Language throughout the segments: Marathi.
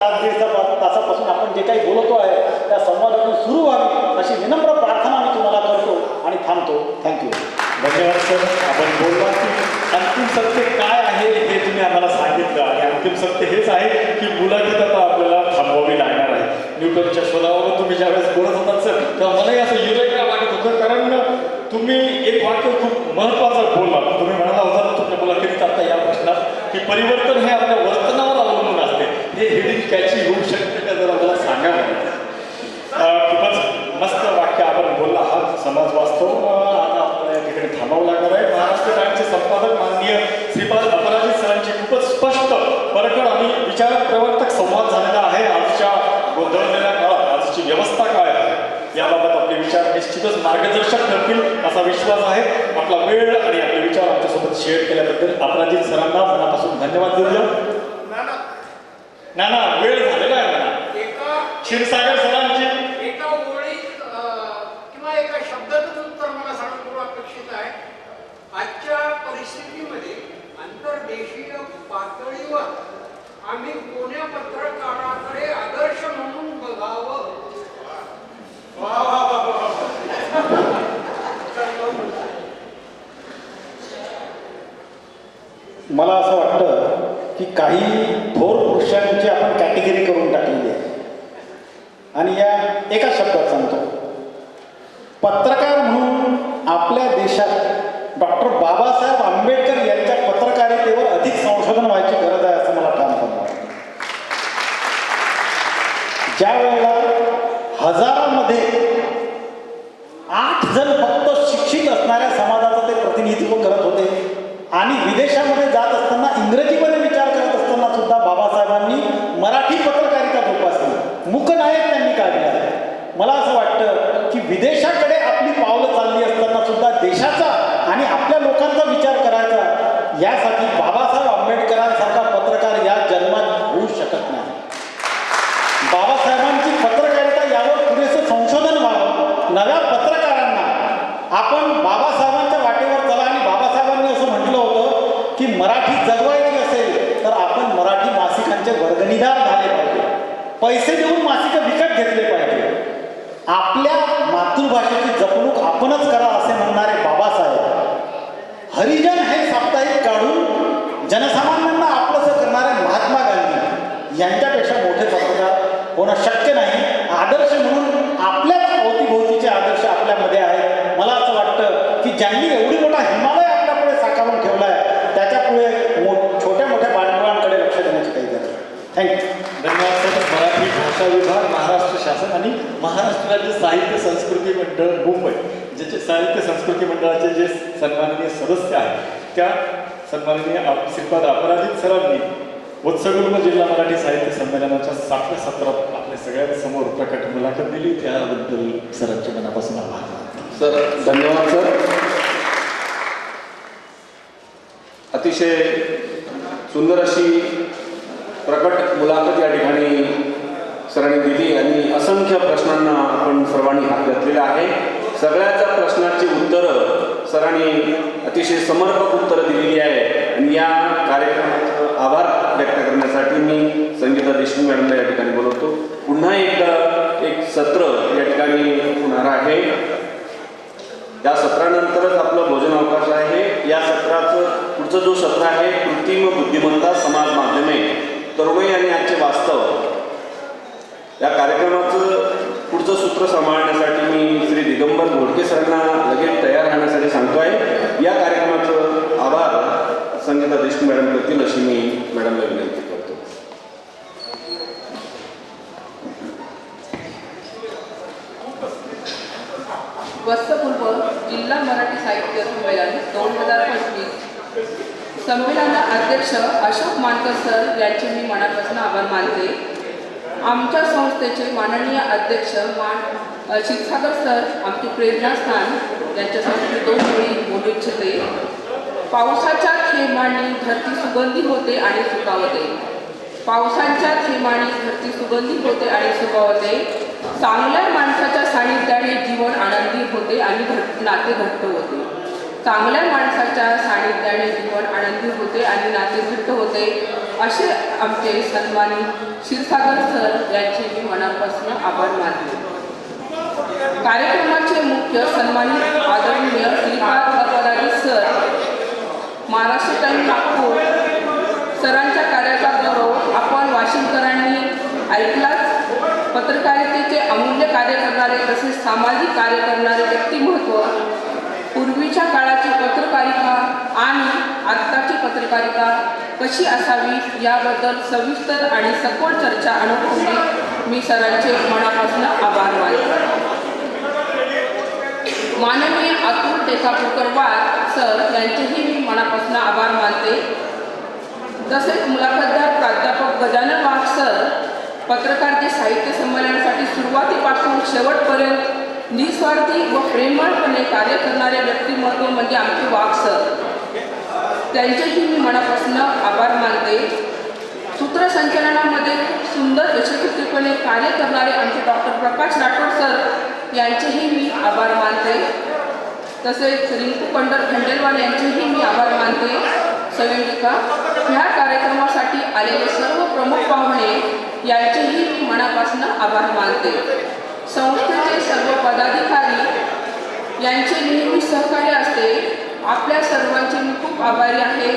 तासापासून आपण जे काही बोलतो आहे त्या संवादातून सुरू व्हावी अशी विनम्र प्रार्थना मी तुम्हाला करतो आणि थांबतो. थँक्यू. धन्यवाद सर. आपण बोलला की अंतिम सत्य काय आहे हे तुम्ही आम्हाला सांगितलं आणि अंतिम सत्य हेच आहे की मुलाखत आता आपल्याला थांबवावी लागणार आहे. न्यूटनच्या शोधावर तुम्ही ज्यावेळेस बोलत होतात सर तेव्हा मलाही असं युरेका वाटत होतं, कारण तुम्ही एक वाक्य खूप महत्त्वाचं बोलला. तुम्ही म्हणाला होता तुमच्या मुलाखतीत आता या प्रश्नात की परिवर्तन हे आपल्या वर्तनावर अवलंबून असते. हे हिडिंग कॅची होऊ शकते का जर आपल्याला सांगावं. खूपच मस्त वाक्य आपण बोलला आहात. समाज वास्तव आता आपल्याला या ठिकाणी थांबावं लागणार आहे. महाराष्ट्र टाइम्सचे संपादक माननीय श्रीपाद अपराजित सरांची खूपच स्पष्ट परखड आणि विचार प्रवर्तक संवाद झालेला आहे. आजच्या गोंधळलेल्या काळात आजची व्यवस्था काय आहे याबाबत आपले विचार निश्चितच मार्गदर्शक ठरतील असा विश्वास आहे. आपला वेळ आणि आपले विचार आमच्यासोबत शेअर केल्याबद्दल अपराजित सरांना मनापासून धन्यवाद देऊया. ना वेळ झालेला आहे ना. क्षीरसागर सरांची एका ओळीत किंवा एका शब्दातच उत्तर मला सांगणं अपेक्षित आहे. आजच्या परिस्थितीमध्ये आंतरदेशीय पातळीवर आम्ही कोण्या पत्रकाराकडे आदर्श म्हणून बघावं. मला असं वाटतं की काही थोर पुरुषांची आपण कॅटेगरी करून टाकलेली आहे आणि या एका शब्दात सांगतो. पत्रकार म्हणून आपल्या देशात डॉक्टर बाबासाहेब आंबेडकर यांच्या पत्रकारितेवर अधिक संशोधन व्हायची गरज आहे असं मला ठामपणे वाटतं. ज्या वेळेला हजारामध्ये 8 जण फक्त शिक्षित असणाऱ्या समाजाचं ते प्रतिनिधित्व करत होते आणि विदेशामध्ये जात असताना इंग्रजीमध्ये विचार करत असताना सुद्धा बाबासाहेबांनी मराठी पत्रकारिता जोपासली. मूकनायक त्यांनी काढले आहे. मला असं वाटतं की विदेशाकडे आपली पावलं चालली असताना सुद्धा देशाचा आणि आपल्या लोकांचा विचार करायचा यासाठी बाबासाहेब आंबेडकरांसारखा पत्रकार या जन्मात होऊ शकत नाही. बाबासाहेबांची पत्रकारिता यावर पुरेसं संशोधन व्हावं. नव्या पत्रकारांना आपण बाबासाहेबांच्या वाटेवर चला. आणि बाबासाहेबांनी असं म्हटलं होतं की मराठी जगवायची असेल तर आपण मराठी मासिकांचे वर्गणीदार झाले पाहिजे. पैसे देऊन मासिकं विकत घेतले पाहिजे. आपल्या मातृभाषेची जपणूक आपणच करा असे म्हणणारे बाबासाहेब, हरिजन हे साप्ताहिक काढून जनसामान्यांना आपलंसं करणारे महात्मा गांधी यांच्यापेक्षा मोठे पत्रकार होणं शक्य नाही. आदर्श म्हणून आपल्याच अवतीभोवतीचे आदर्श आपल्यामध्ये आहेत. मला असं वाटतं की ज्यांनी एवढी मोठा हिमालय आपल्यापुढे साकारून ठेवला आहे त्याच्यापुढे छोट्या मोठ्या पांडुरांकडे लक्ष देण्याची काही गरज आहे. थँक्यू. धन्यवाद सर. मराठी भाषा विभाग, महाराष्ट्र शासन आणि महाराष्ट्र राज्य साहित्य संस्कृती मंडळ मुंबई, ज्याचे साहित्य संस्कृती मंडळाचे जे सन्माननीय सदस्य आहेत त्या सन्माननीय श्रीपाद अपराजित सरांनी वत्सगुल्म जिल्हा मराठी साहित्य संमेलनाच्या 7व्या सत्रात आपल्या सगळ्यांसमोर प्रकट मुलाखत दिली. त्याबद्दल सरांच्या मनापासून आभार. सर धन्यवाद सर. अतिशय सुंदर अशी प्रकट मुलाखत या ठिकाणी सरांनी दिली आणि असंख्य प्रश्नांना आपण सर्वांनी हात घातलेला आहे. सगळ्याच्या प्रश्नांची उत्तरं सरांनी अतिशय समर्पक उत्तरं दिलेली आहे आणि या कार्यक्रमाचा आभार व्यक्त करण्यासाठी मी संगीता देशमुख मॅडमला या ठिकाणी बोलवतो. पुन्हा एकदा एक सत्र या ठिकाणी होणार आहे. या सत्रानंतरच आपलं भोजनावकाश आहे. या सत्राचं पुढचं जो सत्र आहे कृत्रिम बुद्धिमत्ता, समाज माध्यमे, तरुणाई आणि आजचे वास्तव, या कार्यक्रमाचं पुढचं सूत्र सांभाळण्यासाठी मी श्री दिगंबर घोडके सरांना लगेच तयार राहण्यासाठी सांगतो आहे. या कार्यक्रमाचं आभार संगीता देशमुख मॅडम करतील अशी मी मॅडमला विनंती करतो. वत्सपूर्व जिल्हा मराठी साहित्य संमेलन 2025 संमेलनाध्यक्ष अशोक मानकर सर यांचे मी मनापासून आभार मानते. आमच्या संस्थेचे माननीय अध्यक्ष क्षीरसागर सर आमचे प्रेरणास्थान यांच्यासाठी 2 ओळी बोलू इच्छिते. पावसाच्या थेंबांनी धरती सुगंधी होते आणि सुकावते. पावसाच्या थेंबांनी धरती सुगंधी होते आणि सुकावते. चांगल्या माणसाच्या सानिध्याने जीवन आनंदी होते आणि नाते घट्ट होते. चांगल्या माणसाच्या सानिध्याने जीवन आनंदी होते आणि नाते घट्ट होते असे आमचे सन्मानित क्षीरसागर सर यांचे मी मनापासून आभार मानते. कार्यक्रमाचे मुख्य सन्मानित आदरणीय श्रीपाद अपराधी सर, महाराष्ट्र टाइम नागपूर सरांच्या कार्याचा गौरव आपण वाशिमकरांनी ऐकलाच. पत्रकारितेचे अमूल्य कार्य करणारे तसेच सामाजिक कार्य करणारे व्यक्तिमत्व, पूर्वीच्या काळाची पत्रकारिता आणि आत्ताची पत्रकारिता कशी असावी याबद्दल सविस्तर आणि सखोल चर्चा अनुभवली. मी सरांचे मनापासून आभार मानते. माननीय अतुल टेकापूरकर सर यांचेही मी मनापासून आभार मानते. तसेच मुलाखतदार प्राध्यापक गजानन वाघ सर, पत्रकारिता साहित्य संमेलनासाठी सुरुवातीपासून शेवटपर्यंत निस्वार्थी व प्रेमळपणे कार्य करणारे व्यक्तिमत्व म्हणजे आमचे वाघ सर, त्यांचेही मी मनापासून आभार मानते. सूत्रसंचलनामध्ये खूप सुंदर यशस्वीपणे कार्य करणारे आमचे डॉक्टर प्रकाश राठोड सर यांचेही मी आभार मानते. तसेच रिंकू पंढर खंडेलवाल यांचेही मी आभार मानते. संयोजिका, ह्या कार्यक्रमासाठी आलेले सर्व प्रमुख पाहुणे यांचेही मी मनापासून आभार मानते. संस्थेचे सर्व पदाधिकारी यांचे नेहमी सहकार्य असते. आपल्या सर्वांचे मी खूप आभारी आहे.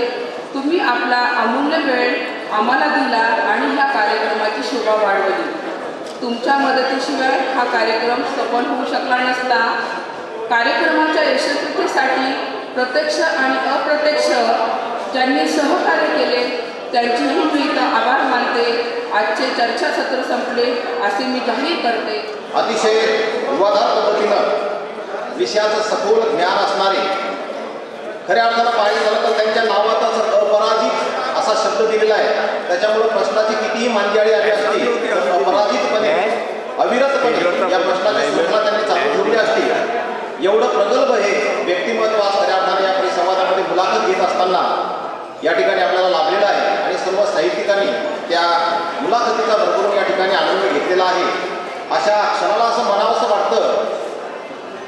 तुम्ही आपला अमूल्य वेळ आम्हाला दिला आणि ह्या कार्यक्रमाची शोभा वाढवली. तुमच्या मदतीशिवाय हा कार्यक्रम सफल होऊ शकला नसता. कार्यक्रमाच्या यशस्वीतेसाठी प्रत्यक्ष आणि अप्रत्यक्ष ज्यांनी सहकार्य केले त्यांचेही मी इथं आभार मानते. आजचे चर्चासत्र संपले असे मी जाहीर करते. अतिशय विवादार पद्धतीनं विषयाचं सखोल ज्ञान असणारे, खऱ्या अर्थानं पाहिलं झालं तर त्यांच्या नावातच अपराजित असा शब्द दिलेला आहे. त्याच्यामुळे प्रश्नाची कितीही मांदियाळी आली असती अपराजितपणे अविरतपणे या प्रश्नाची सूचना त्यांनी चालू ठेवली असती. एवढं प्रगल्भ हे व्यक्तिमत्व आज खऱ्या अर्थाने या परिसंवादामध्ये मुलाखत घेत असताना या ठिकाणी आपल्याला लाभलेलं आहे आणि सर्व साहित्यिकांनी त्या मुलाखतीचा भरभरून या ठिकाणी आनंद घेतलेला आहे. अशा क्षणाला असं म्हणावंसं वाटतं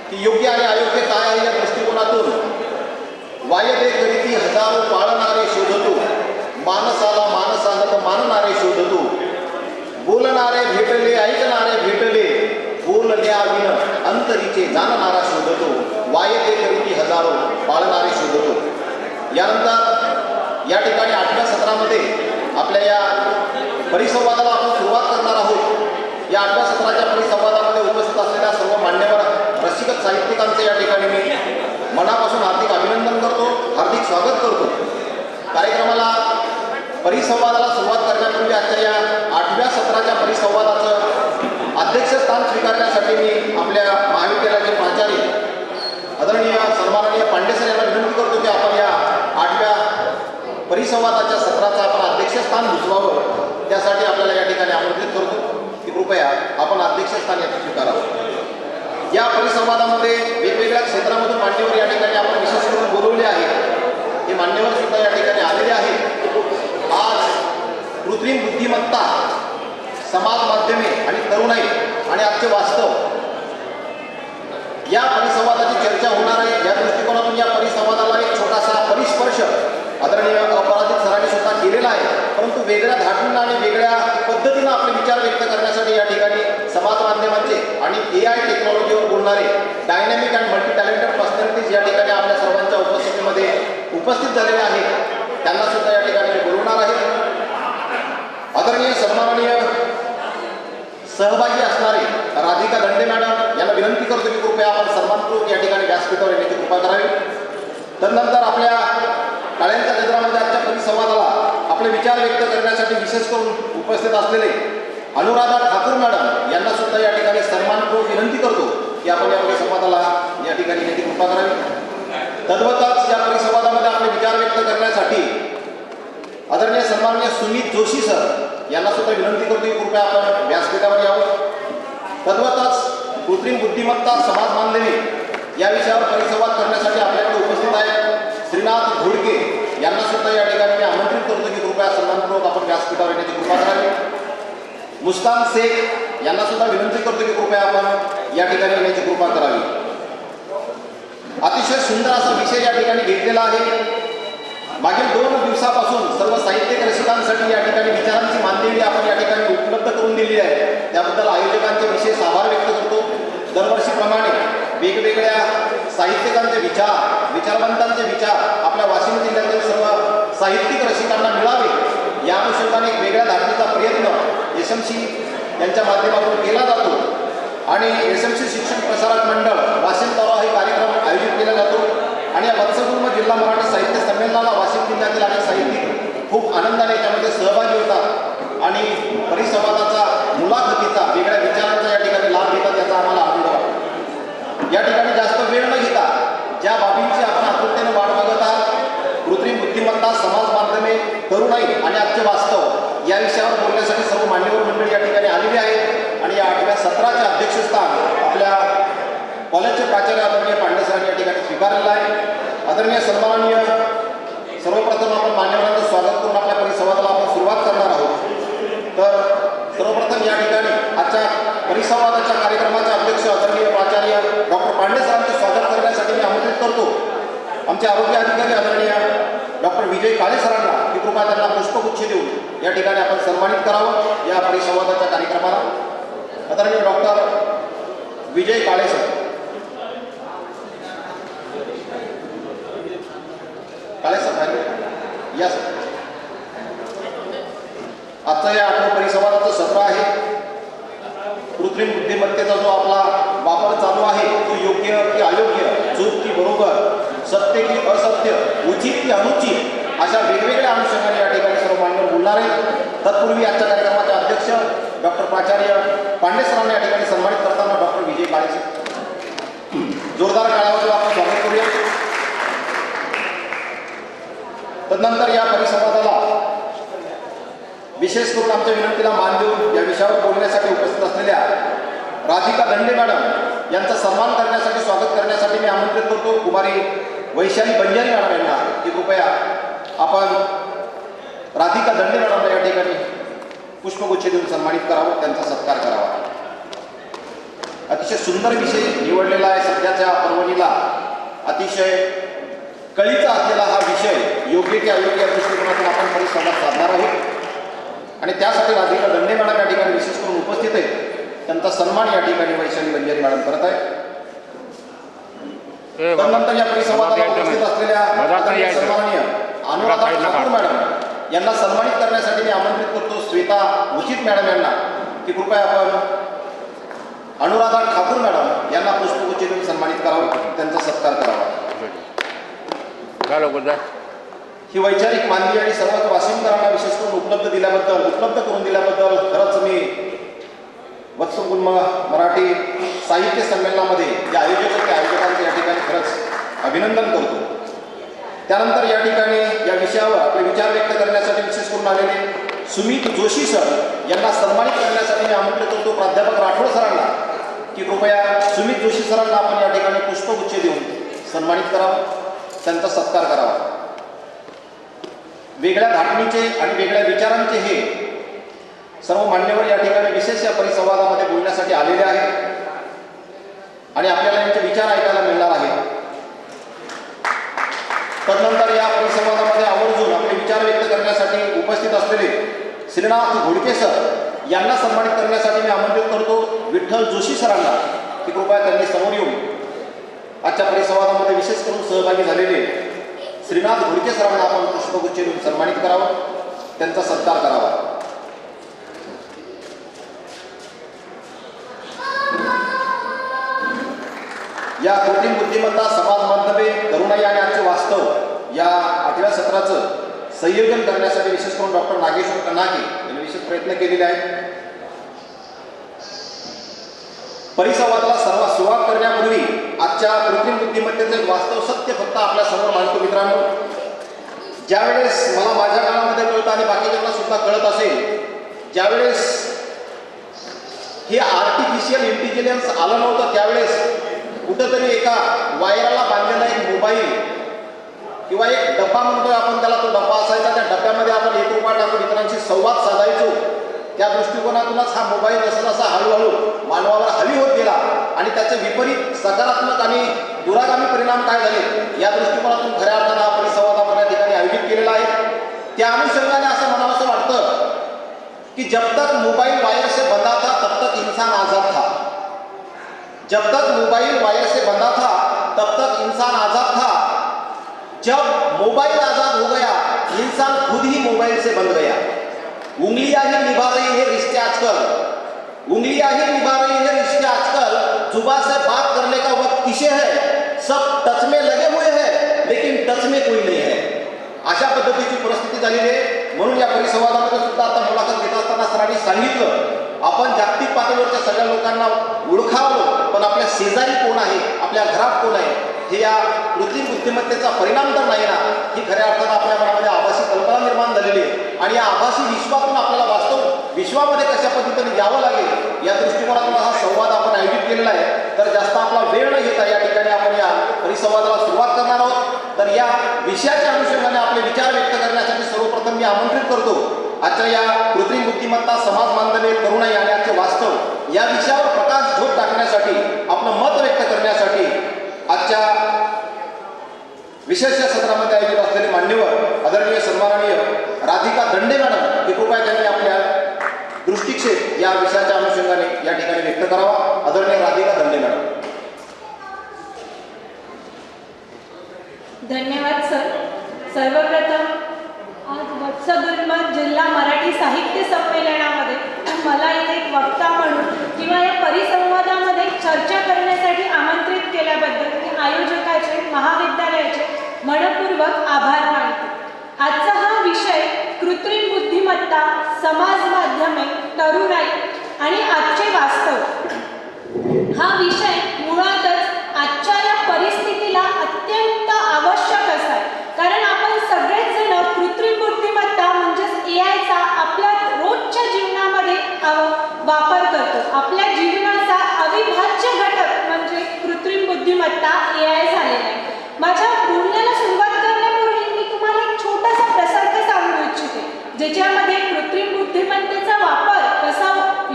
की योग्य आणि अयोग्य काय आहे या दृष्टिकोनातून वायदे करीती हजारो पाळणारे शोधतो, मानसाला मानसागत मानणारे शोधतो, बोलणारे भेटले ऐकणारे भेटले, बोलल्या विन अंतरीचे जाणणारा शोधतो, वायदे करीती हजारो पाळणारे शोधतो. यानंतर या ठिकाणी 8व्या सत्रामध्ये आपल्या या परिसंवादाला आपण सुरुवात करणार आहोत. या 8व्या सत्राच्या परिसंवादामध्ये उपस्थित असलेल्या सर्व मान्यवर रसिक साहित्यिकांचे या ठिकाणी मी मनापासून हार्दिक अभिनंदन करतो, हार्दिक स्वागत करतो. कार्यक्रमाला परिसंवादाला सुरुवात करण्यापूर्वी आजच्या या 8व्या सत्राच्या परिसंवादाचं अध्यक्षस्थान स्वीकारण्यासाठी मी आपल्या महाविद्यालयाचे प्राचार्य आदरणीय सन्माननीय पांडेसर यांना विनंती करतो की आपण या 8व्या परिसंवादाच्या सत्राचं आपण अध्यक्षस्थान भूषवावं. त्यासाठी आपल्याला या ठिकाणी आमंत्रित करतो की कृपया आपण अध्यक्षस्थान याचं स्वीकारावं. या परिसंवादामध्ये वेगवेगळ्या क्षेत्रामधून मान्यवर या ठिकाणी आपण विशेष करून बोलवले आहेत. हे मान्यवर सुद्धा या ठिकाणी आलेले आहेत. आज कृत्रिम बुद्धिमत्ता, समाज माध्यमे आणि तरुणाई आणि आजचे वास्तव या परिसंवादाची चर्चा होणार आहे. या दृष्टिकोनातून या परिसंवादाला एक छोटासा परिस्पर्श आदरणीय अपराजित सरांनी सुद्धा केलेला आहे. परंतु वेगळ्या धाटून आणि वेगळ्या पद्धतीनं आपले विचार व्यक्त करण्यासाठी या ठिकाणी समाज माध्यमांचे आणि AI टेक्नॉलॉजीवर बोलणारे dynamic and multi talented personalities या ठिकाणी आपल्या सर्वांच्या उपस्थितीमध्ये उपस्थित झालेले आहेत. त्यांना सुद्धा या ठिकाणी बोलवणार आहे. आदरणीय सन्माननीय सहभागी असणारे राधिका दंडे मॅडम यांना विनंती करतो की कृपया आपण सन्मानपूर्वक या ठिकाणी व्यासपीठावर येण्याची कृपा करावी. तदनंतर आपल्या टाळ्यांच्या गजरामध्ये आजच्या परिसंवादाला आपले विचार व्यक्त करण्यासाठी विशेष करून उपस्थित असलेले अनुराधा ठाकूर मॅडम यांना सुद्धा या ठिकाणी सन्मानपूर्वक विनंती करतो की आपण या परिसंवादाला या ठिकाणी येण्याची कृपा करावी. तद्वतच या परिसंवादामध्ये आपले विचार व्यक्त करण्यासाठी आदरणीय सन्माननीय सुमित जोशी सर यांना सुद्धा विनंती करतो की कृपया आपण व्यासपीठावर यावं. तद्वतच कृत्रिम बुद्धिमत्ता समाज मानलेली या विषयावर परिसंवाद करण्यासाठी आपल्याकडे उपस्थित आहेत श्रीनाथ घोडके यांना सुद्धा या ठिकाणी मी आमंत्रित करतो की कृपया सन्मानपूर्वक आपण व्यासपीठावर येण्याची कृपा करावी. मुस्तान शेख यांना सुद्धा विनंती करतो की कृपया आपण या ठिकाणी येण्याची कृपा करावी. अतिशय सुंदर असा विषय या ठिकाणी घेतलेला आहे. मागील 2 दिवसापासून सर्व साहित्यिक रसिकांसाठी या ठिकाणी विचारांची मांडणी आपण या ठिकाणी उपलब्ध करून दिली आहे. त्याबद्दल आयोजकांचे विशेष आभार व्यक्त करतो. दरवर्षीप्रमाणे वेगवेगळ्या साहित्यिकांचे विचारवंतांचे विचार आपल्या वाशिम जिल्ह्यातील सर्व साहित्यिक रसिकांना मिळावे या अनुषंगाने एक वेगळ्या धाडणीचा प्रयत्न SMC यांच्या माध्यमातून केला जातो आणि SMC शिक्षण प्रसारक मंडळ वाशिमद्वारा हे कार्यक्रम आयोजित केला जातो. आणि या वत्सपूर्ण जिल्हा मराठी साहित्य संमेलनाला वाशिम जिल्ह्यातील अनेक साहित्यिक खूप आनंदाने याच्यामध्ये सहभागी होतात आणि परिसंवादाचा मुलाखतीचा वेगळ्या विचारांचा या ठिकाणी लाभ घेतात याचा आम्हाला आनंद वाटतो. या ठिकाणी जास्त वेळ न घेता ज्या बाबींची आपण आतुरतेने वाट बघत आहात, कृत्रिम बुद्धिमत्ता, समाज माध्यमे, तरुणाई आणि आजचे वास्तव या विषयावर बोलण्यासाठी सर्व मान्यवर मंडळी या ठिकाणी आलेली आहेत. आणि या 8व्या सत्राचे अध्यक्षस्थान आपल्या कॉलेजचे प्राचार्य आदरणीय पांडे सरांनी या ठिकाणी स्वीकारलेलं आहे. आदरणीय सन्माननीय, सर्वप्रथम आपण मान्यवरांचं स्वागत करून आपल्या परिसंवादाला आपण सुरुवात करणार आहोत. तर सर्वप्रथम या ठिकाणी आजच्या परिसंवादाच्या कार्यक्रमाचे अध्यक्ष आदरणीय प्राचार्य डॉक्टर पांडे सरांचे स्वागत करण्यासाठी मी आमंत्रित करतो. आमचे आरोग्य अधिकारी आदरणीय डॉक्टर विजय काळे सरांना की कृपया त्यांना पुष्पगुच्छ देऊन या ठिकाणी आपण सन्मानित करावं या परिसंवादाच्या कार्यक्रमाला. आदरणीय डॉक्टर विजय काळे सर. काळे सर या सर. आजचं या 8व्या परिसंवादाचं सत्र आहे. कृत्रिम बुद्धिमत्तेचा जो आपला वापर चालू आहे तो योग्य की अयोग्य, चूक की बरोबर, सत्य की असत्य, उचित की अनुचित अशा वेगवेगळ्या अनुषंगाने या ठिकाणी सर्व मान्यवर बोलणार आहेत. तत्पूर्वी आजच्या कार्यक्रमाचे अध्यक्ष डॉक्टर प्राचार्य पांडे सरांना या ठिकाणी सन्मानित करताना डॉक्टर विजय काळे सर. जोरदार काळावर आपण स्वागत करूया. तदनंतर या परिसंवादाला विशेष करून आमच्या विनंतीला मान देऊन या विषयावर बोलण्यासाठी उपस्थित असलेल्या राधिका दंडे मॅडम यांचा सन्मान करण्यासाठी, स्वागत करण्यासाठी मी आमंत्रित करतो कुमारी वैशाली बंजारी मॅडम यांना की कृपया आपण राधिका दंडे मॅडमला या ठिकाणी पुष्पगुच्छ देऊन सन्मानित करावं, त्यांचा सत्कार करावा. अतिशय सुंदर विषय निवडलेला आहे. सध्याच्या पर्वणीला अतिशय कळीचा असलेला हा विषय योग्य की अयोग्य या दृष्टिकोनातून आपण परिसंवाद साधणार आहोत. आणि त्यासाठी राधिका दंडे मॅडम या ठिकाणी विशेष करून उपस्थित आहेत. त्यांचा सन्मान या ठिकाणी वैशाली बंजारी मॅडम करत आहे. त्यानंतर या परिसंवादाला उपस्थित असलेल्या सन्माननीय अनुराधा ठाकूर मॅडम यांना सन्मानित करण्यासाठी मी आमंत्रित करतो श्वेता उचित मॅडम यांना की कृपया आपण अनुराधा ठाकूर मॅडम यांना पुष्पगुच्छ देऊन सन्मानित करावं, त्यांचा सत्कार करावा. ही वैचारिक मांडणी आणि सर्वच वाशिमकरांना विशेष करून उपलब्ध करून दिल्याबद्दल खरंच मी वत्सपूर्ण मराठी साहित्य संमेलनामध्ये जे आयोजक त्या आयोजकांचे या ठिकाणी खरंच अभिनंदन करतो. त्यानंतर या ठिकाणी या विषयावर आपले विचार व्यक्त करण्यासाठी विशेष करून आलेले सुमित जोशी सर यांना सन्मानित करण्यासाठी मी आमंत्रित करतो प्राध्यापक राठोड सरांना की कृपया सुमित जोशी सरांना आपण या ठिकाणी पुष्पगुच्छ देऊन सन्मानित करावं, त्यांचा सत्कार करावा. वेगळ्या धाटणीचे आणि वेगळ्या विचारांचे हे सर्व मान्यवर या ठिकाणी विशेष या परिसंवादामध्ये बोलण्यासाठी आलेले आहेत आणि आपल्याला यांचे विचार ऐकायला मिळणार आहेत. तदनंतर या परिसंवादामध्ये आवर्जून आपले विचार व्यक्त करण्यासाठी उपस्थित असलेले श्रीनाथ घोडके सर यांना सन्मानित करण्यासाठी मी आमंत्रित करतो विठ्ठल जोशी सरांना की कृपया त्यांनी समोर येऊन आजच्या परिसंवादामध्ये विशेष करून सहभागी झालेले श्रीनाथ घोडके सरांना आपण पुष्पगुच्छ देऊन सन्मानित करावं, त्यांचा सत्कार करावा. या कृत्रिम बुद्धिमत्ता, समाज माध्यमे, तरुणाई आणि आजचे वास्तव या 8व्या सत्राचं संयोजन करण्यासाठी विशेष करून डॉक्टर नागेश्वर कनाके यांनी विशेष प्रयत्न केलेले आहेत. परिसंवादाला सुरुवात करण्यापूर्वी आजच्या कृत्रिम बुद्धिमत्तेचे वास्तव सत्य फक्त आपल्या समोर मांडतो. मित्रांनो, ज्यावेळेस मला माझ्या काळामध्ये कळतं आणि बाकीच्यांना सुद्धा कळत असेल, ज्यावेळेस हे आर्टिफिशियल इंटेलिजन्स आलं नव्हतं त्यावेळेस कुठंतरी एका वायराला बांधलेला एक मोबाईल किंवा एक डब्बा म्हणतोय आपण त्याला, तो डब्बा असायचा. त्या डब्यामध्ये आपण 1 रुपया टाकून इतरांशी संवाद साधायचो. त्या दृष्टिकोनातूनच हा मोबाईल जसा हळूहळू मानवावर हवी होत गेला आणि त्याचे विपरीत सकारात्मक आणि दुरागामी परिणाम काय झाले या दृष्टिकोनातून खऱ्या अर्थानं हा परिसंवाद आपण या ठिकाणी आयोजित केलेला आहे. त्या अनुषंगाने असं म्हणावंसं वाटतं कि जब तक मोबाइल वायर से बंधा था तब तक इंसान आजाद था. जब तक मोबाइल वायर से बंधा था तब तक इंसान आजाद था. जब मोबाइल आजाद हो गया इंसान खुद ही मोबाइल से बंध गया. उंगलियां ही निभा रही है रिश्ते आजकल, उंगलियां ही निभा रही है रिश्ते आजकल. जुबान से बात करने का वक्त किसे है, सब टच में लगे हुए हैं लेकिन टच में कोई नहीं है. अशा पद्धतीची परिस्थिती झालेली आहे. म्हणून या परिसंवादामध्ये सुद्धा आता मुलाखत घेत असताना सरांनी सांगितलं आपण जागतिक पातळीवरच्या सगळ्या लोकांना ओळखावं, पण आपल्या शेजारी कोण आहे, आपल्या घरात कोण आहे, हे या कृत्रिम बुद्धिमत्तेचा परिणाम तर नाही ना, ही खऱ्या अर्थानं आपल्या मनामध्ये आभासी कल्पना निर्माण झालेली आहे. आणि या आभासी विश्वातून आपल्याला वास्तव विश्वामध्ये कशा पद्धतीने यावं लागेल या दृष्टिकोनातून हा संवाद आपण आयोजित केलेला आहे. तर जास्त आपला वेळ न घेता या ठिकाणी आपण या परिसंवादाला सुरुवात करणार आहोत. तर या विषयाच्या अनुषंगाने आपले विचार व्यक्त करण्यासाठी सर्वप्रथम मी आमंत्रित करतो आजच्या या कृत्रिम बुद्धिमत्ता, समाज बांधवे, तरुणाई आणि आजचे वास्तव या विषयावर प्रकाश झोत टाकण्यासाठी, आपलं मत व्यक्त करण्यासाठी आजच्या विशेष सत्रामध्ये आयोजित असलेले मान्यवर आदरणीय सन्माननीय राधिका दंडे मॅडम हे कृपया त्यांनी आपल्या दृष्टिक्षेप या विषयाच्या अनुषंगाने या ठिकाणी व्यक्त करावा. आदरणीय राधिका दंडे मॅडम. धन्यवाद सर. सर्वप्रथम आज वत्सगुल्मत जिल्हा मराठी साहित्य संमेलनामध्ये मला इथे एक वक्ता म्हणून किंवा या परिसंवादामध्ये चर्चा करण्यासाठी आमंत्रित केल्याबद्दल मी आयोजकाचे, महाविद्यालयाचे मनपूर्वक आभार मानते. आजचा हा विषय कृत्रिम बुद्धिमत्ता, समाज माध्यमे, तरुणाई आणि आजचे वास्तव हा विषय मुळातच आजच्या या परिस्थितीला अत्यंत आवश्यक असा आहे. कारण आपण सगळेच जण कृत्रिम बुद्धिमत्ता म्हणजेच AIचा आपल्या रोजच्या जीवनामध्ये वापर करतो. आपल्या जीवनाचा अविभाज्य घटक म्हणजे कृत्रिम बुद्धिमत्ता AI झालेला आहे. माझ्या बोलण्याला सुरुवात करण्यापूर्वी मी तुम्हाला एक छोटासा प्रसंग सांगू इच्छिते ज्याच्यामध्ये कृत्रिम बुद्धिमत्तेचा वापर कसा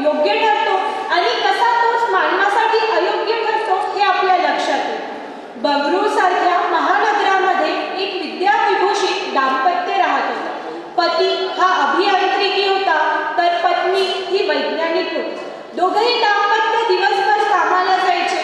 योग्य ठरतो आणि कसा तोच मानवासाठी अयोग्य ठरतो हे आपल्या लक्षात येईल. बंगळुरू सारख्या महानगरामध्ये एक विद्याविभूषित दाम्पत्य राहत होतं. पती हा अभियांत्रिकी होता तर पत्नी ही वैज्ञानिक होती. दोघंही दाम्पत्य दिवसभर कामाला जायचे.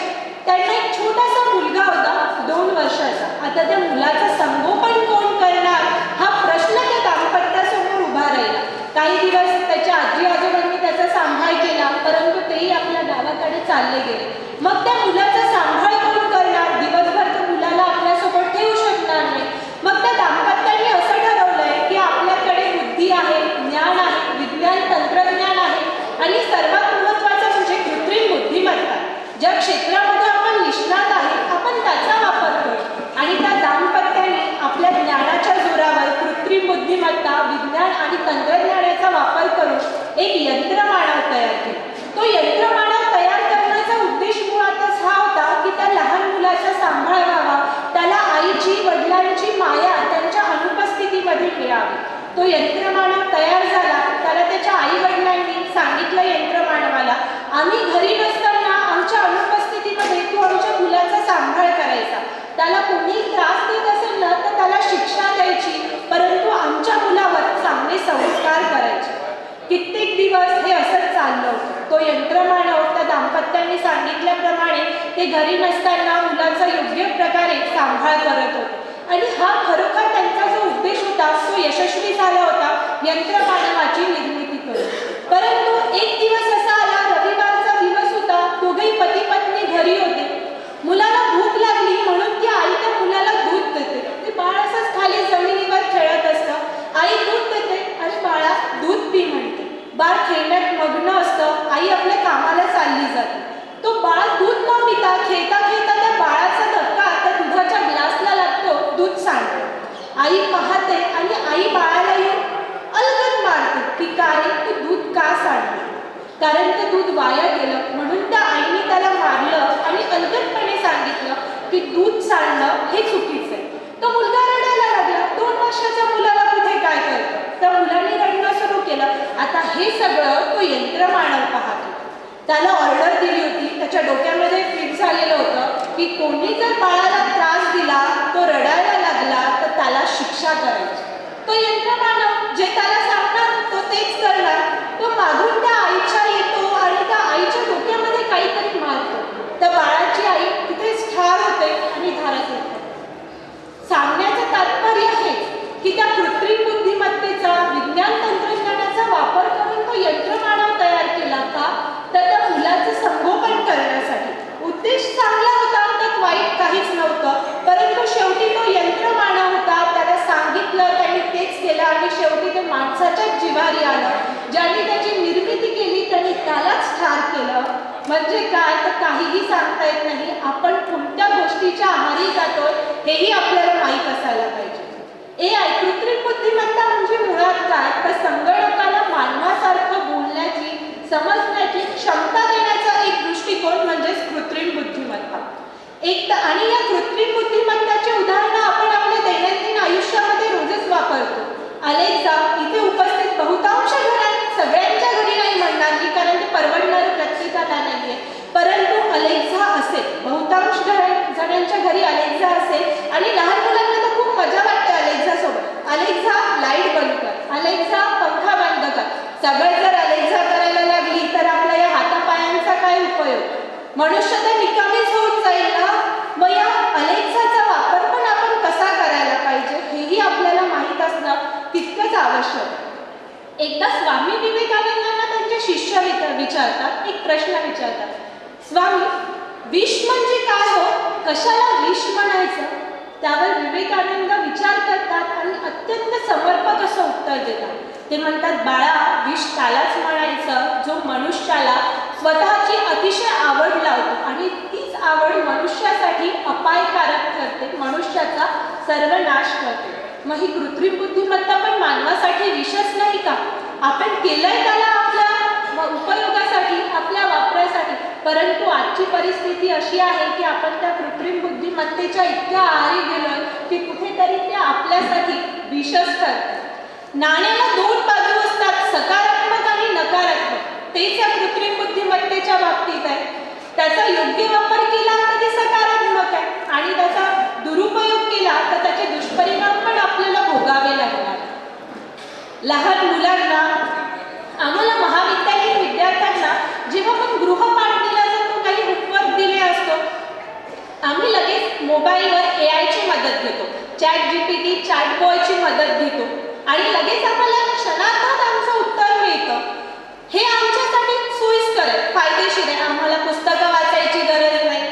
त्यांना एक छोटासा मुलगा होता 2 वर्षाचा. आता त्या मुलाचं संगोपन कोण करणार हा प्रश्न त्या दाम्पत्यासमोर उभा राहिला. काही दिवस त्याच्या आजी आजोबांनी त्याचा सांभाळ केला, परंतु तेही आपल्या गावाकडे चालले गेले. मग त्या मुलाचा सांभाळ कोण करणार, दिवसभर तर मुलाला आपल्यासोबत ठेवू शकणार नाही. मग त्या दाम्पत्याने असं ठरवलंय की आपल्याकडे बुद्धी आहे, ज्ञान आहे, विज्ञान तंत्रज्ञान आहे आणि सर्वात महत्त्वाचं म्हणजे कृत्रिम बुद्धिमत्ता. ज्या क्षेत्रामध्ये आपण निष्णात आहे आपण त्याचा वापर करू. आणि त्या दाम्पत्याने आपल्या ज्ञानाच्या जोरावर कृत्रिम बुद्धिमत्ता, विज्ञान आणि तंत्रज्ञानाचा वापर करून एक यंत्रमानव तयार केला. तो यंत्रमानव तयार करण्याचा उद्देश मुळातच हा होता की त्या लहान मुलाचा सांभाळ व्हावा, त्याला आईची, वडिलांची माया त्यांच्या अनुपस्थितीमध्ये मिळावी. तो यंत्रमानव तयार झाला. त्याला त्याच्या आई वडिलांनी सांगितलं यंत्रमानवाला, आम्ही घरी नसताना आमच्या अनुपस्थितीमध्ये तू आमच्या मुलाचा सांभाळ करायचा. त्याला कोणी त्रास देत असेल ना तर त्याला शिक्षा द्यायची, परंतु आमच्या मुलावर चांगले संस्कार करायचे. कित्येक दिवस हे असंच चाललं होतं. तो यंत्रमानव त्या दाम्पत्यांनी सांगितल्याप्रमाणे ते घरी नसताना मुलाचा योग्य प्रकारे सांभाळ करत होते. आणि हा खरोखर त्यांचा जो उद्देश होता तो यशस्वी झाला होता, यंत्रमानवाची निर्मिती करून. परंतु एक दिवस असा आला, रविवारचा दिवस होता, दोघेही पती पत्नी घरी होते. मुलाला भूक लागली म्हणून ती आई त्या मुलाला दूध देते. ते बाळ असंच खाली जमिनीवर खेळत असतं. आई दूध देते आणि बाळा दूध पी म्हणते. बाळ खेळण्यात मग्न असतं. आई आपल्या कामाला चालली जाते. तो बाळ दूध न पिता खेळता खेळता त्या बाळाचा धक्का त्या दुधाच्या ग्लासला लागतो. दूध सांडते. आई पाहते आणि आई बाळाला येऊन अलगद मारते की काय तू दूध का सांडलं. कारण ते दूध वाया गेलं म्हणून त्या आईने त्याला मारलं आणि अलगदपणे सांगितलं की दूध सांडणं हे चुकीचं आहे. तो मुलगा रडायला लागला. 2 वर्षाच्या मुलाला कुठे काय करतं. त्या मुलाने रडणं सुरू केलं. आता हे सगळं तो यंत्रमानव पाहतो. त्याला ऑर्डर दिली होती, त्याच्या डोक्यामध्ये फिट झालेलं होतं की कोणी जर बाळाला त्रास दिला, तो रडायला लागला तर त्याला शिक्षा करायची. तो यंत्रमानव जे त्याला सांगणार तो तेच करणार. तो मागून त्या आईच्या येतो आणि त्या आईच्या डोक्यामध्ये काहीतरी मारतो. त्या बाळाची आई तिथेच ठार होते आणि धारत होते. सांगण्याचं तात्पर्य आहे की त्या कृत्रिम बुद्धिमत्तेचा, विज्ञान तंत्रज्ञानाचा वापर करून तो यंत्रमानव तयार केला का, तर त्या मुलाचं संगोपन करण्यासाठी. उद्देश चांगला होता, त्यात वाईट काहीच नव्हतं, परंतु शेवटी तो यंत्रमानव होता. त्याला सांगितलं, त्यांनी तेच केलं आणि शेवटी ते माणसाच्याच जिव्हारी आलं. ज्यांनी त्याची निर्मिती केली त्यांनी त्यालाच ठार केलं. म्हणजे काय, तर काहीही सांगता येत नाही. आपण कोणत्या गोष्टीच्या आहारी जातोय हेही आपल्याला माहीत असायला पाहिजे. AI कृत्रिम बुद्धिमत्ता म्हणजे मुळात काय, तर संगणकाला मानवासारखं बोलण्याची, समजण्याची क्षमता देण्याचा एक दृष्टिकोन म्हणजेच कृत्रिम बुद्धिमत्ता. आणि या कृत्रिम बुद्धिमत्ताचे उदाहरण आपण आपल्या दैनंदिन आयुष्यामध्ये रोजच वापरतो. अलेक्सा इथे उपस्थित बहुतांश घरात, सगळ्यांच्या घरी नाही म्हणणार मी, कारण ते परवडणारं प्रत्येकाला नाहीये, परंतु अलेक्सा असेल. बहुतांश जणांच्या घरी अलेक्सा असेल आणि लहान मुलांना तर खूप मजा वाटते अलेक्सा सोबत. अलेक्सा लाईट बंद कर, अलेक्सा पंखा बंद कर. सगळं जर अलेक्सा करायला लागली तर आपल्या या हातापायांचा काय उपयोग? मनुष्य तर निकामीच होऊन जाईल ना. मग या अलेक्साचा वापर पण आपण कसा करायला पाहिजे हेही आपल्याला माहीत असणं तितकंच आवश्यक. एकदा स्वामी विवेकानंदांना त्यांचे शिष्य विचारतात, एक प्रश्न विचारतात, स्वामी विष म्हणजे काय हो, कशाला विष म्हणायचं? त्यावर विवेकानंद विचार करतात आणि अत्यंत समर्पक असं उत्तर देतात. ते म्हणतात, बाळा, विष त्यालाच म्हणायचं जो मनुष्याला स्वतःची अतिशय आवड लावतो आणि तीच आवड मनुष्यासाठी अपायकारक ठरते, मनुष्याचा सर्वनाश करते. मग ही कृत्रिम बुद्धिमत्ता पण मानवासाठी विषच नाही का? आपण केलंय त्याला आपल्या उपयोगासाठी, आपल्या वापरासाठी, परंतु आजची परिस्थिती अशी आहे की आपण त्या कृत्रिम बुद्धिमत्तेच्या इतक्या आहारी गेलोय की कुठेतरी ते आपल्यासाठी विषच ठरते. नाण्याला दोन बाजू असतात, सकारात्मक आणि नकारात्मक. तेच या कृत्रिम बुद्धिमत्तेच्या बाबतीत आहे. त्याचा योग्य वापर केला तर ते सकारात्मक आहे आणि त्याचा दुरुपयोग केला तर त्याचे दुष्परिणाम पण आपल्याला भोगावे लागणार. लहान मुलांना, आम्हाला महाविद्यालयीन विद्यार्थ्यांना जेव्हा पण गृहपाठ दिला जातो, काही उपवर्ग दिले असतो, आम्ही लगेच मोबाईलवर AI ची मदत घेतो, ChatGPT, चॅटबॉयची मदत घेतो आणि लगेच आम्हाला क्षणार्धात आमचं उत्तर मिळतं. हे आमच्यासाठी सोयीस्कर आहे, फायदेशीर आहे. आम्हाला पुस्तकं वाचायची गरज नाही,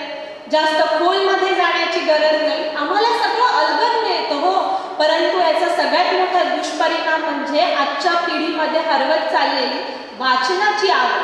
जास्त खोलमध्ये जाण्याची गरज नाही, आम्हाला सगळं अलगद मिळतं हो. परंतु याचा सगळ्यात मोठा दुष्परिणाम म्हणजे आजच्या पिढीमध्ये हरवत चाललेली वाचनाची आवड.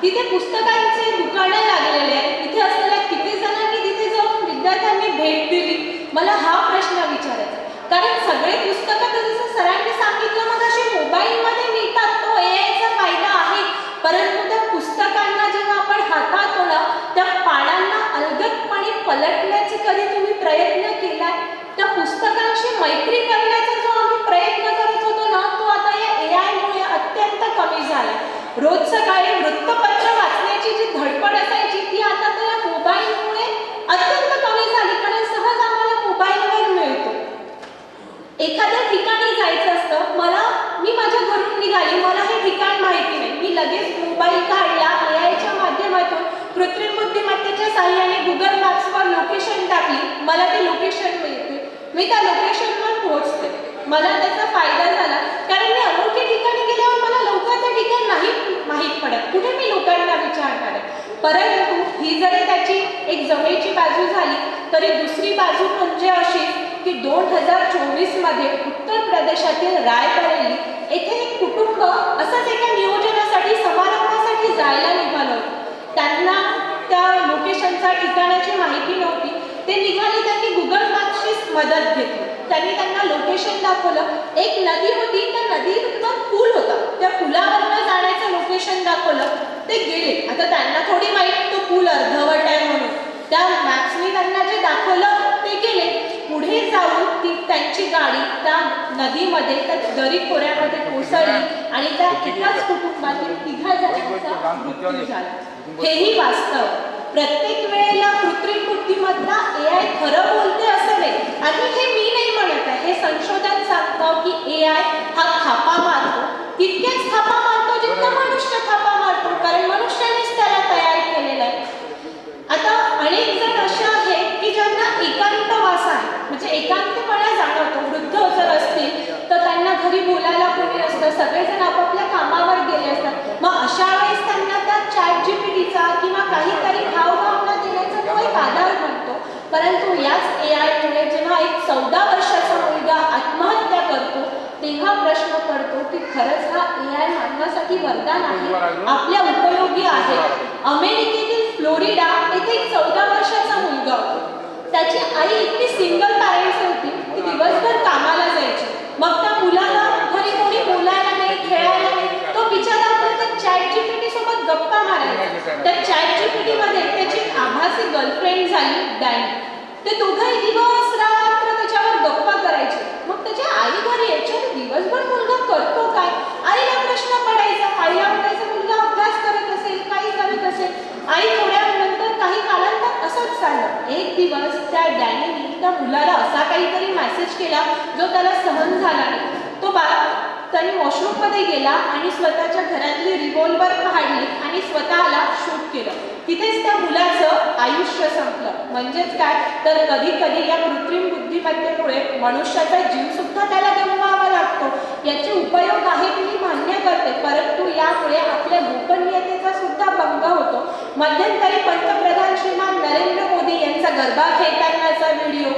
तिथे पुस्तकांचे दुकानं लागलेले आहेत. इथे असलेल्या किती जणांनी तिथे जाऊन विद्यार्थ्यांनी भेट दिली? मला हा प्रश्न विचारायचा. कारण सगळे पुस्तकं तर जसं सरांनी सांगितलं मग असे मोबाईलमध्ये मिळतात, तो AIचा फायदा आहे. परंतु त्या पुस्तकांना जेव्हा आपण हाताळतो ना, त्या पानांना अलगदपणे पलटण्याचे कधी तुम्ही प्रयत्न केलाय? त्या पुस्तकांशी मैत्री करण्याचा जो आम्ही प्रयत्न करत होतो ना, तो आता या AI मुळे अत्यंत कमी झाला. रोज सकाळी वृत्तपत्र वाचण्याची जी धडपड असायची ती आता तर या मोबाईलमुळे अत्यंत कमी झाली, कारण सहज आम्हाला मोबाईलवर मिळतो. एखाद्या ठिकाणी जायचं असतं, मी माझ्या घरून निघाली, मला हे ठिकाण माहिती नाही, मी लगेच मोबाईल काढला, AIच्या माध्यमातून कृत्रिम बुद्धिमत्तेच्या साहाय्याने गुगल मॅप्सवर लोकेशन टाकली, मला ते लोकेशन मिळते, मी त्या लोकेशनवर पोहोचते. मला त्याचा फायदा झाला, कारण मी अनोख्या ठिकाणी गेल्यावर मला लवकर ते ठिकाण नाही माहीत पडत, कुठे मी लोकांना विचारणार आहे. परंतु ही जरी त्याची एक जमेची बाजू झाली, तरी दुसरी बाजू म्हणजे अशी की 2024 मध्ये उत्तर प्रदेशातील रायबरेली येथे एक कुटुंब असंच एका नियोजनासाठी, समारंभासाठी जायला निघालं. त्यांना त्या लोकेशनच्या ठिकाणाची माहिती नव्हती. ते निघाले, त्यांनी गुगल मॅप्सची मदत घेतली. त्यांनी त्यांना लोकेशन दाखवलं. एक नदी होती, त्या नदीवर पूल होता, त्या पुलावरनं जाण्याचं लोकेशन दाखवलं. ते गेले. आता त्यांना थोडी माहिती तो पूल अर्धवट आहे म्हणून. त्या मॅप्सने त्यांना जे दाखवलं ते गेले. पुढे जाऊन त्यांची गाडी त्या नदीमध्ये, त्या दरी खोऱ्यामध्ये कोसळली आणि त्या एकाच कुटुंबातील 3 जणांचा मृत्यू झाला. हेही वास्तव. प्रत्येक वेळेला कृत्रिम बुद्धिमत्ता AI खरं बोलते असं नाही. आणि हे मी नाही म्हणत आहे, हे संशोधन सांगतं की AI हा थापा मारतो, तितकेच थापा मारतो जितका मनुष्य थापा मारतो, कारण मनुष्यानेच त्याला तयार केलेलं आहे. आता अनेक जण असे आहेत की ज्यांना एकांतवास आहे, म्हणजे एकांतपणा जाणवतो. वृद्ध जर असतील तर त्यांना घरी बोलायला कोणी नसतं, सगळेजण आपापल्या कामावर गेले असतात. मग अशा वेळेस त्यांना त्या ChatGPTचा किंवा काहीतरी भावभावना देण्याचा तो एक आधार बनतो. परंतु याच AI मुळे जेव्हा एक 14 वर्षाचा मुलगा आत्महत्या करतो तेव्हा प्रश्न पडतो की खरंच हा AI मानवासाठी वरदान आहे, आपल्या उपयोगी आहे. अमेरिकेतील फ्लोरिडा येथे एक 14 वर्षाचा मुलगा होता. त्याची आई इतकी सिंगल पॅरेंट्स होती की दिवसभर कामाला जायची. मग त्या मुलाला घरी कोणी बोलायला नाही, खेळायला नाही, तो बिचारा आपल्या ChatGPT सोबत गप्पा मारायचा. त्या ChatGPT मध्ये त्याची आभासी गर्लफ्रेंड झाली डॅनी. ते दोघंही दिवस रात्र त्याच्यावर गप्पा करायचे. मग त्याची आई घरी यायची, दिवसभर मुलगा करतो काय? आईला प्रश्न पडायचा, आईला म्हणायचं मुलगा अभ्यास करत असेल, काही करत असेल. आई थोड्या नंतर काही कालांतर असंच चाललं. एक दिवस त्या डॅनीने त्या मुलाला असा काहीतरी मेसेज केला जो त्याला सहन झाला नाही. तो त्याने वॉशरूममध्ये गेला आणि स्वतःच्या घरातली रिव्हॉल्वर काढली आणि स्वतःला शूट केलं. तिथेच त्या मुलाचं आयुष्य संपलं. म्हणजेच काय तर कधी कधी या कृत्रिम बुद्धिमत्तेमुळे मनुष्याचा जीव सुद्धा त्याला गमवावा लागतो. याचे उपयोग आहेत मी मान्य करते, परंतु यामुळे आपल्या गोपनीयतेचा सुद्धा भंग होतो. मध्यंतरी पंतप्रधान श्रीमान नरेंद्र मोदी यांचा गरबा खेळतानाचा व्हिडिओ,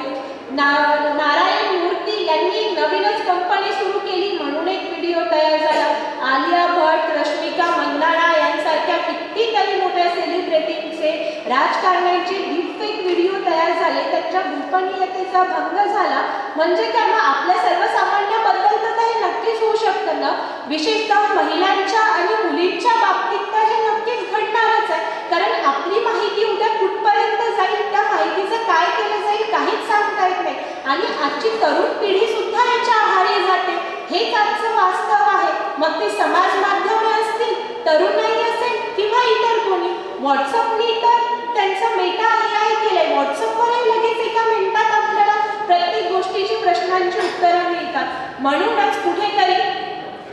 नारायण मूर्ती यांनी नवीनच कंपनी सुरू केली म्हणून एक व्हिडिओ तयार झाला. आलिया भट, रश्मिका मंदाणा यांसारख्या कितीतरी मोठ्या सेलिब्रिटींचे राजकारण्यांचे डीपफेक व्हिडिओ तयार झाले. त्यांच्या गोपनीयतेचा भंग झाला. म्हणजे काय, मग आपल्या सर्वसामान्याबद्दल तर हे नक्कीच होऊ शकतं ना. विशेषतः महिलांच्या आणि मुलींच्या बाबतीत तर हे नक्कीच घडणारच आहे. कारण आपली माहिती उद्या कुठपर्यंत जाईल, त्या माहितीचं काय केलं जाईल काहीच सांगता येत नाही. आणि आजची तरुण पिढी सुद्धा याच्या आहारी जाते. हेच आजचं वास्तव आहे. मग ते समाज माध्यमे असतील, तरुणाई असेल किंवा इतर कोणी. व्हॉट्सअपनी तर त्यांचं मेटा AI केलंय. व्हॉट्सअपवरही लगेच एका मिनिटात आपल्याला प्रत्येक गोष्टीची प्रश्नांची उत्तरं मिळतात. म्हणूनच कुठेतरी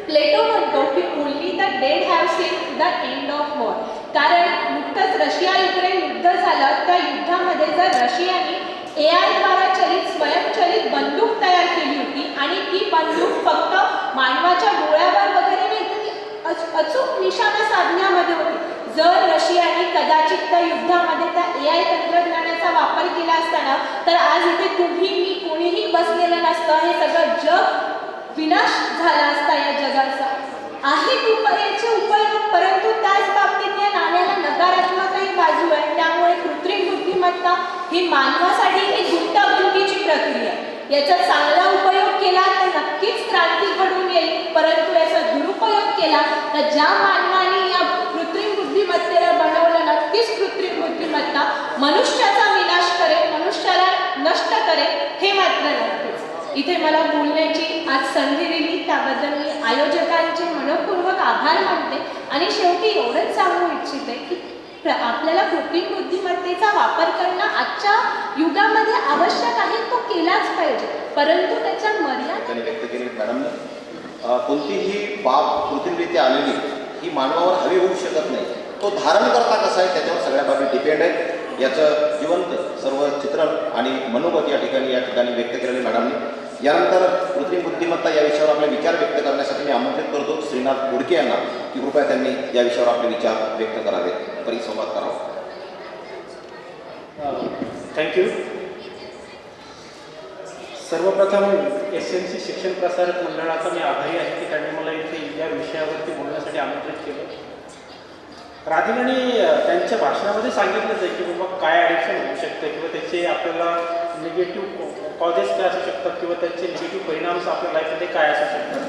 प्लेटो म्हणतो की only the dead have seen the end of war. कारण नुकतंच रशिया युक्रेन युद्ध झालं. त्या युद्धामध्ये जर रशियाने AI द्वारा स्वयंचलित बंदूक तयार केली होती आणि ती बंदूक फक्त मानवाच्या डोळ्यावर वगैरे नाही, अचूक निशाणा साधण्यामध्ये होती. जर रशियाने कदाचित त्या युद्धामध्ये त्या AI तंत्रज्ञानाचा वापर केला असताना तर आज इथे तुम्ही मी कोणीही बसलेलं नसतं. हे सगळं जग विनाश झाला असता या जगाचा. आहेत याचे उपयोग, परंतु त्याच बाबतीत या नाण्याला नकारात्मकही बाजू आहे. त्यामुळे कृत्रिम बुद्धिमत्ता ही मानवासाठी एक गुंतागुंतीची प्रक्रिया आहे. याचा चांगला उपयोग केला तर नक्कीच क्रांती घडून येईल, परंतु याचा दुरुपयोग केला तर ज्या मानवाने या कृत्रिम बुद्धिमत्तेला बनवलं नक्कीच कृत्रिम बुद्धिमत्ता मनुष्याचा विनाश करेल, मनुष्याला नष्ट करेल, हे मात्र नक्कीच. इथे मला बोलण्याची आज संधी दिली त्याबद्दल मी आयोजकांचे मनपूर्वक आभार मानते. आणि शेवटी एवढंच सांगू इच्छिते की आपल्याला कृत्रिम बुद्धिमत्तेचा वापर करणं आजच्या युगामध्ये आवश्यक आहे, तो केलाच पाहिजे, परंतु त्याच्या मर्यादा व्यक्त केली मॅडमने. कोणतीही बाब कृत्रिमरित्या आलेली ही मानवावर हवी होऊ शकत नाही. तो धारण करता कसा आहे त्याच्यावर सगळ्या बाबी डिपेंड आहे. याचं जिवंत सर्व चित्रण आणि मनोगत या ठिकाणी व्यक्त केलेले मॅडमने. यानंतर कृत्रिम बुद्धिमत्ता या विषयावर आपले विचार व्यक्त करण्यासाठी मी आमंत्रित करतो श्रीनाथ बोडके यांना की कृपया त्यांनी या विषयावर आपले विचार व्यक्त करावेत, परिसंवाद करावा. थँक्यू. सर्वप्रथम SMC शिक्षण प्रसारक मंडळाचा मी आभारी आहे की त्यांनी मला इथे या विषयावरती बोलण्यासाठी आमंत्रित केलं. राधिकाने त्यांच्या भाषणामध्ये सांगितलंच आहे की बाबा काय ॲडिक्शन होऊ शकतं किंवा त्याचे आपल्याला निगेटिव्ह कॉजेस काय असू शकतात किंवा त्याचे निगेटिव्ह परिणाम आपल्या लाईफमध्ये काय असू शकतात.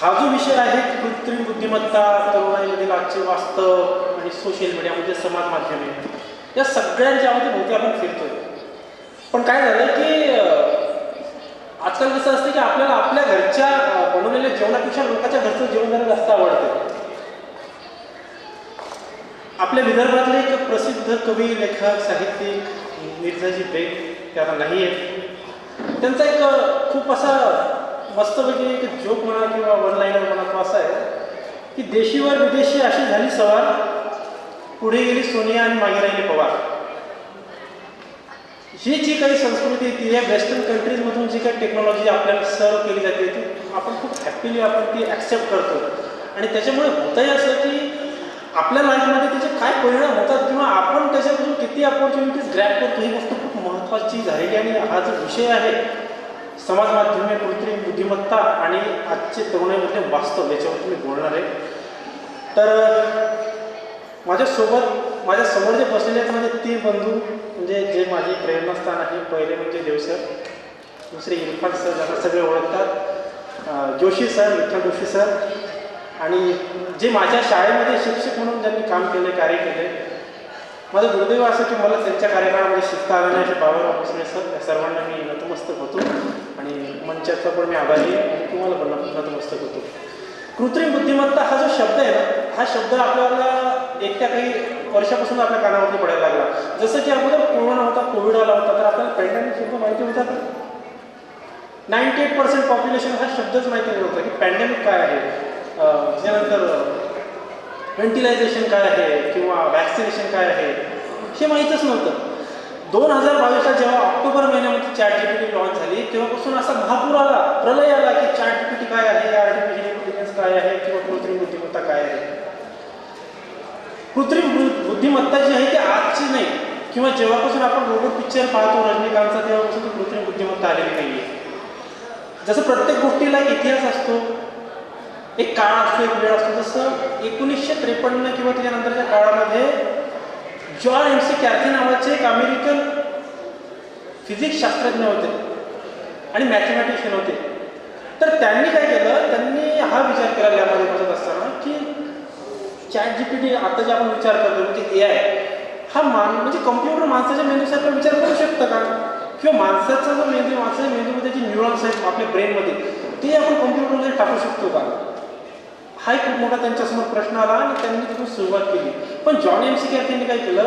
हा जो विषय आहे कृत्रिम बुद्धिमत्ता, तरुणाईमधील आजचे वास्तव आणि सोशल मीडिया म्हणजे समाज माध्यमे, या सगळ्यांच्यामध्ये भोवती आपण फिरतोय. पण काय झालं की आजकाल कसं असतं की आपल्याला आपल्या घरच्या बनवलेल्या जेवणापेक्षा लोकांच्या घरचं जेवण जरा जास्त आवडतं. आपल्या विदर्भातले एक प्रसिद्ध कवी लेखक साहित्यिक मिर्झाजी बेग ते आता नाही आहेत. त्यांचा एक खूप असा मस्तपैकी एक जोक म्हणा किंवा वन लाईनर म्हणा तो असा आहे की देशीवर विदेशी अशी झाली सवार, पुढे गेली सोनिया आणि मागे राहिली पवार. ही जी काही संस्कृती ती या वेस्टर्न कंट्रीजमधून जी काही टेक्नॉलॉजी आपल्याला सर्व केली जाते ती आपण खूप हॅपीली आपण ती ॲक्सेप्ट करतो. आणि त्याच्यामुळे होतंही असं की आपल्या लाईफमध्ये त्याचे काय परिणाम होतात किंवा आपण त्याच्यापासून किती अपॉर्च्युनिटीज ग्रॅप करतो ही गोष्ट खूप महत्त्वाची झालेली. आणि हा जो विषय आहे समाज माध्यमे, कृत्रिम बुद्धिमत्ता आणि आजचे तरुणाईमधले वास्तव याच्यावर मी बोलणार आहे. तर माझ्या समोर जे बसलेले आहेत माझे 3 बंधू म्हणजे जे माझे प्रेरणास्थान आहे. पहिले म्हणजे देव सर, दुसरे इरफान सर ज्यांना सगळे ओळखतात, जोशी सर, विठ्ठल जोशी सर, आणि जे माझ्या शाळेमध्ये शिक्षक म्हणून ज्यांनी काम केले, कार्य केले. माझं दुर्दैव असं की मला त्यांच्या कार्यकाळामध्ये शिकता आलं नाही. असे बाबाराव भोसले सर, या सर्वांना मी नतमस्तक होतो आणि मंचाचा पण मी आभारी आहे आणि तुम्हाला पण नतमस्तक होतो. कृत्रिम बुद्धिमत्ता हा जो शब्द आहे ना, हा शब्द आपल्याला एकट्या काही वर्षापासून आपल्या कानावरती पडायला लागला. जसं की अगोदर कोरोना होता, कोविड आला होता, तर आपल्याला पॅन्डेमिक शब्द माहिती होता का? 98% पॉप्युलेशन हा शब्दच माहिती नव्हता की पॅन्डेमिक काय आहे, त्याच्यानंतर व्हेंटिलायझेशन काय आहे किंवा वॅक्सिनेशन काय आहे हे माहीतच नव्हतं. 2022ला जेव्हा ऑक्टोबर महिन्यामध्ये ChatGPT लॉन्च झाली तेव्हापासून असा महापूर आला, प्रलय आला की ChatGPT काय आहे, आर्टिफिशियल इंटेलिजन्स काय आहे किंवा कृत्रिम बुद्धिमत्ता काय आहे. कृत्रिम बुद्धिमत्ता जी आहे ती आजची नाही किंवा जेव्हापासून आपण रोबोट पिक्चर पाहतो रजनीकांतचा तेव्हापासून ती कृत्रिम बुद्धिमत्ता आलेली नाही आहे. जसं प्रत्येक गोष्टीला इतिहास असतो, एक काळ असतो, एक वेळ असतो. जसं 1953 किंवा त्याच्यानंतरच्या काळामध्ये जॉन MC कॅर्थी नावाचे एक अमेरिकन फिजिक्स शास्त्रज्ञ होते आणि मॅथमॅटिशियन होते. तर त्यांनी काय केलं, त्यांनी हा विचार केला लॅबमध्ये बसत असताना की ChatGPT आता जे आपण विचार करतो म्हणजे AI हा म्हणजे कम्प्युटर माणसाच्या मेंदूसारखा विचार करू शकतं का, किंवा माणसाचा जो मेंदू, माणसाच्या मेंदूमध्ये जे न्यूरॉन्स आहेत आपल्या ब्रेनमध्ये ते आपण कम्प्युटरमध्ये टाकू शकतो का, हा एक खूप मोठा त्यांच्यासमोर प्रश्न आला आणि त्यांनी तिथून सुरुवात केली. पण जॉन MC कॅर्थींनी काय केलं,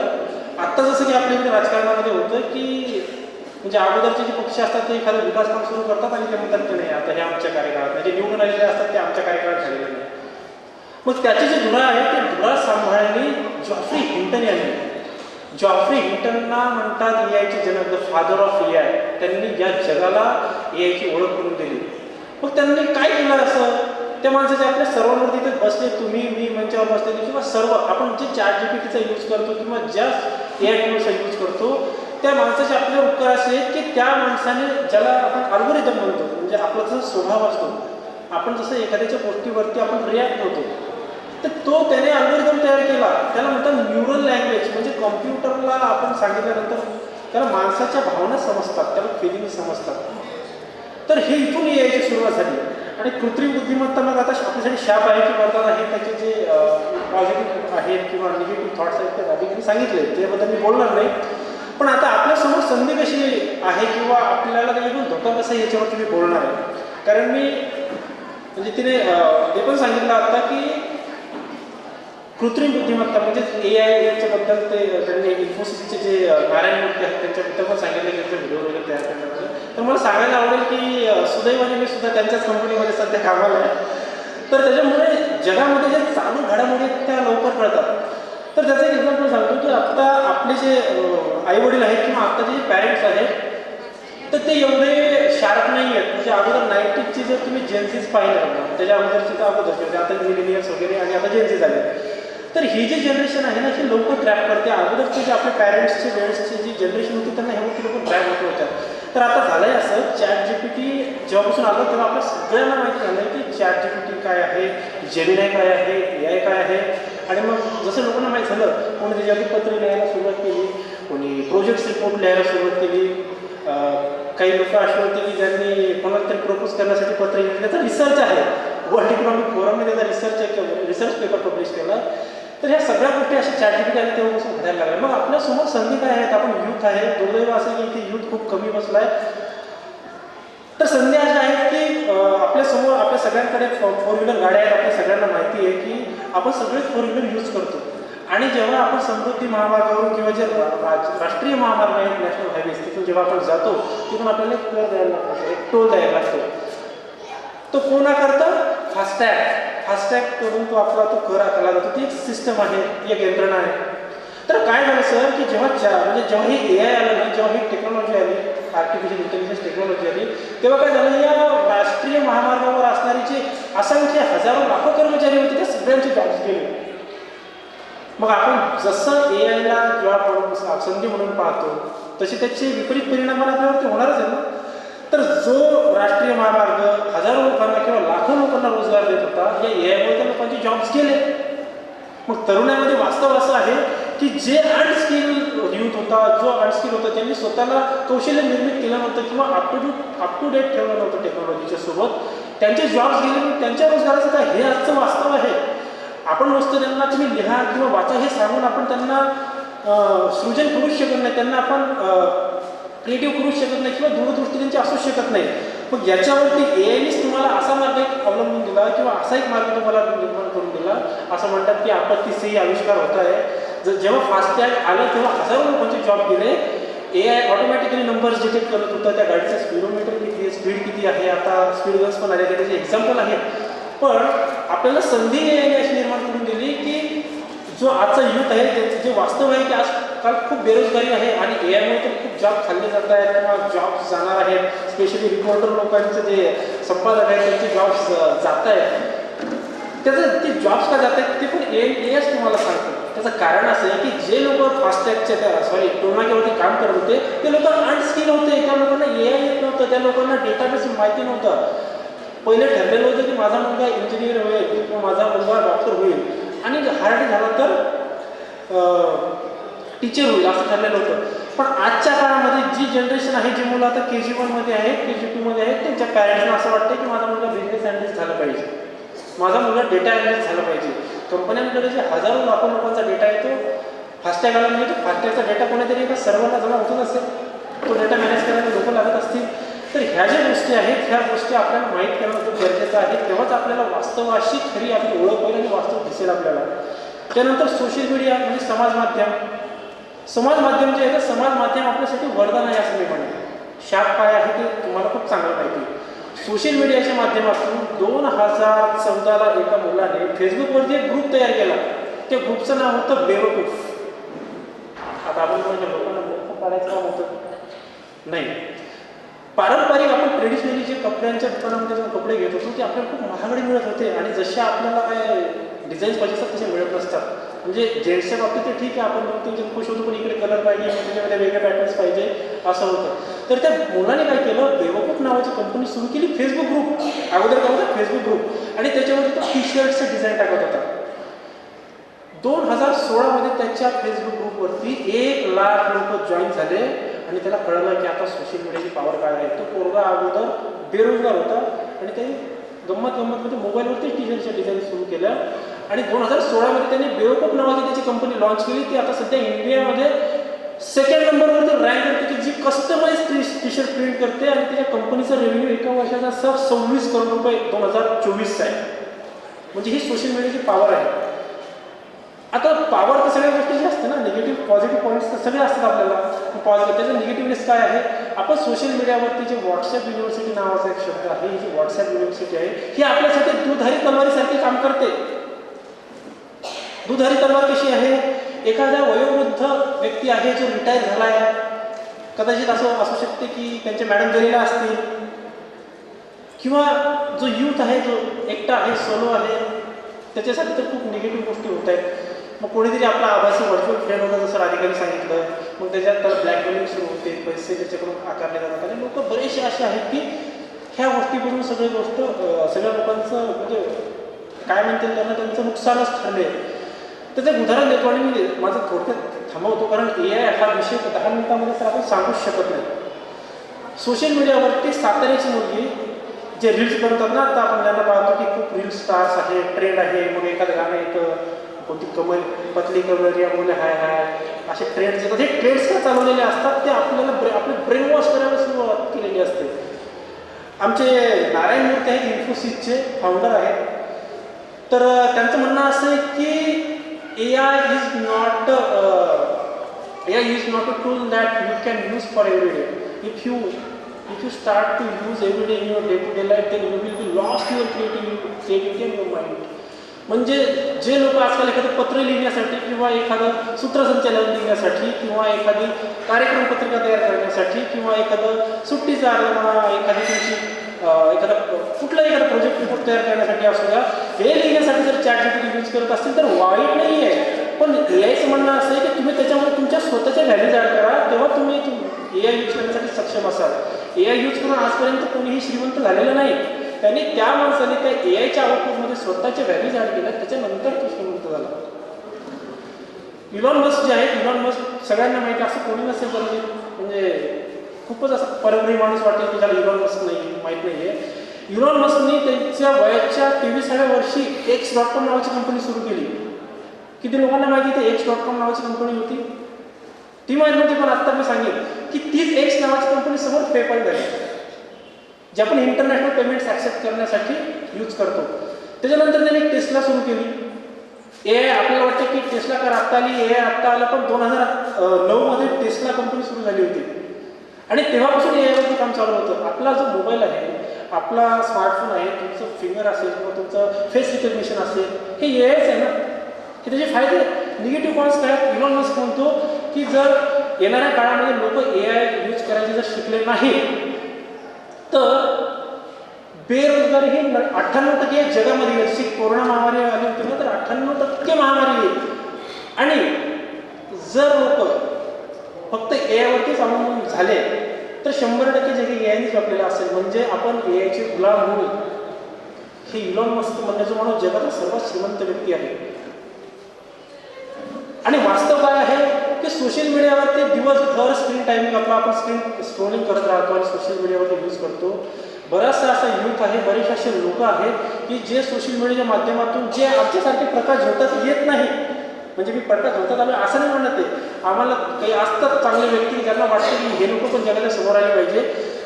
आत्ता जसं की आपल्या इथे राजकारणामध्ये होतं की म्हणजे अगोदरचे जे पक्ष असतात ते एखादं विकास काम सुरू करतात आणि ते म्हणतात की नाही आता हे आमच्या कार्यकाळात नाही, जे निवडून आलेले असतात ते आमच्या कार्यकाळात झालेलं नाही. मग त्याची जी धुरा आहे ते धुरा सांभाळली जॉफ्री हिंटन यांनी. जॉफ्री हिंटनना म्हणतात AI चे जनक, द फादर ऑफ AI. त्यांनी या जगाला AI ची ओळख करून दिली. मग त्यांनी काय केलं असं, त्या माणसाचे आपल्या सर्वांवरती तिथे बसले, तुम्ही मी मंचावर बसलेले किंवा सर्व आपण जे ChatGPTचा यूज करतो किंवा ज्या AI टूल्सचा यूज करतो त्या माणसाचे आपले उपकार असे आहेत की त्या माणसाने ज्याला आपण अल्गोरिदम म्हणतो म्हणजे आपला जसा स्वभाव असतो, आपण जसं एखाद्याच्या गोष्टीवरती आपण रिॲक्ट होतो, तर तो त्याने अल्गोरिदम तयार केला. त्याला म्हणतात न्यूरल लँग्वेज. म्हणजे कॉम्प्युटरला आपण सांगितल्यानंतर त्याला माणसाच्या भावना समजतात, त्याला फिलिंग समजतात. तर हे इथून यायची सुरुवात झाली. आणि कृत्रिम बुद्धिमत्ता मग आता आपल्यासाठी शाप आहे की वर्गाला हे त्याचे जे पॉझिटिव्ह आहेत किंवा निगेटिव्ह थॉट्स आहेत ते अधिकारी सांगितले, त्याबद्दल मी बोलणार नाही. पण आता आपल्यासमोर संधी कशी आहे किंवा आपल्याला त्याच्यातून धोका कसा आहे याच्यावरती मी बोलणार आहे. कारण मी म्हणजे तिने ते पण सांगितलं आता की कृत्रिम बुद्धिमत्ता म्हणजेच AI याच्याबद्दल ते त्यांनी इन्फोसिसचे जे नारायण मूर्ती आहेत त्यांच्याबद्दल पण सांगितलं की त्यांचे व्हिडिओ वगैरे तयार करण्याबद्दल. तर मला सांगायला आवडेल की सुदैवाने मी सुद्धा त्यांच्याच कंपनीमध्ये सध्या कामाला आहे. तर त्याच्यामुळे जगामध्ये जे चालू घडामोडी त्या लवकर कळतात. तर त्याचं एक एक्झाम्पल सांगतो की आत्ता आपले जे आईवडील आहेत किंवा आत्ताचे जे पॅरेंट्स आहेत तर ते एवढे शार्प नाही आहेत. म्हणजे अगोदर 90ची जर तुम्ही जेन्सीज पाहिलं त्याच्या अगोदरची तर अगोदरची म्हणजे आता मिलेनियर्स वगैरे आणि आता जेन्सी झाले, तर ही जी जनरेशन आहे ना ही लवकर ट्रॅप करते. अगोदरचे जे आपल्या पॅरेंट्सचे वेळेसची जी जनरेशन होती त्यांना ह्या गोष्टी लवकर ट्रॅप होत होत्या. तर आता झालं आहे असं, ChatGPT जेव्हापासून आलं तेव्हा आपल्या सगळ्यांना माहिती झालं की ChatGPT काय आहे, जेमिनाय काय आहे, AI काय आहे. आणि मग जसं लोकांना माहीत झालं, कोणी त्याच्यावरती पत्र लिहायला सुरुवात केली, कोणी प्रोजेक्ट रिपोर्ट लिहायला सुरुवात केली, काही लोक अशी होती की ज्यांनी कोणाला तरी प्रपोज करण्यासाठी पत्र लिहिलं. त्याचा रिसर्च आहे, वर्ल्ड इकॉनॉमिक फोरमने त्याचा रिसर्च पेपर पब्लिश केला. तर ह्या सगळ्या गोष्टी अशा ChatGPT आल्या तेव्हापासून घडायला लागल्या. मग आपल्यासमोर संधी काय आहेत, आपण यूथ आहे, दुर्दैव असं की इथे यूथ खूप कमी बसला आहे. तर संधी अशा आहेत की आपल्यासमोर आपल्या सगळ्यांकडे 4 व्हीलर गाड्या आहेत. आपल्या सगळ्यांना माहिती आहे की आपण सगळेच 4 व्हीलर यूज करतो. आणि जेव्हा आपण समृद्धी महामार्गावरून किंवा जे राष्ट्रीय महामार्ग आहेत नॅशनल हायवेज तिथून जेव्हा आपण जातो तिथून आपल्याला एक कर द्यायला लागतो, एक टोल द्यायला लागतो. तो कोणा करतं? फास्टॅग करून तो आपला तो कर आकारला जातो. ती एक सिस्टम आहे, एक यंत्रणा आहे. तर काय झालं सर की जेव्हा जेव्हा ही AI आलं ना, जेव्हा ही टेक्नॉलॉजी आली, आर्टिफिशियल इंटेलिजन्स टेक्नॉलॉजी आली, तेव्हा काय झालं, या राष्ट्रीय महामार्गावर असणारी जे असंख्य हजारो लाखो कर्मचारी होते त्या सगळ्यांचे जॉब्स गेले. मग आपण जसं AIला जेव्हा आपण संधी म्हणून पाहतो तसे त्याचे विपरीत परिणाम आपल्यावरती होणारच आहे ना. तर जो राष्ट्रीय महामार्ग हजारो लोकांना किंवा लाखो लोकांना रोजगार देत होता, या AIमुळे त्या लोकांचे जॉब्स गेले. मग तरुणामध्ये वास्तव असं आहे की जे अनस्किल यूथ होता, जो अनस्किल होता, त्यांनी स्वतःला कौशल्य निर्मित केलं नव्हतं किंवा अप टू डेट ठेवलं नव्हतं टेक्नॉलॉजीच्या सोबत, त्यांचे जॉब्स गेले. त्यांच्या रोजगाराचं काय, हे आजचं वास्तव आहे. आपण नुसतं त्यांना तुम्ही लिहा किंवा वाचा हे सांगून आपण त्यांना सृजन करूच शकत नाही, त्यांना आपण क्रिएटिव्ह करूच शकत नाही किंवा दूरदृष्टी त्यांची असूच शकत नाही. मग याच्यावरती AIनेच तुम्हाला असा मार्ग एक अवलंबून दिला किंवा असा एक मार्ग तुम्हाला निर्माण करून दिला. असं म्हणतात की आपत्तीचे आविष्कार होत आहे. जेव्हा फास्टॅग आलं तेव्हा हजारो लोकांचे जॉब गेले. AI ऑटोमॅटिकली नंबर्स डिटेक्ट करत होतं, त्या गाडीचं स्पीडोमीटर किती आहे, स्पीड किती आहे. आता स्पीड गन्स पण आले, त्याचे एक्झाम्पल आहे. पण आपल्याला संधी AIने अशी निर्माण करून दिली की जो आजचा यूथ आहे त्याचं जे वास्तव आहे की आजकाल खूप बेरोजगारी आहे आणि AIमुळे तर खूप जॉब खाल्ले जात आहेत किंवा जॉब्स जाणार आहेत. स्पेशली रिपोर्टर लोकांचे जे संपादक आहेत त्यांचे जॉब्स जात आहेत. त्याचं ते जॉब्स का जात आहेत ते पण AIच तुम्हाला सांगतो. त्याचं कारण असं आहे की जे लोक फास्टॅगच्या टोलनाक्यावरती काम करत होते ते लोक अनस्किल होते. त्या लोकांना AI येत नव्हतं, त्या लोकांना डेटाबेस माहिती नव्हतं. पहिले ठरलेलं होतं की माझा मुलगा इंजिनियर होईल किंवा माझा मुलगा डॉक्टर होईल आणि हार्ड झाला तर टीचर होईल असं ठरलेलं होतं. पण आजच्या काळामध्ये जी जनरेशन आहे, जी मुलं आता KG1 मध्ये आहेत, KG2 मध्ये आहेत, त्यांच्या पॅरेंट्सना असं वाटतं की माझा मुलगा बिझनेस अनालिस्ट झाला पाहिजे, माझा मुलगा डेटा अनालिस्ट झाला पाहिजे. कंपन्यांकडे जे हजारो लाखो लोकांचा डेटा येतो फास्टॅग आला म्हणजे तो फास्टॅगचा डेटा कोणीतरी एका सर्वांना जमा होतच असेल, तो डेटा मॅनेज करायला लोक लागत असतील. तर ह्या ज्या गोष्टी आहेत ह्या गोष्टी आपल्याला माहीत करणं खूप गरजेचं आहे. तेव्हाच आपल्याला वास्तवाशी खरी आपली ओळख होईल आणि वास्तव दिसेल आपल्याला. त्यानंतर सोशल मीडिया म्हणजे समाज माध्यम जे आहे तर समाज माध्यम आपल्यासाठी वरदान आहे असं मी म्हणेन. शाप काय आहे ते तुम्हाला खूप चांगलं माहिती आहे. सोशल मीडियाच्या माध्यमातून 2014ला एका मुलाने फेसबुकवरती एक ग्रुप तयार केला. त्या ग्रुपचं नाव होतं बेवकूफ. आता आपण म्हणजे लोकांना मूर्ख काढायचं काम होतं नाही. पारंपरिक आपण ट्रेडिशनली जे कपड्यांच्या दुकानामध्ये जे कपडे घेत होतो ते आपल्याला खूप महागडे मिळत होते आणि जसे आपल्याला काय डिझाईन्स पाहिजे असतात तसे मिळत नसतात. म्हणजे जेंट्सच्या बाबतीत ते ठीक आहे, आपण दोन तीन खुश होतो पण इकडे कलर पाहिजे, त्याच्यामध्ये वेगळे पॅटर्न्स पाहिजे असं होतं. तर त्या मुलाने काय केलं, बेवकूफ नावाची कंपनी सुरू केली. फेसबुक ग्रुप अगोदर काय होतं, फेसबुक ग्रुप, आणि त्याच्यामध्ये तो टी-शर्टचं डिझाईन टाकत होता. 2016 मध्ये त्याच्या फेसबुक ग्रुपवरती 1 लाख लोक जॉईन झाले आणि त्याला कळलं की आता सोशल मीडियाची पॉवर काय आहे. तो पोरगा अगोदर बेरोजगार होता आणि ते गंमतमध्ये मोबाईलवरती टी-शर्टच्या डिझाईन सुरू केल्या आणि 2016 मध्ये त्यांनी बेवकूफ नावाची त्याची कंपनी लॉन्च केली. ती आता सध्या इंडियामध्ये सेकंड नंबरवरती रँक करते की जी कस्टमाइज टी-शर्ट प्रिंट करते आणि त्याच्या कंपनीचा रेव्हेन्यू एका वर्षाचा 26 करोड रुपये 2024 आहे. म्हणजे ही सोशल मीडियाची पॉवर आहे. आता पॉवर तर सगळ्या गोष्टीची असते ना, निगेटिव्ह पॉझिटिव्ह पॉईंट्स तर सगळे असतात आपल्याला. त्याचं निगेटिव्हनेस काय आहे, आपण सोशल मीडियावरती जे व्हॉट्सॲप युनिव्हर्सिटी नावाचा एक शब्द आहे, ही जी व्हॉट्सॲप युनिव्हर्सिटी आहे ही आपल्यासाठी दुधारी तलवारीसारखी काम करते. दुधारी तलवार कशी आहे, एखाद्या वयोवृद्ध व्यक्ती आहे जो रिटायर झाला आहे, कदाचित असं असू शकते की त्यांच्या मॅडम गेलेल्या असतील किंवा जो यूथ आहे जो एकटा आहे, सोलो आहे, त्याच्यासाठी तर खूप निगेटिव्ह गोष्टी होत आहेत. मग कोणीतरी आपला आभासी व्हर्च्युअल फ्रेंड होता जसं राधिकाने सांगितलं, मग त्याच्यात त्याला ब्लॅकमेलिंग सुरू होते, पैसे त्याच्याकडून आकारले जातात आणि लोक बरेचसे असे आहेत की ह्या गोष्टीपासून सगळी गोष्ट सगळ्या लोकांचं म्हणजे काय म्हणतील त्यांना त्यांचं नुकसानच ठरले. त्याचं एक उदाहरण देतो आणि मी माझं थोडक्यात थांबवतो कारण AI हा विषय 10 मिनिटांमध्ये तर आपण सांगूच शकत नाही. सोशल मीडियावरती साताऱ्याची मुलगी जे रील्स बनवतात ना, आता आपण त्यांना पाहतो की खूप रील स्टार्स आहे, ट्रेंड आहे, मग एखादं गाणं येतं, कोणती कमल पतली कमल या मुलं हाय असे ट्रेंड्स येतात. हे ट्रेंड्स का चालवलेले असतात ते आपल्याला आपले ब्रेन वॉश करायला सुरुवात केलेली असते. आमचे नारायण मूर्ती आहेत, इन्फोसिसचे फाउंडर आहेत. तर त्यांचं म्हणणं असं आहे की AI is not a tool that you can use for every day. If you start to use every day in your day-to-day life, then you will be lost your creativity and your mind. म्हणजे जे लोक आजकाल एखादं पत्र लिहिण्यासाठी किंवा एखादं सूत्रसंचालन लिहिण्यासाठी किंवा एखादी कार्यक्रम पत्रिका तयार करण्यासाठी किंवा एखादं सुट्टीचा अर्ज म्हणा, एखादी तुमची एखादा प्रोजेक्ट रिपोर्ट तयार करण्यासाठी असू द्या, हे लिहिण्यासाठी जर ChatGPT यूज करत असतील तर वाईट नाही आहे. पण AIचं म्हणणं असं आहे की तुम्ही त्याच्यामध्ये तुमच्या स्वतःच्या व्हॅल्यूज ॲड करा, तेव्हा तुम्ही AI यूज करण्यासाठी सक्षम असाल. AI यूज करून आजपर्यंत कोणीही श्रीमंत झालेलं नाही. त्यांनी त्या माणसाने त्या AIच्या आउटपुटमध्ये स्वतःचे व्हॅल्यूज ॲड केल्या, त्याच्यानंतर तो श्रीमंत झाला. इलॉन मस्क जे आहे, इलॉन मस्क सगळ्यांना माहिती, असं कोणी नसेल बरोबर, म्हणजे खूपच असं परग्रही माणूस वाटेल की ज्याला इलॉन मस्क माहीत नाही आहे. इलॉन मस्कने त्यांच्या वयाच्या 23व्या वर्षी X.com नावाची कंपनी सुरू केली. किती लोकांना माहिती आहे X.com नावाची कंपनी होती? ती माहीत नव्हती. पण आत्ता मी सांगेन की तीच X नावाची कंपनी समोर पेपाल झाली, जे आपण इंटरनॅशनल पेमेंट्स ॲक्सेप्ट करण्यासाठी यूज करतो. त्याच्यानंतर त्यांनी टेस्ला सुरू केली. AI आपल्याला वाटतं की टेस्ला कार आत्ता आली, AI आत्ता आला, पण 2009मध्ये टेस्ला कंपनी सुरू झाली होती आणि तेव्हापासून AIवरती काम चालू होतं. आपला जो मोबाईल आहे, आपला स्मार्टफोन आहे, तुमचं फिंगर असेल किंवा तुमचं फेस रिकग्निशन असेल, हे AIच आहे ना. हे त्याचे फायदे. निगेटिव्ह पॉईंट्स काय आहेत? इलॉन मस्क म्हणतो की जर येणाऱ्या काळामध्ये लोक AI यूज करायचे जर शिकले नाही तर बेरोजगारी ही 98% जगामध्ये येईल. कोरोना महामारी आली होती ना, तर 98% महामारी येईल. आणि जर लोक फक्त AIवरतीच अवलंबून झाले तर 100% जग AIनेच आपल्याला असेल. म्हणजे आपण AIचे गुलाम होऊ. हे इलॉन मस्क म्हणजे जो माणूस जगातला सर्वात श्रीमंत व्यक्ती आहे. आणि वास्तव काय आहे की सोशल मीडियावरती दिवसभर स्क्रीन टायमिंग आपण स्क्रीन स्क्रोलिंग करत राहतो आणि सोशल मीडियावरती यूज करतो. बराचसा असा यूथ आहे, बरेचसे असे लोक आहेत की जे सोशल मीडियाच्या माध्यमातून जे आमच्यासारखे प्रकाश झोतात येत नाही, म्हणजे मी प्रकाश झोतात आलो असं नाही म्हणत आहे, आम्हाला काही असतात चांगले व्यक्ती ज्यांना वाटतं की हे लोक पण जगाला समोर आले पाहिजे.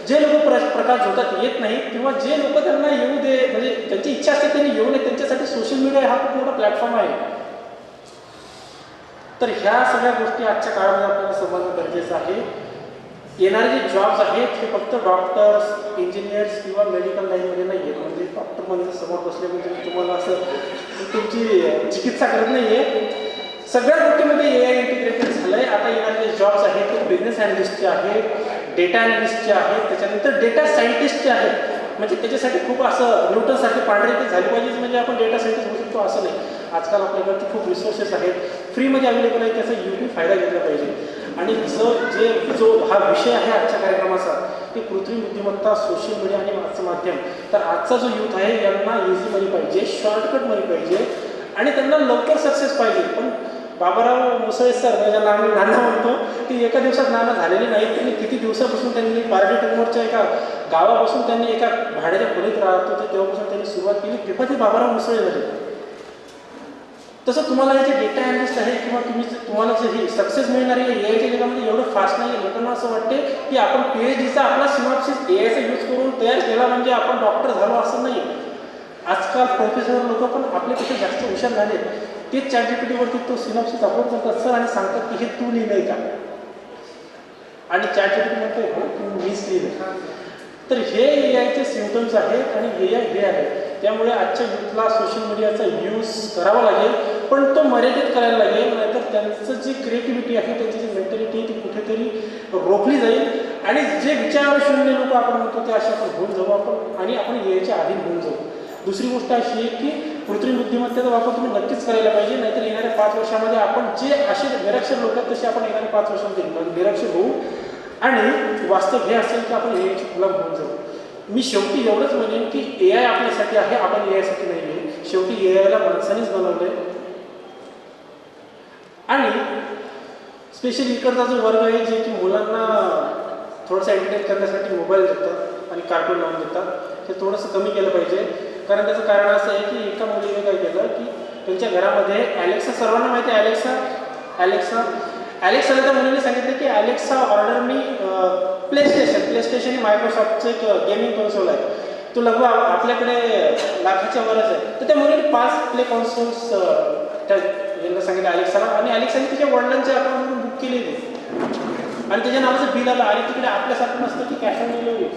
जे लोक प्रकाश झोतात येत नाही किंवा जे लोक त्यांना येऊ दे, म्हणजे त्यांची इच्छा असते त्यांनी येऊ नये, त्यांच्यासाठी सोशल मीडिया हा खूप मोठा प्लॅटफॉर्म आहे. तर ह्या सगळ्या गोष्टी आजच्या काळामध्ये आपल्याला समजणं गरजेचं आहे. येणारे जे जॉब्स आहेत हे फक्त डॉक्टर्स, इंजिनियर्स किंवा मेडिकल लाईनमध्ये नाही आहेत. म्हणजे डॉक्टर म्हणजे समोर बसले म्हणजे तुम्हाला असं तुमची चिकित्सा करत नाही आहे. सगळ्या गोष्टीमध्ये AI इंटिग्रेटेड झालं आहे. आता येणारे जे जॉब्स आहेत ते बिझनेस ॲनालिस्टचे आहेत, डेटा ॲनालिस्टचे आहेत, त्याच्यानंतर डेटा सायंटिस्टचे आहेत. म्हणजे त्याच्यासाठी खूप असं न्यूटनसारखे पांढरे ते झाले पाहिजे म्हणजे आपण डेटा सायंटिस्ट होऊ शकतो असं नाही. आजकाल आपल्याकडे खूप रिसोर्सेस आहेत, फ्रीमध्ये अवेलेबल आहे, त्याचा योग्य फायदा घेतला पाहिजे. आणि जो हा विषय आहे आजच्या कार्यक्रमाचा की कृत्रिम बुद्धिमत्ता, सोशल मीडिया आणि आजचं माध्यम, तर आजचा जो यूथ आहे यांना इझी मनी पाहिजे, शॉर्टकट मनी पाहिजे आणि त्यांना लवकर सक्सेस पाहिजे. पण बाबाराव मुसळे सर ज्यांना आम्ही नाना म्हणतो की एका दिवसात नाना झालेले नाहीत. त्यांनी किती दिवसापासून त्यांनी पारडी टंगोरच्या एका गावापासून त्यांनी एका भाड्याच्या खोलीत राहत होते तेव्हापासून त्यांनी सुरुवात केली, तेव्हा ते बाबाराव मुसळे झाले. तसं तुम्हाला हे जे डेटा ॲनालिस्ट आहे किंवा तुम्हाला जे ही सक्सेस मिळणारी आहे AIच्या जगामध्ये एवढं फास्ट नाही आहे. लोकांना असं वाटते की आपण PhDचा आपला सिनॉप्सिस AIचा यूज करून तयार केला म्हणजे आपण डॉक्टर झालो असं नाही. आजकाल प्रोफेसर लोक पण आपल्यापेक्षा जास्त हुशार झाले. तेच ChatGPTवरती तो सिनॉप्सिस अपलोड करतात सर आणि सांगतात की हे तू लिहिलंय का, आणि ChatGPT म्हणतोय हो तू मीच लिहिलं. तर हे AIचे सिम्पटम्स आहेत आणि AI हे आहे. त्यामुळे आजच्या यूथला सोशल मीडियाचा यूज करावा लागेल, पण तो मर्यादित करायला लागेल. नाहीतर त्यांचं जी क्रिएटिव्हिटी आहे, त्यांची जी मेंटॅलिटी आहे ती कुठेतरी रोखली जाईल आणि जे विचारशून्य लोक आपण म्हणतो ते असे आपण होऊन जाऊ आपण आणि आपण AIच्या अधीन होऊन जाऊ. दुसरी गोष्ट अशी आहे की कृत्रिम बुद्धिमत्तेचा वापर तुम्ही नक्कीच करायला पाहिजे. नाहीतर येणाऱ्या 5 वर्षामध्ये आपण जे असे निरक्षर लोक आहेत तसे आपण येणाऱ्या 5 वर्षांमध्ये निरक्षर होऊ आणि वास्तव हे असेल की आपण AIची गुलाम होऊन जाऊ. मी शेवटी एवढंच म्हणेन की AI आपल्यासाठी आहे, आपण AIसाठी नाही आहे. शेवटी AIला माणसानेच बनवलं आहे. आणि स्पेशली इकडचा जो वर्ग आहे जे की मुलांना थोडंसं एंटरटेन करण्यासाठी मोबाईल देतात आणि कार्टून लावून देतात, हे थोडंसं कमी केलं पाहिजे. कारण त्याचं कारण असं आहे की एका मुलीने काय केलं की त्यांच्या घरामध्ये ॲलेक्सा, सर्वांना माहिती आहे ॲलेक्साला त्या मुलीने सांगितलं की ॲलेक्सा ऑर्डर मी प्ले स्टेशन ही मायक्रोसॉफ्टचं एक गेमिंग कन्सोल आहे, तो लगभग आपल्याकडे लाखाच्या वरच आहे. तर त्या मुलीने 5 प्ले कन्सोल्स त्या यांना सांगितलं अलेक्साला, आणि अलेक्साने त्याच्या वडिलांच्या अकाउंटमधून बुक केलेली आणि त्याच्या नावाचं बिल आलं. आणि तिकडे आपल्यासारखं नसतं की कॅश ऑन डिलिव्हरी,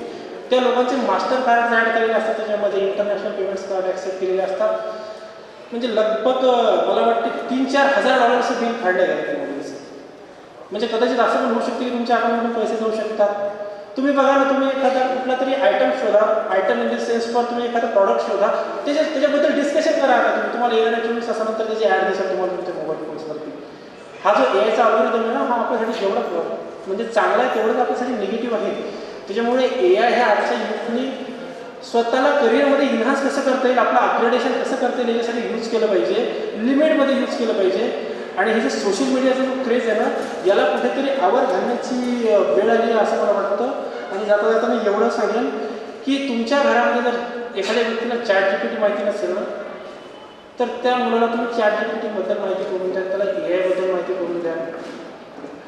त्या लोकांचे मास्टर कार्ड ॲड केलेले असतात, त्याच्यामध्ये इंटरनॅशनल पेमेंट्स कार्ड ॲक्सेप्ट केलेले असतात. म्हणजे लगभग मला वाटते $3,000-4,000 बिल काढलं गेलं त्या मोबाईलचं. म्हणजे कदाचित असं पण होऊ शकते की तुमच्या अकाउंटमधून पैसे जाऊ शकतात. तुम्ही बघा ना, तुम्ही एखादा कुठला तरी आयटम शोधा, item in the sense for तुम्ही एखादा प्रॉडक्ट शोधा, त्याच्याबद्दल डिस्कशन करा. आता तुम्हाला येणाऱ्या 24 तासानंतर त्याची ॲड दिसेल तुम्हाला तुमच्या मोबाईल फोन्सवरती. हा जो एआयचा अल्गोरिदम आहे ना, हा आपल्यासाठी जेवढा म्हणजे चांगला आहे तेवढंच आपल्यासाठी निगेटिव्ह आहे. त्याच्यामुळे एआय ह्या आजच्या युथनी स्वतःला करिअरमध्ये इन्हान्स कसं करता येईल, आपलं अपग्रेडेशन कसं करता येईल याच्यासाठी यूज केलं पाहिजे, लिमिटमध्ये यूज केलं पाहिजे. आणि हे जे सोशल मीडियाचा जो क्रेज आहे ना, याला कुठेतरी आवर घालण्याची वेळ आली आहे असं मला वाटतं. आणि जाता जाता मी एवढं सांगेन की तुमच्या घरामध्ये जर एखाद्या व्यक्तीला ChatGPT माहिती नसेल ना, तर त्या मुलाला तुम्ही ChatGPTबद्दल माहिती करून द्या, त्याला एआयबद्दल माहिती करून द्या.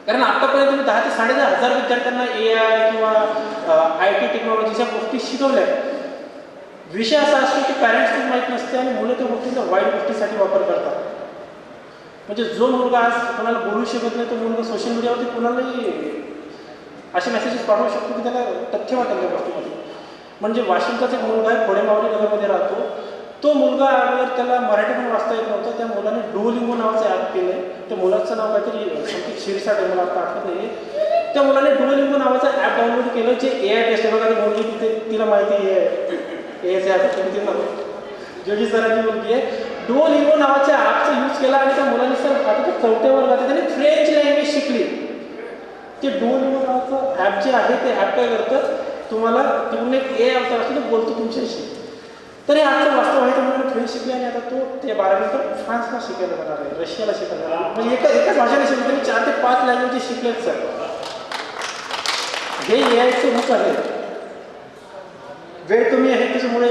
कारण आत्तापर्यंत तुम्ही 10,000 ते 10,500 विद्यार्थ्यांना एआय किंवा IT टेक्नॉलॉजीच्या गोष्टी शिकवल्या. विषय असा असतो की पॅरेंट्सला माहीत नसते आणि मुलं त्या गोष्टींचा वाईट गोष्टीसाठी वापर करतात. म्हणजे जो मुलगा आज कोणाला बोलू शकत नाही, तो मुलगा सोशल मीडियावरती कोणालाही असे मेसेजेस पाठवू शकतो की त्याला तथ्य वाटेल त्या गोष्टीमध्ये. म्हणजे वाशिमचाच एक मुलगा आहे, खोडेमावली नगरमध्ये राहतो. तो मुलगा अगोदर त्याला मराठी पण वाचता येत नव्हतं. त्या मुलाने डुओलिंगो नावाचं ॲप केलं आहे. त्या मुलाचं नाव काहीतरी संकेत शिरसाट आहे, मला आता आठवत नाही. त्या मुलाने डुओलिंगो नावाचं ॲप डाउनलोड केलं, जे एआय टेस्ट आहे. बघा ती मुलगी तिथे, तिला माहिती आहे एआयचं ॲप तिला जोशी सरांची मुलगी आहे. डुओलिंगो नावाच्या ॲपचा यूज केला आणि त्या मुलाने सर आता ते 4थ्या वर्गात त्याने फ्रेंच लँग्वेज शिकली. ते डुओलिंगो नावाचं ॲप जे आहे ते ॲप काय करतं, तुम्हाला तिकडून एक एआय अवतार असतो, तो बोलतो तुमच्याशी. तर हे आजचं वास्तव आहे. त्यामुळे फ्रेंच शिकले आणि आता तो ते 12वीनंतर फ्रान्सला शिकायला जाणार आहे, रशियाला शिकायला जाणार आहे. म्हणजे एकाच भाषेने शिकतो. त्यांनी 4 ते 5 लँग्वेजेस शिकलेत सर. हे एआयचं रूप आहे. वेळ कमी आहे त्याच्यामुळे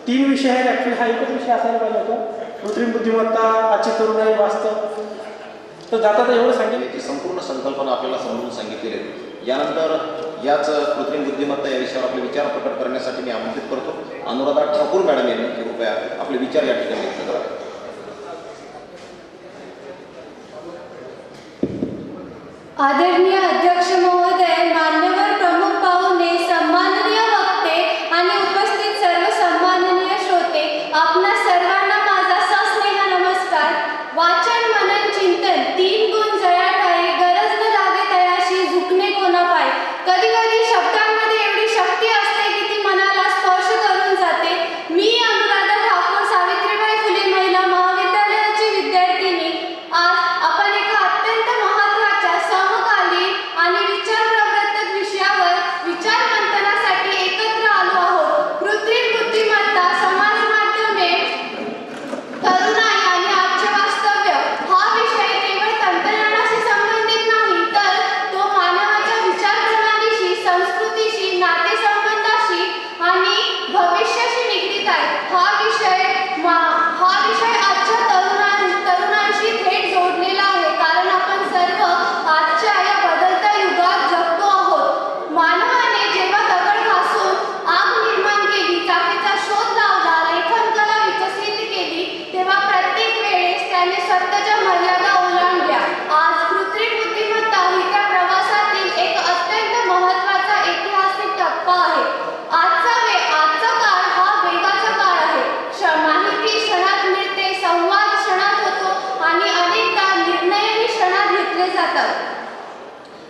3 विषय आहेत. ॲक्च्युली हा एकच विषय असायला पाहिजे होता, कृत्रिम बुद्धिमत्ता, आजची तरुणाई, वास्तव. तर जाता एवढं सांगेल ती संपूर्ण संकल्पना आपल्याला समजून सांगितलेली आहे. यानंतर याच कृत्रिम बुद्धिमत्ता या विषयावर आपले विचार प्रकट करण्यासाठी मी आमंत्रित करतो अनुराधा ठाकूर मॅडम यांनी कृपया आपले विचार या ठिकाणी व्यक्त करावे. आदरणीय अध्यक्ष महोदय, मान्यवर प्रमुख पाहुणे, सन्माननीय वक्ते आणि उपस्थित सर्व सन्माननीय श्रोते, आपणा सर्वांना माझा सस्नेह नमस्कार. वाचन, मनन, चिंतन 3 गुण जया ठाई, गरज न लागे तयाशी झुकणे कोणा पाय. कधी कधी शब्दांमध्ये एवढी शक्ती असते की ती मनाला स्पर्श करून जाते. मी अनुराधा ठाकूर, सावित्रीबाई फुले महिला महाविद्यालयाची विद्यार्थिनी, आज आपण एका अत्यंत महत्त्वाच्या समकालीन आणि विचारप्रवर्तक विषयावर विचार मंथनासाठी एकत्र आलो आहोत. कृत्रिम बुद्धिमत्ता, समाज माध्यमे, तरुणाई आणि आजचे वास्तव्य हा विषय केवळ तंत्रज्ञानाशी संबंधित नाही, तर तो मानवाच्या विचार प्रणालीशी, संस्कृतीशी, नातेसंबंधाशी आणि भविष्याशी निगडीत आहे. हा विषय आजच्या तरुणांशी थेट जोडलेला आहे, कारण आपण सर्व आजच्या या बदलत्या युगात जगतो आहोत. मानवाने जेव्हा दगड घासून आग निर्माण केली, चाफेचा शोध लावला, लेखन कला विकसित केली, तेव्हा प्रत्येक वेळेस त्याने सत्याच्या मर्यादा ओलांडल्या. आज कृत्रिम बुद्धिमत्ता ही त्या प्रवासातील एक अत्यंत महत्त्वाचा ऐतिहासिक टप्पा आहे. आजचा काळ हा वेगाचा काळ आहे. माहिती क्षणात मिळते, संवाद क्षणात होतो आणि अनेकदा निर्णयही क्षणात घेतले जातात.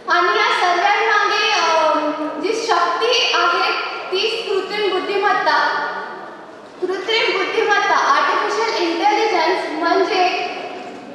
आणि या सर्वांमागे जी शक्ती आहे तीच कृत्रिम बुद्धिमत्ता. आर्टिफिशियल इंटेलिजन्स म्हणजे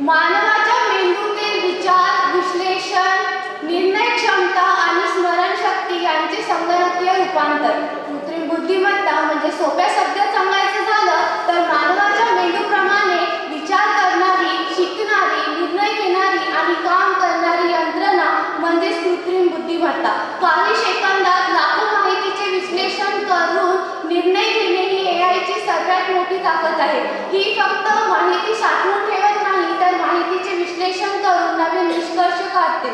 मानवाच्या मेंदूतील विचार, विश्लेषण, निर्णय क्षमता आणि स्मरणशक्ती यांचे संगणकीय रूपांतर. कृत्रिम बुद्धिमत्ता म्हणजे सोप्या शब्दात सांगायचं झालं तर मानवाच्या मेंदूप्रमाणे विचार करणारी, शिकणारी, निर्णय घेणारी आणि काम करणारी यंत्रणा म्हणजेच कृत्रिम बुद्धिमत्ता. काही सेकंदात लाखो माहितीचे विश्लेषण करून निर्णय घेणे ही एआयची सर्वात मोठी ताकद आहे. ही फक्त माहिती साठवून ठेवत नाही, तर माहितीचे विश्लेषण करून नवीन निष्कर्ष काढते.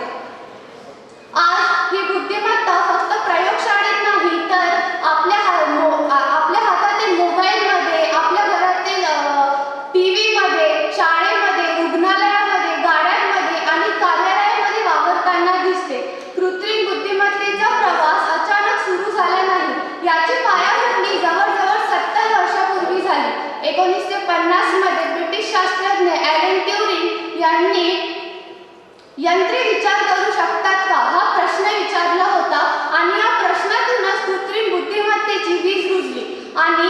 आज ही बुद्धिमत्ता फक्त प्रयोगशाळेत नाही, तर आपल्या हातातील मोबाईलमध्ये, आपल्या घरातील टीव्हीमध्ये, शाळेमध्ये, यांनी यंत्रे विचार करू शकतात का हा प्रश्न विचारला होता आणि या प्रश्नातूनच कृत्रिम बुद्धिमत्तेची वीज रुजली आणि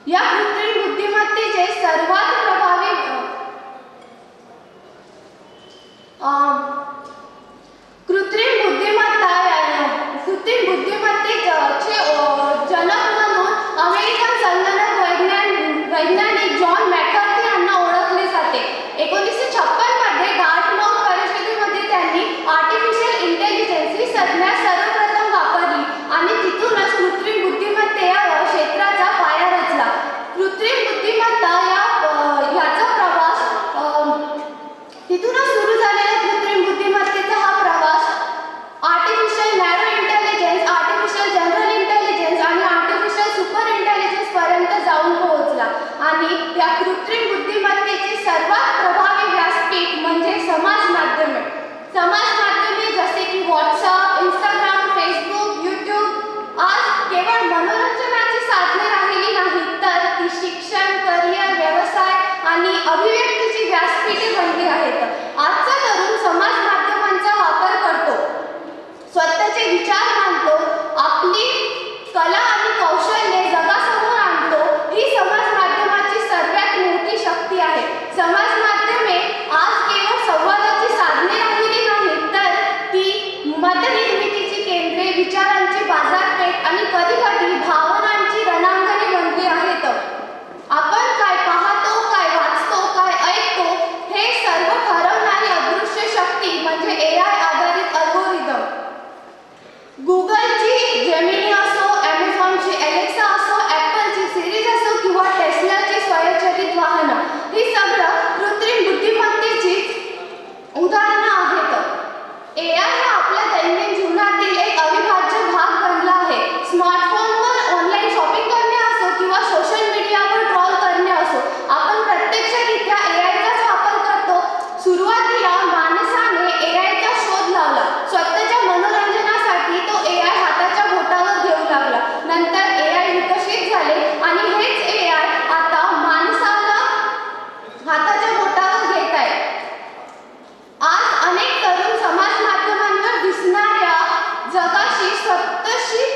या कृत्रिम बुद्धिमत्तेचे सर्वात प्रभावी कृत्रिम बुद्धिमत्तेचे जनक म्हणून अमेरिकन संगणक वैज्ञानिक जॉन मॅककार्थी यांना ओळखले जाते. 1956 मध्ये डार्टमाउथ परिषदेमध्ये त्यांनी आर्टिफिशियल इंटेलिजन्स ही संज्ञा सर्वप्रथम वापरली आणि तिथूनच कृत्रिम बुद्धिमत्ता या क्षेत्राचा पाया रचला. कृत्रिम बुद्धिमत्ता याचा प्रवास तिथूनच सुरू झालेला कृत्रिम बुद्धिमत्तेचा हा प्रवास artificial narrow intelligence, artificial general intelligence आणि आर्टिफिशियल सुपर इंटेलिजन्स पर्यंत जाऊन पोहोचला आणि या कृत्रिम बुद्धिमत्तेचे सर्वात प्रभावी व्यासपीठ म्हणजे समाज माध्यमे. समाज माध्यमे जसे की व्हॉट्सअप, इंस्टाग्राम, फेसबुक, यूट्यूब आज केवळ मनोरंजनाची साधने राहिली नाहीत तर ती शिक्षण, करिअर, व्यवसाय आणि अभिव्यक्तीची व्यासपीठे बनली आहेत. आजचा तरुण समाज माध्यमांचा वापर करतो, स्वतःचे विचार मांडतो, आपली कला आणि कौशल्ये जगासमोर आणतो. ही समाज माध्यमाची सर्वात मोठी शक्ती आहे. समाज माध्यमे आज केवळ संवादाची साधने राहिली नाहीत तर ती मतनिर्मितीची केंद्रे, विचारांची बाजारपेठ आणि कधीकधी भावनांची रणांगणे बनली आहेत. आपण काय पाहतो, काय वाचतो, काय ऐकतो हे सर्व ठरवणारी अदृश्य शक्ती म्हणजे AI आधारित अल्गोरिदम. गुगलची जेमिनी असो, ॲमेझॉनची एलेक्सा असो, ॲपलची सिरीज असो किंवा टेस्लाची स्वयंचलित वाहनं ही सगळं कृत्रिम बुद्धिमत्तेची उदाहरणं आहेत. AI हा आपल्या दैनंदिन जीवनातील एक अविभाज्य भाग बनला आहे. स्मार्टफोनवर ऑनलाईन शॉपिंग करणे असो किंवा सोशल मीडियावर ट्रॉल करणे असो, आपण प्रत्यक्षरित्या AIचाच वापर करतो. सुरुवातीला माणसाने AIचा शोध लावला. स्वतःच्या मनोरंजनासाठी तो AI हाताच्या बोटावर घेऊ लागला. नंतर AI विकसित झाले आणि हेच AI आता माणसाला हाताच्या बोटावर घेत आहे. आज अनेक तरुण समाज माध्यमांवर दिसणाऱ्या जगाशी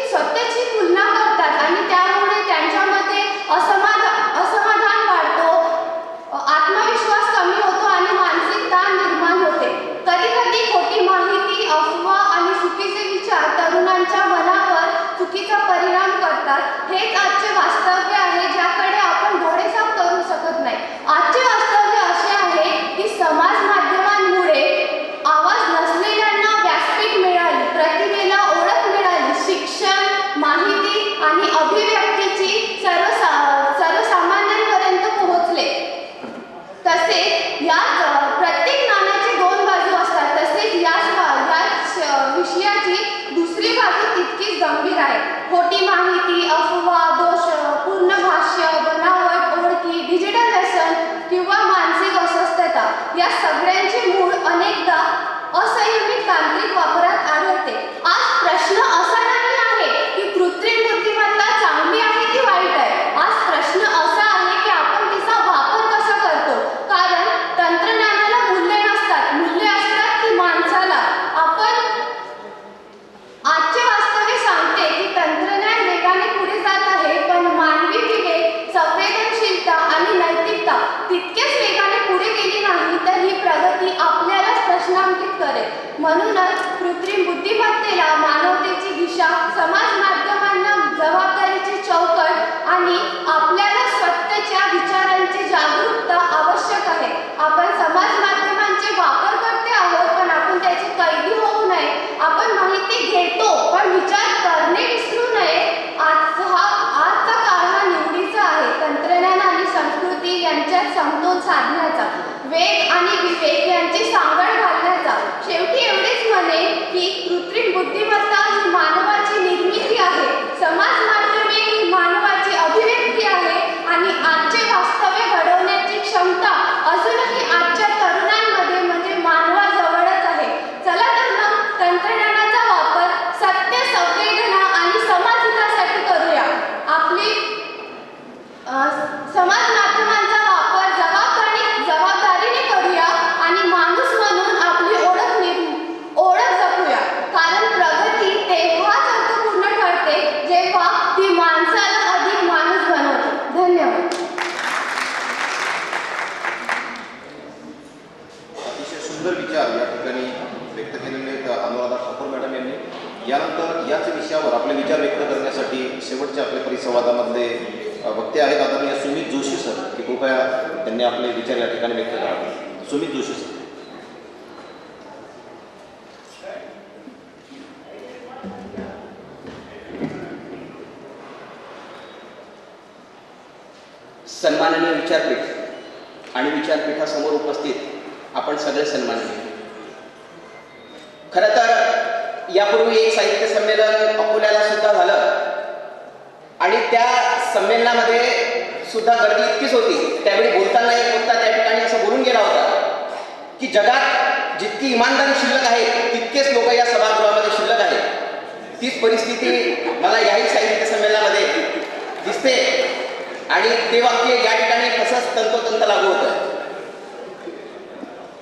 स्वतःची तुलना करतात आणि त्यामुळे त्यांच्यामध्ये असमाधान वाढतो, आत्मविश्वास कमी होतो आणि मानसिक ताण निर्माण होते. कधी खोटी माहिती, अफवा आणि चुकीचे विचार तरुणांच्या मनावर चुकीचा परिणाम करतात. हेच आजचे वास्तव्य आहे ज्याकडे आपण डोळेझाप करू शकत नाही. आजचे वास्तव्य असे आहे की समाज माध्यमांमुळे आवाज नसलेल्यांना व्यासपीठ मिळाली, प्रतिभेला ओळख मिळाली, शिक्षण, माहिती आणि अभिव्यक्तीची सर्वसामान्यांपर्यंत पोहोचले. तसेच या प्रत्येक नाण्याची दोन बाजू असतात. तसेच याच विषयाची दुसरी बाजू तितकीच गंभीर आहे. खोटी माहिती, अफवा, दोष, पूर्ण भाष्य, बनावट, ओळखी, डिजिटल व्यसन किंवा मानसिक अस्वस्थता या सगळ्यांचे मूळ अनेकदा असंयमित तांत्रिक वापरात आढळते. आज प्रश्न असा नाही आहे की कृत्रिम बुद्धिमत्ता चांगली आहे की वाईट आहे. आज प्रश्न असा आहे की आपण तिचा वापर कसा करतो. कारण तंत्रज्ञानाला मूल्य नसतात, मूल्य असतात ती माणसाला. आजचे वास्तव्य सांगते की तंत्रज्ञान वेगाने पुढे जात आहे पण मानवी विवेक, संवेदनशीलता आणि नैतिकता तितक्याच वेगाने पुढे गेली नाही तर ही प्रगती आपल्यालाच प्रश्नांकित करेल. म्हणूनच कृत्रिम बुद्धिमत्तेला मानवतेची दिशा, समाज माध्यमांना जबाबदारीची चौकट आणि आपल्याला स्वतःच्या विचारांची जागरूकता आवश्यक आहे. आपण समाज माध्यमांचे वापरकर्ते आहोत पण आपण त्याचे कैदी होऊ नये. आपण माहिती घेतो पण विचार करणे विसरू नये. आजचा काळ हा निवडीचा आहे. तंत्रज्ञान आणि संस्कृती यांच्यात समतोल साधण्याचा, वेग आणि विवेक यांची सांगड घालण्याचा. शेवटी एवढेच म्हणेन सुंदर विचार या ठिकाणी व्यक्त केलेले आहेत अनुराधा ठाकूर मॅडम यांनी. यानंतर याच विषयावर आपले विचार व्यक्त करण्यासाठी शेवटचे आपले परिसंवादामधले वक्ते आहेत आदरणीय सुमित जोशी सर, की कृपया त्यांनी आपले विचार या ठिकाणी व्यक्त करावे. सुमित जोशी सर. सन्माननीय विचारपीठ आणि विचारपीठासमोर उपस्थित आपण सगळे सन्माननीय. खरं तर यापूर्वी एक साहित्य संमेलन अकोल्याला सुद्धा झालं आणि त्या संमेलनामध्ये सुद्धा गर्दी इतकीच होती. त्यावेळी बोलताना एक वक्ता त्या ठिकाणी असं बोलून गेला होता की जगात जितकी इमानदारी शिल्लक आहे तितकेच लोक या सभागृहामध्ये शिल्लक आहेत. तीच परिस्थिती मला याही साहित्य संमेलनामध्ये दिसते आणि ते वाक्य या ठिकाणी तसंच तंतोतंत लागू होतं.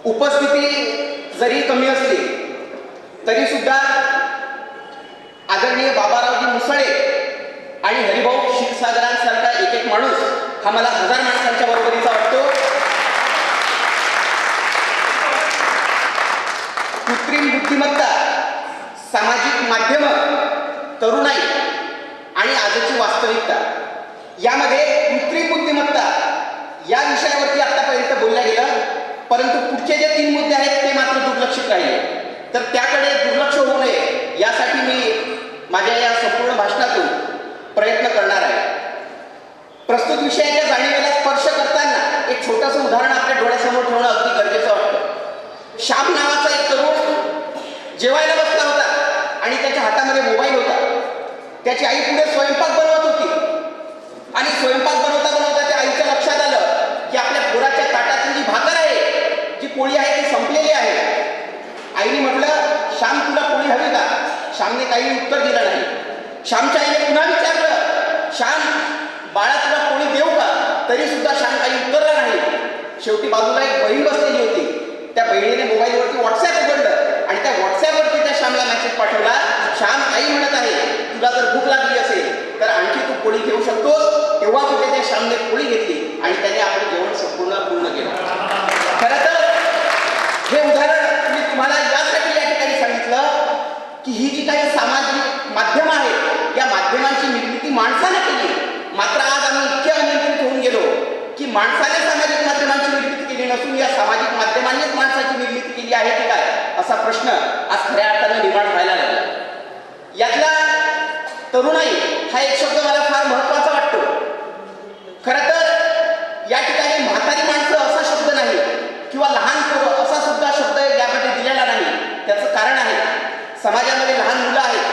उपस्थिती जरी कमी असली तरी सुद्धा आदरणीय बाबारावजी मुसळे आणि हरिभाऊ क्षीरसागरांसारखा एक एक माणूस हा मला 1000 माणसांच्या बरोबरीचा वाटतो. कृत्रिम बुद्धिमत्ता, सामाजिक माध्यम, तरुणाई आणि आजची वास्तविकता यामध्ये कृत्रिम बुद्धिमत्ता या विषयावरती आतापर्यंत बोलल्या गेलं, परंतु पुढचे जे 3 मुद्दे आहेत ते मात्र दुर्लक्षित राहिले. तर त्याकडे दुर्लक्ष होऊ नये यासाठी मी माझ्या या संपूर्ण भाषणातून प्रयत्न करणार आहे. प्रस्तुत विषयाच्या जाणीवेला स्पर्श करताना एक छोटंसं उदाहरण आपल्या डोळ्यासमोर ठेवणं अगदी गरजेचं वाटतं. श्याम नावाचा एक तरुण जेवायला बसला होता आणि त्याच्या हातामध्ये मोबाईल होता. त्याची आई पुढे स्वयंपाक बनवत होती आणि स्वयंपाक बनवता बनवता त्या आईच्या लक्षात आलं की आपल्या पोराच्या ताटातली जी भाकर आहे, जी पोळी आहे ती संपलेली आहे. आईने म्हटलं, श्याम तुला पोळी हवी का? श्यामने काही उत्तर दिलं नाही. श्यामच्या आईने पुन्हा विचारलं, श्याम बाळा तुला पोळी देऊ का? तरी सुद्धा श्याम काही उत्तरला नाही. शेवटी बाजूला एक बहीण बसलेली होती. त्या बहिणीने मोबाईलवरती व्हॉट्सॲप उघडलं आणि त्या व्हॉट्सॲपवरती त्या श्यामला मेसेज पाठवला, श्याम आई म्हणत आहे तुला जर भूक लागली असेल तर आणखी तू पोळी घेऊ शकतोस. तेव्हा कुठे त्या श्यामने पोळी घेतली आणि त्याने आपलं जेवण पूर्ण केलं. खरं तर हे उदाहरण मी तुम्हाला यासाठी या ठिकाणी सांगितलं की ही जी काही सामाजिक माध्यम आहे या माध्यमांची निर्मिती माणसाने केली. मात्र आज आम्ही इतके अनियंत्रित होऊन गेलो की माणसाने सामाजिक माध्यमांची निर्मिती केली नसून या सामाजिक माध्यमांनीच माणसाची निर्मिती केली आहे की काय असा प्रश्न आज खऱ्या अर्थाने निर्माण व्हायला लागला. यातला तरुणाई हा एक शब्द मला फार महत्वाचा वाटतो. खरं तर या ठिकाणी म्हातारी माणसं असा शब्द नाही किंवा लहान पोरं असा सुद्धा शब्द यामध्ये दिलेला नाही. त्याचं कारण आहे समाजामध्ये लहान मुलं आहेत.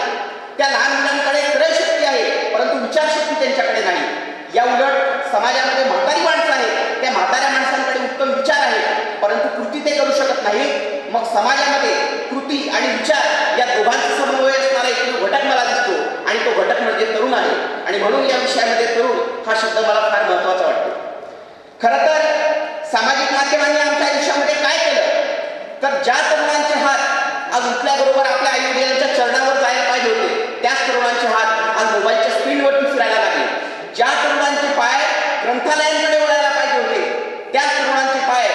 त्या लहान मुलांकडे क्रयशक्ती आहे परंतु विचारशक्ती त्यांच्याकडे नाही. या उलट समाजामध्ये म्हातारी माणसं आहेत. त्या म्हाताऱ्या माणसांकडे उत्तम विचार आहेत परंतु कृती ते करू शकत नाही. मग समाजामध्ये कृती आणि विचार या दोघांचा समन्वय असणारा एक घटक मला दिसतो आणि तो घटक म्हणजे तरुण आहे. आणि म्हणून या विषयामध्ये तरुण हा शब्द मला फार महत्त्वाचा वाटतो. खरं तर सामाजिक माध्यमांनी आमच्या आयुष्यामध्ये काय केलं तर ज्या तरुणांचे हात आज उठल्याबरोबर आपल्या आईवडिलांच्या चरणावर जायला पाहिजे होते त्याच तरुणांचे हात आज मोबाईलच्या स्क्रीनवरती फिरायला लागले. ज्या तरुणांचे पाय ग्रंथालयांकडे वळायला पाहिजे होते त्याच तरुणांचे पाय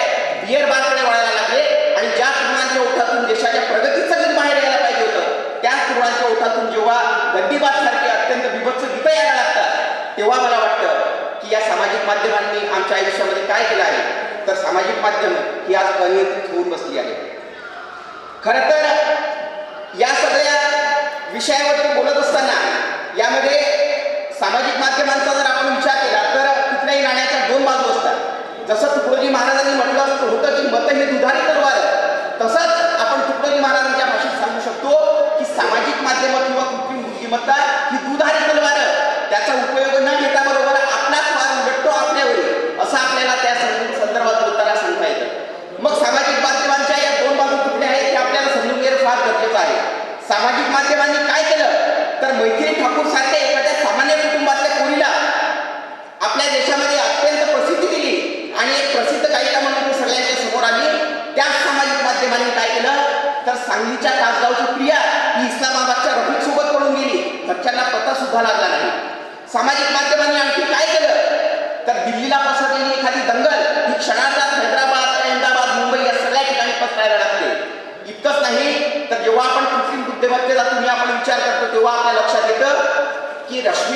बिअर बारकडे वळायला लागले. आणि ज्या तरुणांच्या ओठातून देशाच्या प्रगतीचं गीत बाहेर यायला पाहिजे होतं त्याच तरुणांच्या ओठातून जेव्हा गद्दीबाद सारखे अत्यंत बिभत्स गीतं यायला लागतात तेव्हा मला वाटतं की या सामाजिक माध्यमांनी आमच्या आयुष्यामध्ये काय केलं आहे तर सामाजिक माध्यम ही आज अनियंत्रित होऊन बसली आहे. खरं तर या सगळ्या विषयावरती बोलत असताना यामध्ये सामाजिक माध्यमांचा जर आपण विचार केला तर कुठल्याही नाण्याच्या 2 बाजू असतात. जसं तुकडोजी महाराजांनी म्हटलं असं होतं की मत हे दुधारी तलवार, तसंच आपण तुकडोजी महाराजांच्या भाषेत सांगू शकतो की सामाजिक माध्यम किंवा कृत्रिम बुद्धिमत्ता ही दुधारी तलवार, त्याचा उपयोग न घेता बरोबर आपलाच वार उलटतो आपल्यावरील असं आपल्याला त्या संदर्भात बोलताना सांगता येतं. मग सामाजिक माध्यमांच्या या 2 बाजू कुठल्या आहेत हे आपल्याला समजून घेणं फार गरजेचं आहे. सामाजिक माध्यमांनी काय केलं तर मैथिली ठाकूर सारख्या एखाद्या सामान्य कुटुंबातल्या पोरीला आपल्या देशामध्ये अत्यंत प्रसिद्धी दिली आणि एक प्रसिद्ध गायिका म्हणून ती सगळ्यांच्या समोर आली. त्याच सामाजिक माध्यमांनी काय केलं तर सांगलीच्या कासगावची प्रिया ही इस्लामाबादच्या रफीक सोबत पळून गेली. घरच्यांना पत्ता सुद्धा लागला नाही. सामाजिक माध्यमांनी आणखी काय केलं तर दिल्लीला पसरलेली एखादी दंगल ही क्षणार्धात हैदराबाद, अहमदाबाद, मुंबई या सगळ्या ठिकाणी पसरायला लागली.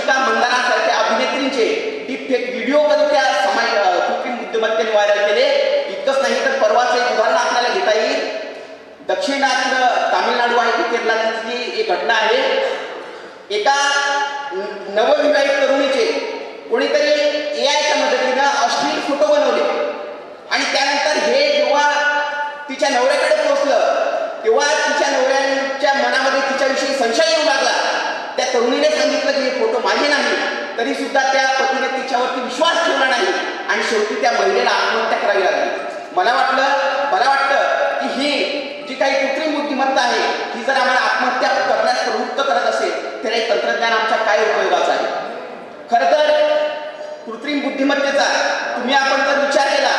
रश्मिका मंदानासारख्या अभिनेत्रींचे डीपफेक व्हिडिओ कधी त्या कृत्रिम बुद्धिमत्तेने व्हायरल केले. इतकंच नाही तर परवाचं एक उदाहरण आपल्याला घेता येईल. दक्षिणातलं तामिळनाडू आहे की केरळातली एक घटना आहे. एका नवविवाहित तरुणीचे कोणीतरी एआयच्या मदतीनं अश्लील फोटो बनवले आणि त्यानंतर हे जेव्हा तिच्या नवऱ्याकडे पोहोचलं तेव्हा तिच्या नवऱ्यांच्या मनामध्ये तिच्याविषयी संशय येऊ लागला. त्या तरुणीने सांगितलं की हे फोटो माझे नाही, तरी सुद्धा त्या पतीने तिच्यावरती विश्वास ठेवला नाही आणि शेवटी त्या महिलेला आत्महत्या करावी लागली. मला वाटतं की ही जी काही कृत्रिम बुद्धिमत्ता आहे ही जर आम्हाला आत्महत्या करण्यास प्रवृत्त करत असेल तर हे तंत्रज्ञान आमच्या काय उपयोगाचं आहे. खरं तर कृत्रिम बुद्धिमत्तेचा आपण जर विचार केला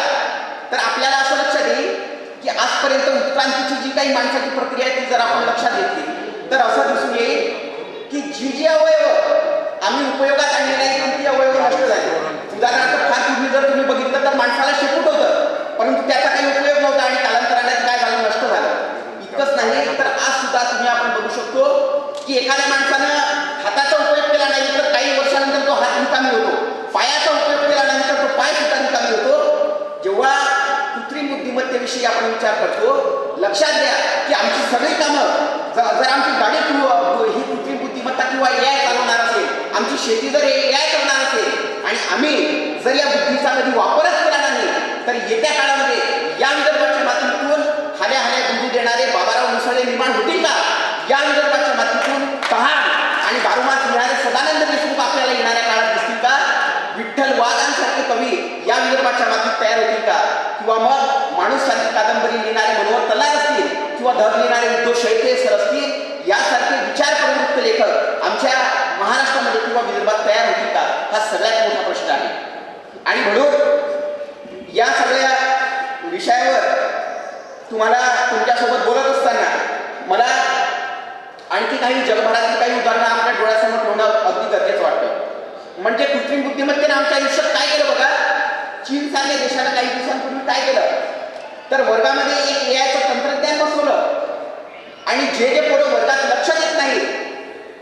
तर आपल्याला असं लक्षात येईल की आजपर्यंत उत्क्रांतीची जी काही माणसाची प्रक्रिया आहे ती जर आपण लक्षात घेतली तर असं दिसून येईल की जी अवयव आम्ही उपयोगात आणली नाही ती अवयव नष्ट झाली. उदाहरणार्थ फार पूर्वी जर तुम्ही बघितलं तर माणसाला शेपूट होतं, परंतु त्याचा काही उपयोग नव्हता आणि कालांतराने काय झालं, नष्ट झालं. इतकंच नाही तर आज सुद्धा आपण बघू शकतो की एखाद्या माणसानं हाताचा उपयोग केला नाही तर काही वर्षानंतर तो हात रिकामी होतो, पायाचा उपयोग केला नाही तर तो पाय सुद्धा रिकामी होतो. जेव्हा कृत्रिम बुद्धिमत्तेविषयी आपण विचार करतो, लक्षात घ्या की आमची सगळी कामं जर आमची गाडी ही कृत्रिम बुद्धिमत्ता किंवा एआय चालवणार असेल, आमची शेती जर एआय करणार असेल आणि आम्ही जर या बुद्धीचा कधी वापरच केला नाही तर येत्या काळामध्ये या विदर्भाच्या मातीतून हाल्या दूध देणारे बाबाराव मुसळे निर्माण होतील का? या विदर्भाच्या मातीतून पहाड आणि बारुमास येणारे सदानंद देशमुख आपल्याला येणाऱ्या काळात दिसतील का? विठ्ठल वाघांसारखे कवी या विदर्भाच्या मातीत तयार होतील का? किंवा मग माणूस सारखी कादंबरी लिहिणारे मनोहर तल्लार असतील किंवा धर लिहिणारे उद्धव शेळके सर असतील यासारखे विचार प्रवृत्त लेखक आमच्या महाराष्ट्रामध्ये किंवा विदर्भात तयार होतील का? हा सगळ्यात मोठा प्रश्न आहे. आणि म्हणून या सगळ्या विषयावर तुम्हाला तुमच्यासोबत बोलत असताना मला आणखी काही जगभरातील काही उदाहरणं आपल्या डोळ्यासमोर ठेवणं अगदी गरजेचं वाटतं. म्हणजे कृत्रिम बुद्धिमत्तेने आमच्या आयुष्यात काय केलं बघा. चीन सारख्या देशाला काही दिवसांपूर्वी काय केलं तर वर्गामध्ये एक एआयचं तंत्रज्ञान बसवलं आणि जे पोरं वर्गात लक्ष देत नाही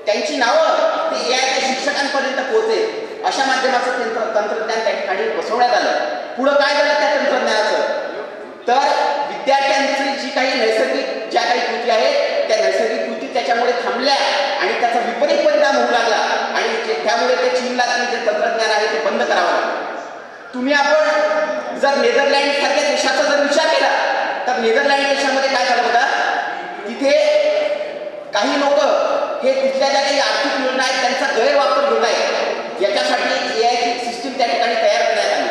त्यांची नावं ते एआयच्या शिक्षकांपर्यंत पोहोचेल अशा माध्यमाचं तंत्रज्ञान त्या ठिकाणी बसवण्यात आलं. पुढं काय झालं त्या तंत्रज्ञानाचं तर विद्यार्थ्यांची जी काही नैसर्गिक ज्या काही कृती आहेत त्या नैसर्गिक कृती त्याच्यामुळे थांबल्या आणि त्याचा विपरीत परिणाम होऊ लागला आणि त्यामुळे ते चीनला जे तंत्रज्ञान आहे ते बंद करावं लागलं. तुम्ही आपण जर नेदरलँड सारख्या देशाचा जर विचार केला तर नेदरलँड देशामध्ये काय झालं बघा. तिथे काही लोक हे तिथल्या ज्या काही आर्थिक योजना आहेत त्यांचा गैरवापर घेत आहेत. याच्यासाठी एआय सिस्टीम त्या ठिकाणी तयार करण्यात आली,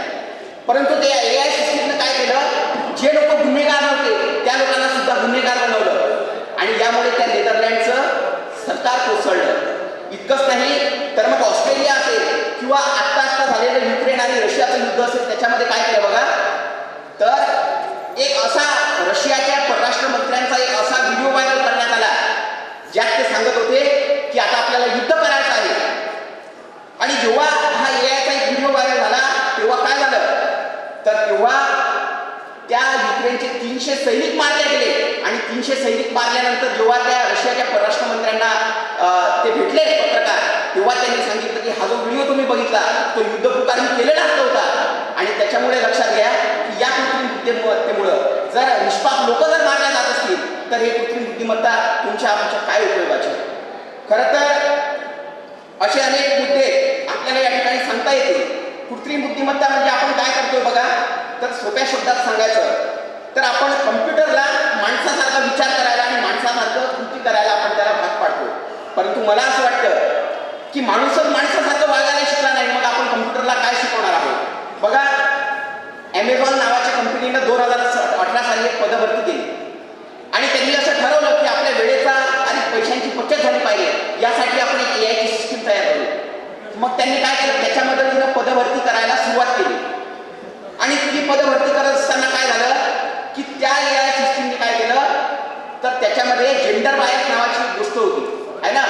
परंतु त्या एआय सिस्टीमनं काय केलं, जे लोक गुन्हेगार नव्हते त्या लोकांना सुद्धा गुन्हेगार बनवलं आणि यामुळे त्या नेदरलँडचं सरकार कोसळलं. इतकंच नाही तर मग ऑस्ट्रेलिया असेल किंवा आत्ता झालेलं युक्रेन आणि रशियाचं युद्ध असेल त्याच्यामध्ये काय केलं बघा तर एक असा रशियाच्या परराष्ट्र मंत्र्यांचा एक असा व्हिडिओ व्हायरल करण्यात आला ज्यात ते सांगत होते की आता आपल्याला युद्ध करायचं आहे. आणि जेव्हा हा एआयचा एक व्हिडिओ व्हायरल झाला तेव्हा काय झालं तर तेव्हा त्या युक्रेनचे 300 सैनिक मारले गेले आणि 300 सैनिक मारल्यानंतर जेव्हा त्या रशियाच्या परराष्ट्र मंत्र्यांना ते भेटले पत्रकार तेव्हा त्यांनी सांगितलं की हा जो व्हिडिओ तुम्ही बघितला तो युद्ध पुकारणी केलेला होता आणि त्याच्यामुळे लक्षात घ्या की या कृत्रिम बुद्धिमत्तेमुळं जर निष्पाप लोक जर मारल्या जात असतील तर हे कृत्रिम बुद्धिमत्ता तुमच्या काय उपयोगाचे. खरं तर असे अनेक मुद्दे आपल्याला या ठिकाणी सांगता येतील. कृत्रिम बुद्धिमत्ता म्हणजे आपण काय करतोय बघा तर सोप्या शब्दात सांगायचं तर आपण कम्प्युटरला माणसासारखा विचार करायला आणि माणसासारखं कृती करायला आपण त्याला भाग पाडतो. परंतु मला असं वाटतं की माणूसच माणसासारखं वागायला शिकला नाही मग आपण कम्प्युटरला काय शिकवणार आहोत. बघा ॲमेझॉन नावाच्या कंपनीनं 2018 साली एक पदभरती केली आणि त्यांनी असं ठरवलं की आपल्या वेळेचा आणि पैशांची बचत झाली पाहिजे यासाठी आपण एक एआयची सिस्टीम तयार करू. मग त्यांनी काय केलं त्याच्या मदतीनं पदभरती करायला सुरुवात केली आणि ती पदभरती करत असताना काय झालं की त्या एआय सिस्टीमने काय केलं तर त्याच्यामध्ये जेंडर बायस नावाची गोष्ट होती आहे ना.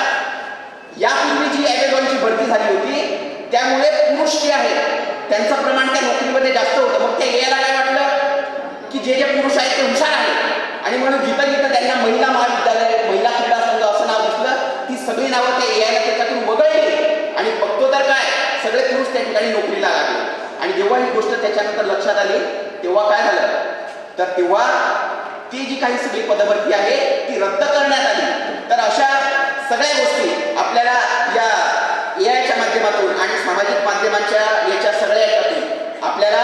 यापूर्वी जी ॲमेझॉनची भरती झाली होती त्यामुळे पुरुष जे आहेत त्यांचं प्रमाण त्या नोकरीमध्ये जास्त होतं. मग त्या एआयला काय वाटलं की जे पुरुष आहेत ते हुशार आहेत आणि म्हणून जिथं त्यांना महिला महाविद्यालय महिला क्रीडा संघ असं नाव दिसलं ती सगळी नावं त्या AI ला त्याच्यातून वगळली आणि बघतो तर काय सगळे पुरुष त्या ठिकाणी नोकरीला लागले. आणि जेव्हा ही गोष्ट त्याच्यानंतर लक्षात आली तेव्हा काय झालं तर तेव्हा ती जी काही सगळी पदभरती आहे ती रद्द करण्यात आली. तर अशा सगळ्या गोष्टी आपल्याला या AIच्या माध्यमातून आणि सामाजिक माध्यमांच्या याच्या सगळ्या याच्यातून आपल्याला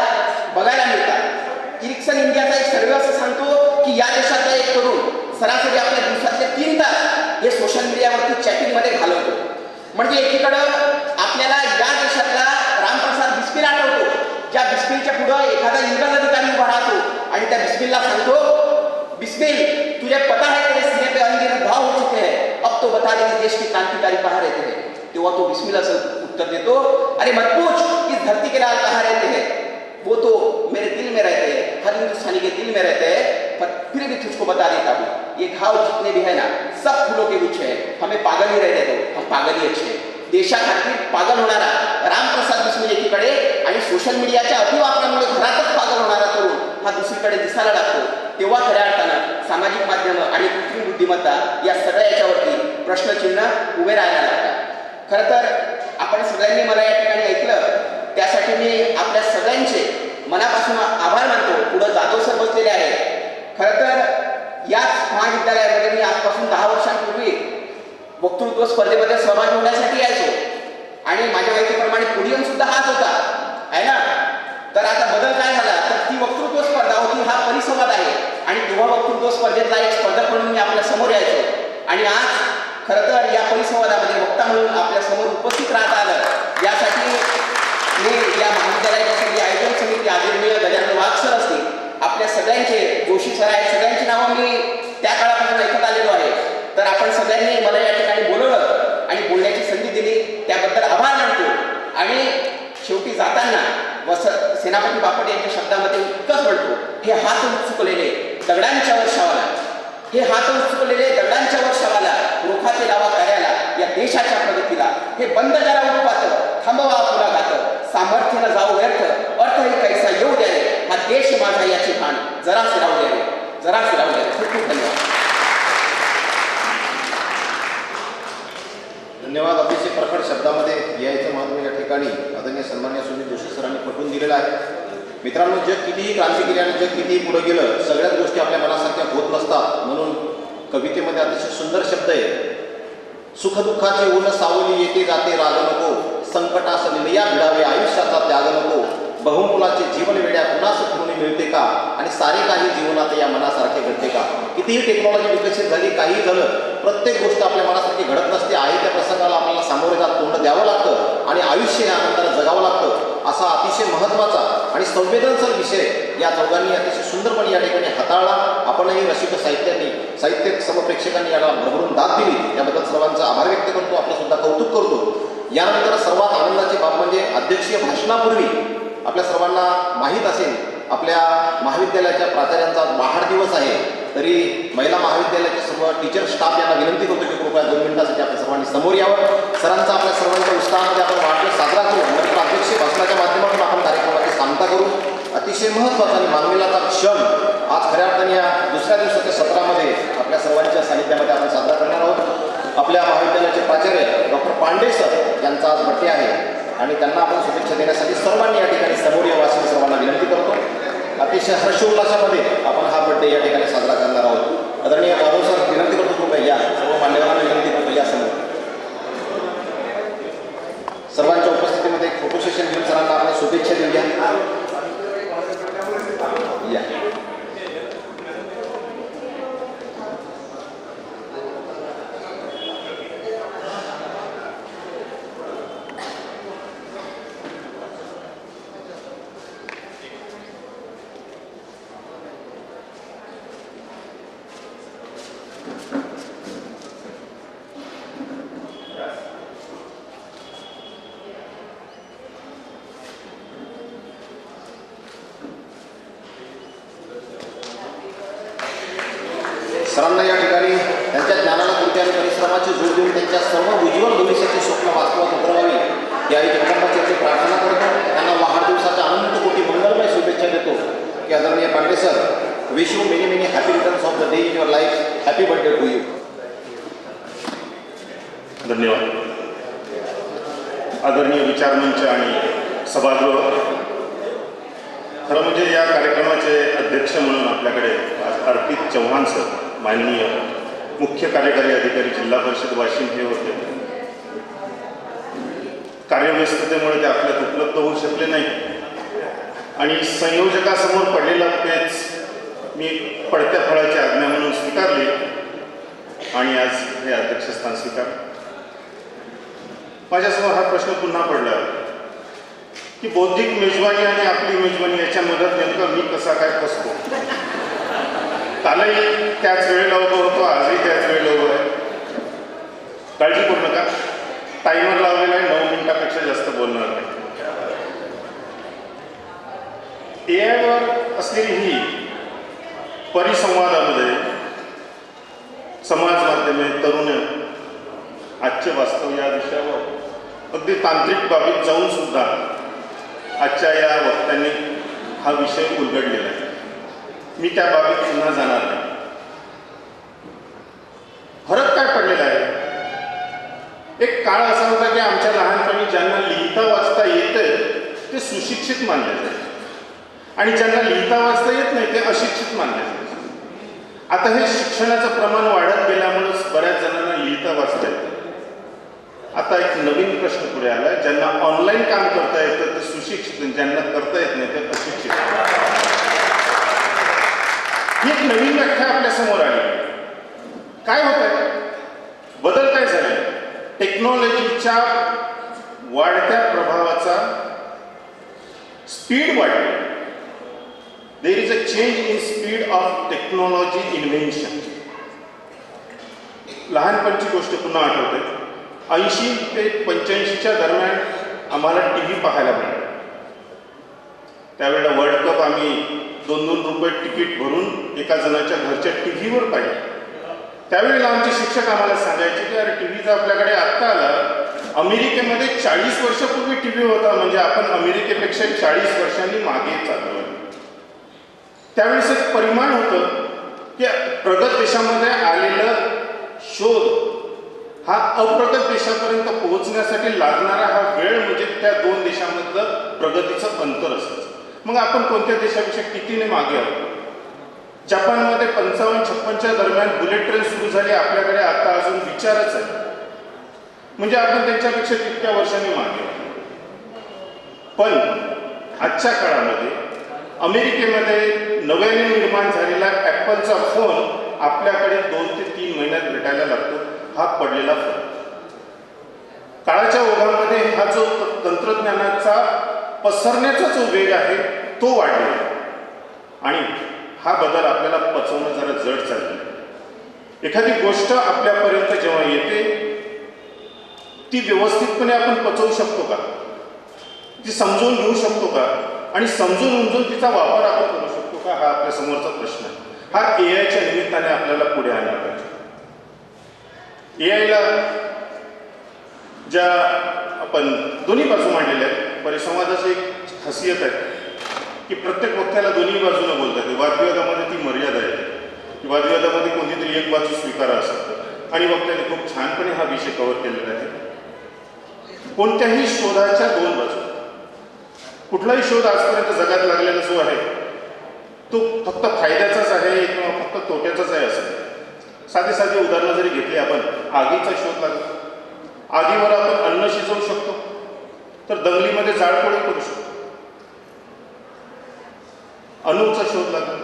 बघायला मिळतात. इरिक्सन इंडियाचा एक सर्वे असं सांगतो की या देशातला एक तरुण सरासरी आपल्या दिवसातले 3 तास हे सोशल मीडियावरती चॅटिंगमध्ये घालवतो. म्हणजे एकीकडं आपल्याला या देशातला रामप्रसाद बिस्मिल आठवतो, ज्या बिस्मिलच्या पुढं एखादा इंग्रज अधिकारी उभा राहतो आणि त्या बिस्मिलला सांगतो, बिस्मिल तुझे पता है तेरे सीने पे अनगिनत घाव हो चुके हैं, अब तो बता दे इस देश की क्रांतिकारी कहाँ रहते हैं. तेव्हा तो बिस्मिल असं उत्तर देतो, अरे मत पूछ इस धरती के लाल कहाँ रहते हैं, वो तो मेरे दिल में रहते हैं, हर हिंदुस्तानी के दिल में रहते हैं, पर फिर भी तुझको बता देता हूँ ये घाव जितने भी है ना सब फूलों के गुच्छे हैं, हमें पागल ही रहने दो, हम पागल ही अच्छे हैं. देशाखातीर पागल होणारा रामप्रसाद बिस्मिल एकीकडे आणि सोशल मीडियाच्या अतिवापरामुळे घरातच पागल होणारा तरुण हा दुसरीकडे दिसायला लागतो. तेव्हा खऱ्या अर्थानं सामाजिक माध्यमं आणि कृत्रिम बुद्धिमत्ता या सगळ्या याच्यावरती प्रश्नचिन्ह उभे राहायला लागतात. खरं तर आपण सगळ्यांनी मला या ठिकाणी ऐकलं त्यासाठी मी आपल्या सगळ्यांचे मनापासून आभार मानतो. पुढं जाधव सर बसलेले आहेत. खरं तर याच महाविद्यालयामध्ये मी आजपासून 10 वर्षांपूर्वी वक्तृत्व स्पर्धेमध्ये सहभागी होण्यासाठी यायचो आणि माझ्या माहितीप्रमाणे पोडियम सुद्धा हाच होता आहे ना. तर आता बदल काय झाला तर ती वक्तृत्व स्पर्धा होती, हा परिसंवाद आहे आणि तेव्हा वक्तृत्व स्पर्धेतला एक स्पर्धक म्हणून मी आपल्या समोर यायचो आणि आज खरं तर या परिसंवादामध्ये वक्ता म्हणून आपल्या समोर उपस्थित राहता आलं यासाठी मी या महाविद्यालयाच्या सगळी आयोजन समिती आदरणीय गजानन वाघ सर असतील, आपल्या सगळ्यांचे जोशी सर आहेत, सगळ्यांची नावं मी त्या काळापासून ऐकत आलेलो आहे. तर आपण सगळ्यांनी मला या ठिकाणी बोलवलं आणि बोलण्याची संधी दिली त्याबद्दल आभार मानतो. आणि शेवटी जाताना सेनापती बापट यांच्या शब्दामध्ये इतकंच म्हणतो, हे हात उचकलेले दगडांच्या वर्षावाला, हे हात उचकलेले दगडांच्या वर्षावाला, रोखाचे लावा कार्याला या देशाच्या प्रगतीला, हे बंद करा उत्पात, थांबवा अपघात, सामर्थ्यानं जाऊ व्यर्थ, अर्थही कैसा येऊ द्यावे, हा देश माझा याची भान जरा फिरावू द्यावे, जरा फिरावू द्यावे. खूप खूप धन्यवाद. धन्यवाद. अतिशय प्रखर शब्दामध्ये यायचं महत्त्व या ठिकाणी आदरणीय सन्माननीय सुनील जोशी सरांनी पटवून दिलेलं आहे. मित्रांनो, जग कितीही क्रांती केली आणि जग कितीही पुढे गेलं सगळ्याच गोष्टी आपल्या मनासारख्या होत नसतात. म्हणून कवितेमध्ये अतिशय सुंदर शब्द आहे, सुखदुःखाचे ऊन सावली येते जाते राग नको, संकटास लिलया भिडावे आयुष्याचा त्याग नको, बहुमुलाचे जीवन वेड्या कुणास फिरून मिळते का, आणि सारे काही जीवनात या मनासारखे घडते का. कितीही टेक्नॉलॉजी विकसित झाली, काही झालं, प्रत्येक गोष्ट आपल्या मनासारखी घडत नसते. आहे त्या प्रसंगाला आपल्याला सामोरे जात तोंड द्यावं लागतं आणि आयुष्य या आनंदाने जगावं लागतं. असा अतिशय महत्त्वाचा आणि संवेदनशील विषय या चौघांनी अतिशय सुंदरपणे या ठिकाणी हाताळला. आपणही रसिक साहित्य समप्रेक्षकांनी याला भरभरून दाद दिली, याबद्दल सर्वांचा आभार व्यक्त करतो, आपलं सुद्धा कौतुक करतो. यानंतर सर्वात आनंदाची बाब म्हणजे अध्यक्षीय भाषणापूर्वी आपल्या सर्वांना माहीत असेल आपल्या महाविद्यालयाच्या प्राचार्यांचा वाढदिवस आहे. तरी महिला महाविद्यालयाचे सर्व टीचर स्टाफ यांना विनंती करतो की कृपया 2 मिनिटांसाठी आपल्या सर्वांनी समोर यावं. सरांचा आपल्या सर्वांच्या उत्साहामध्ये आपण वाढदिवस साजरा करू. नंतर अध्यक्षीय भाषणाच्या माध्यमातून आपण कार्यक्रमाची सांगता करू. अतिशय महत्त्वाचा आणि मानलेलाचा क्षण आज खऱ्या अर्थाने या दुसऱ्या दिवसाच्या सत्रामध्ये आपल्या सर्वांच्या सानिध्यामध्ये आपण साजरा करणार आहोत. आपल्या महाविद्यालयाचे प्राचार्य डॉक्टर पांडे सर यांचा आज बर्थडे आहे आणि त्यांना आपण शुभेच्छा देण्यासाठी सर्वांनी या ठिकाणी समोर यावं अशी सर्वांना विनंती करतो. अतिशय हर्षोल्लासामध्ये आपण हा बर्थडे या ठिकाणी साजरा करणार आहोत. आदरणीय जाधव सर विनंती करतो कृपया या, सर्व मान्यवरांना विनंती करतो या समोर. सर्वांच्या उपस्थितीमध्ये फोटो सेशन घेऊन सरांना आपण शुभेच्छा देऊया. या सरांना या ठिकाणी त्यांच्या ज्ञानाला कृती आणि परिश्रमाची जोड देऊन त्यांच्या सर्व उज्ज्वल भविष्याची स्वप्न वास्तवात उतरवावी याही जगदंबाची प्रार्थना करतो. त्यांना वाढदिवसाच्या अनंत कोटी मंगलमय शुभेच्छा देतो की आदरणीय Pandey sir, wish you many many happy returns of the day in your life. Happy birthday to you. धन्यवाद. आदरणीय विचारमंच आणि सभागृह, खरं म्हणजे या कार्यक्रमाचे अध्यक्ष म्हणून आपल्याकडे आज अर्पित चव्हाण सर, माननीय मुख्य कार्यकारी अधिकारी जिल्हा परिषद वाशिम हे होते. कार्यव्यस्ततेमुळे ते आपल्यात उपलब्ध होऊ शकले नाही आणि संयोजकासमोर पडलेला पेच मी पडत्या फळाची आज्ञा म्हणून स्वीकारली आणि आज हे अध्यक्षस्थान स्वीकारले. माझ्यासमोर हा प्रश्न पुन्हा पडला की बौद्धिक मेजवानी आणि आपली मेजवानी याच्या मधात नेमका मी कसा काय फसतो. कालही त्याच वेळेला उभं होतो, आजही त्याच वेळेला उभं आहे. काळजी करू नका, टायमर लावलेला आहे, 9 मिनिटापेक्षा जास्त बोलणार नाही. AI वर असलेली ही परिसंवादामध्ये समाज माध्यमे, तरुण, आजचे वास्तव या विषयावर अगदी तांत्रिक बाबीत जाऊन सुद्धा आजच्या या वक्त्यांनी हा विषय उलगडलेला आहे. मी त्या बाबीत पुन्हा जाणार नाही. फरक काय पडलेला आहे? एक काळ असा होता की आमच्या लहानपणी ज्यांना लिहिता वाचता येतं ते सुशिक्षित मानले जायचे आणि ज्यांना लिहिता वाचता येत नाही ते अशिक्षित मानले जायचे. आता हे शिक्षणाचं प्रमाण वाढत गेल्यामुळेच बऱ्याच जणांना लिहिता वाचता येतं. आता एक नवीन प्रश्न पुढे आला, ज्यांना ऑनलाईन काम करता येतं ते सुशिक्षित, ज्यांना करता येत नाही ते अशिक्षित. ही एक नवीन व्याख्या आपल्या समोर आली. काय होत आहे? बदल काय झाले? टेक्नॉलॉजीच्या वाढत्या प्रभावाचा स्पीड वाढली. There is a change in speed of technology invention. लहानपणची गोष्ट पुन्हा आठवते. 80 ते 85च्या दरम्यान आम्हाला TV पाहायला मिळाला. त्यावेळेला वर्ल्ड कप आम्ही 2-2 रुपये तिकीट भरून एका जणाच्या घरच्या TV वर पाहिजे. त्यावेळेला आमचे शिक्षक आम्हाला सांगायचे की अरे TV तर आपल्याकडे आत्ता आला, अमेरिकेमध्ये 40 वर्षापूर्वी TV होता, म्हणजे आपण अमेरिकेपेक्षा 40 वर्षांनी मागे चाललो. त्यावेळेस एक परिमाण होतं की प्रगत देशामध्ये आलेलं शोध हा अप्रगत देशापर्यंत पोहोचण्यासाठी लागणारा हा वेळ म्हणजे त्या 2 देशांमधलं प्रगतीचं अंतर असतं. मग आपण कोणत्या देशापेक्षा कितीने मागे आहोत? जपानमध्ये 55-56च्या दरम्यान बुलेट ट्रेन सुरू झाली, आपल्याकडे आता अजून विचारच आहे, म्हणजे आपण त्यांच्यापेक्षा तितक्या वर्षांनी मागे आहोत. पण आजच्या काळामध्ये अमेरिकेमध्ये नव्याने निर्माण झालेला ॲपलचा फोन आपल्याकडे 2 ते 3 महिन्यात भेटायला लागतो. हा पडलेला फरक. काळाच्या ओघामध्ये हा जो तंत्रज्ञानाचा पसरण्याचा जो वेग आहे तो वाढलेला आणि हा बदल आपल्याला पचवणं जरा जड चाललं. एखादी गोष्ट आपल्यापर्यंत जेव्हा येते ती व्यवस्थितपणे आपण पचवू शकतो का? ती समजून घेऊ शकतो का? आणि समजून उमजून तिचा वापर आपण करू शकतो का? हा आपल्या समोरचा प्रश्न आहे. हा AIच्या निमित्ताने आपल्याला पुढे आणला पाहिजे. AIला ज्या आपण दोन्ही बाजू मांडलेल्या आहेत, परिसंवादाची एक खासियत आहे की प्रत्येक वक्त्याला दोन्ही बाजूनं बोलता येते. वादविवादामध्ये ती मर्यादा आहे. वादविवादामध्ये कोणतीतरी एक बाजू स्वीकारा असतात आणि वक्त्याने खूप छानपणे हा विषय कव्हर केलेला आहे. कोणत्याही शोधाच्या 2 बाजू. कुठलाही शोध आजपर्यंत जगात लागलेला जो आहे तो फक्त फायद्याचाच आहे किंवा फक्त तोट्याचाच आहे असं. साधी साधी उदाहरणं जरी घेतली आपण, आगीचा शोध लागला, आगीवर आपण अन्न शिजवू शकतो, तर दंगलीमध्ये जाळपोळी करू शकतो. अणूचा शोध लागला,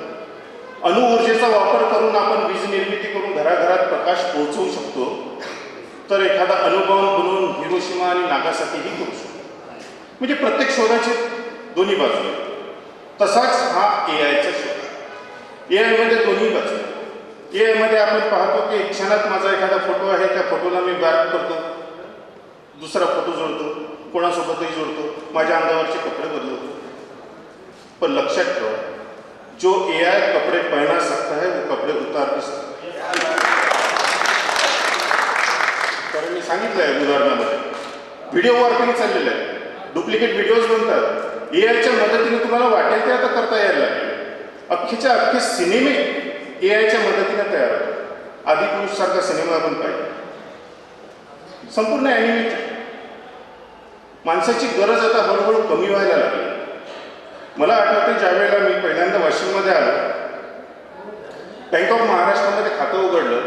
अणु ऊर्जेचा वापर करून आपण वीज निर्मिती करून घराघरात प्रकाश पोहोचवू शकतो, तर एखादा अणुबॉम्ब बनवून हिरोशिमा आणि नागासाकीही करू शकतो. म्हणजे प्रत्येक शोधाची दोन्ही बाजू आहेत. तसाच हा AIचा शोध. AIमध्ये दोन्ही बाजू. AIमध्ये आपण पाहतो की एक क्षणात माझा एखादा फोटो आहे, त्या फोटोला मी बॅक करतो, दुसरा फोटो जोडतो, कोणासोबतही जोडतो, माझ्या अंगावरचे कपडे बदलतो. पण लक्षात ठेवा, जो AI कपडे पहना सकता है वो कपडे उतार भी सकता है. कारण मी सांगितलं आहे उदाहरणामध्ये व्हिडिओ वॉर्पिंग चाललेलं आहे, डुप्लिकेट व्हिडिओज बनतात. AIच्या मदतीने तुम्हाला वाटेल ते आता करता यायला लागले. अख्खेच्या अख्खे सिनेमे AIच्या मदतीने तयार होतात. आदिपुरुषसारखा सिनेमा आपण पाहिजे. संपूर्ण ॲनिमेटेड. माणसाची गरज आता हळूहळू कमी व्हायला लागली. मला आठवते ज्या वेळेला मी पहिल्यांदा वाशिममध्ये आलो, बँक ऑफ महाराष्ट्रामध्ये खातं उघडलं,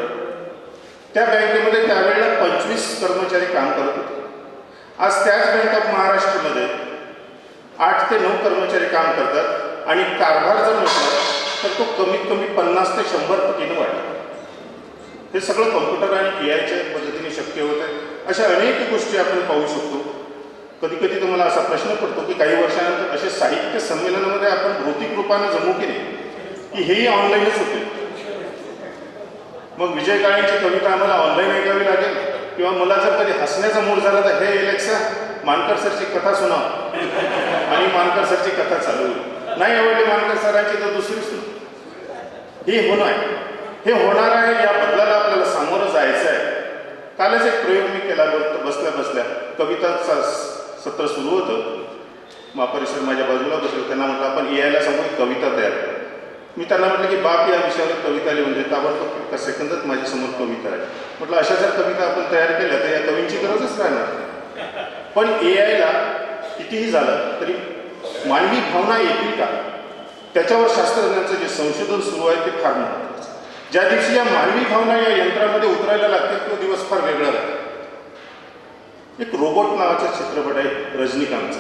त्या बँकेमध्ये त्यावेळेला 25 कर्मचारी काम करत होते. आज त्याच बँक ऑफ महाराष्ट्रामध्ये 8 ते 9 कर्मचारी काम करतात आणि कारभार जर म्हटलं तर तो कमीत कमी 50 ते 100 पटीनं वाढला. हे सगळं कॉम्प्युटर आणि AI पद्धतीने शक्य होत आहे. अशा अनेक गोष्टी आपण पाहू शकतो. कधी कधी तुम्हाला असा प्रश्न पडतो की काही वर्षानंतर असे साहित्य संमेलनामध्ये आपण भौतिक रूपानं जमू की नाही, की हेही ऑनलाईनच होते. मग विजय काळेंची कविता आम्हाला ऑनलाईन ऐकावी लागेल, किंवा मला जर कधी हसण्याचा मूड झाला तर हे एलेक्सा मानकर सरची कथा सुनाव, आणि मानकर सरची कथा चालू होईल. नाही आवडली मानकर सरांची तर दुसरी सुरू. हे होणार आहे, हे होणार आहे. या बदलाला आपल्याला सामोरं जायचं आहे. कालच एक प्रयोग मी केला, बसल्या बसल्या कविताचा सत्र सुरू होतं. महापौर सर माझ्या बाजूला बसले. त्यांना म्हटलं आपण AI ला सांगू कविता तयार करा. मी त्यांना म्हटलं की बाप या विषयावर कविता लिहून दे. ताबडतोब एका सेकंदात माझ्यासमोर कविता आहे. म्हटलं अशा जर कविता आपण तयार केल्या तर या कवींची गरजच राहणार. पण AI ला कितीही झालं तरी मानवी भावना येतील का, त्याच्यावर शास्त्रज्ञांचं जे संशोधन सुरू आहे ते फार महत्त्वाचं. ज्या दिवशी या मानवी भावना या यंत्रामध्ये उतरायला लागतील तो दिवस फार वेगळा लागतो. एक रोबोट नावाचा चित्रपट आहे रजनीकांतचा,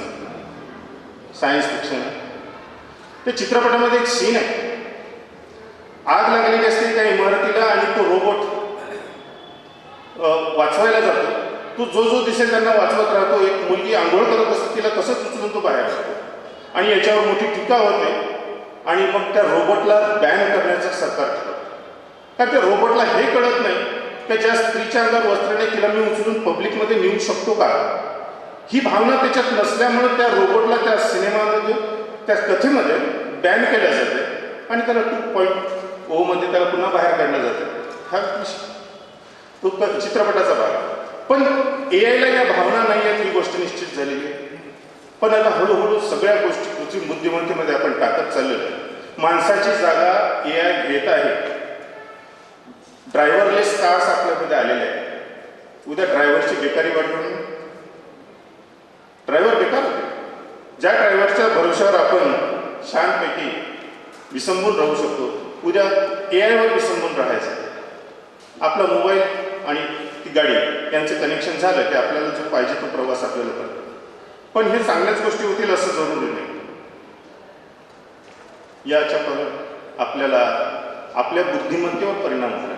सायन्स फिक्शन आहे. त्या चित्रपटामध्ये एक सीन आहे, आग लागलेली असते त्या इमारतीला आणि तो रोबोट वाचवायला जातो. तो जो दिसेल त्यांना वाचवत राहतो. एक मुलगी आंघोळ करत असते, तिला कसंच उचलून तो बाहेर जातो आणि याच्यावर मोठी टीका होते. आणि मग त्या रोबोटला बॅन करण्याचं सरकार ठरवतं. कारण त्या रोबोटला हे कळत नाही की ज्या स्त्रीच्या अंगावर वस्त्र नाही तिला मी उचलून पब्लिकमध्ये नेऊ शकतो का. ही भावना त्याच्यात नसल्यामुळे त्या रोबोटला त्या सिनेमामध्ये त्या कथेमध्ये बॅन केल्या जाते आणि त्याला 2.0 मध्ये त्याला पुन्हा बाहेर काढलं जातं. हा तो चित्रपटाचा भाग. पण AI ला या भावना नाही आहेत ही गोष्ट निश्चित झालेली आहे. पण आता हळूहळू सगळ्या गोष्टी कृत्रिम बुद्धिमत्तेमध्ये आपण टाकत चाललेलो आहे. माणसाची जागा AI घेत आहे. ड्रायव्हरलेस कार्स आपल्यामध्ये आलेले आहेत. उद्या ड्रायव्हरची बेकारी वाढवून ड्रायव्हर बेकार होते. ज्या ड्रायव्हरच्या भरोश्यावर आपण छानपैकी विसंबून राहू शकतो, उद्या AI वर विसंबून राहायचं. आपला मोबाईल आणि ती गाडी यांचं कनेक्शन झालं की आपल्याला जो पाहिजे तो प्रवास आपल्याला करतो. पण हे चांगल्याच गोष्टी होतील असं जरुरी नाही. याच्या आपल्याला आपल्या बुद्धिमत्तेवर परिणाम झाला.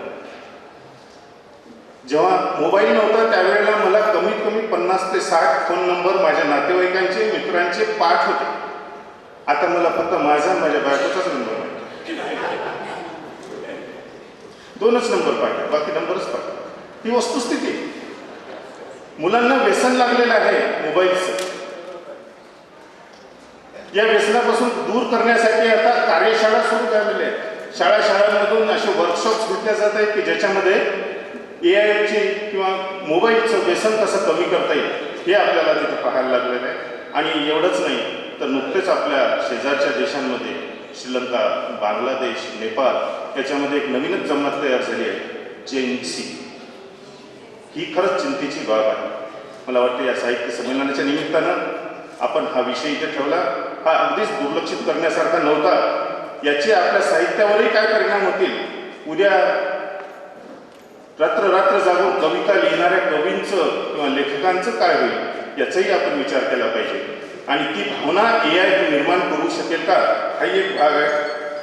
जेव्हा मोबाईल नव्हता त्यावेळेला मला कमीत कमी 50 ते 60 फोन नंबर माझ्या नातेवाईकांचे मित्रांचे पाठ होते. आता मला फक्त माझा माझ्या बायकोचाच नंबर आहे. 2च नंबर पाठ आहे, बाकी नंबरच पाठ. ही वस्तुस्थिती. मुलांना व्यसन लागलेलं आहे मोबाईलचं. या व्यसनापासून दूर करण्यासाठी आता कार्यशाळा सुरू झालेल्या आहेत. शाळांमधून असे वर्कशॉप्स घेतल्या जात आहेत की ज्याच्यामध्ये AI किंवा मोबाईलचं व्यसन कसं कमी करता येईल हे आपल्याला तिथे पाहायला लागलेलं आहे. आणि एवढंच नाही तर नुकतेच आपल्या शेजारच्या देशांमध्ये श्रीलंका, बांगलादेश, नेपाळ याच्यामध्ये एक नवीनच जमात तयार झाली आहे, JNC. ही खरंच चिंतेची बाब आहे. मला वाटतं या साहित्य संमेलनाच्या निमित्तानं आपण हा विषय इथे ठेवला. हा अगदीच दुर्लक्षित करण्यासारखा नव्हता. याचे आपल्या साहित्यावरही काय परिणाम होतील, उद्या रात्र जागून कविता लिहिणाऱ्या कवींचं किंवा लेखकांचं काय होईल याचाही आपण विचार केला पाहिजे. आणि ती भावना AI निर्माण करू शकेल का हाही एक भाग आहे.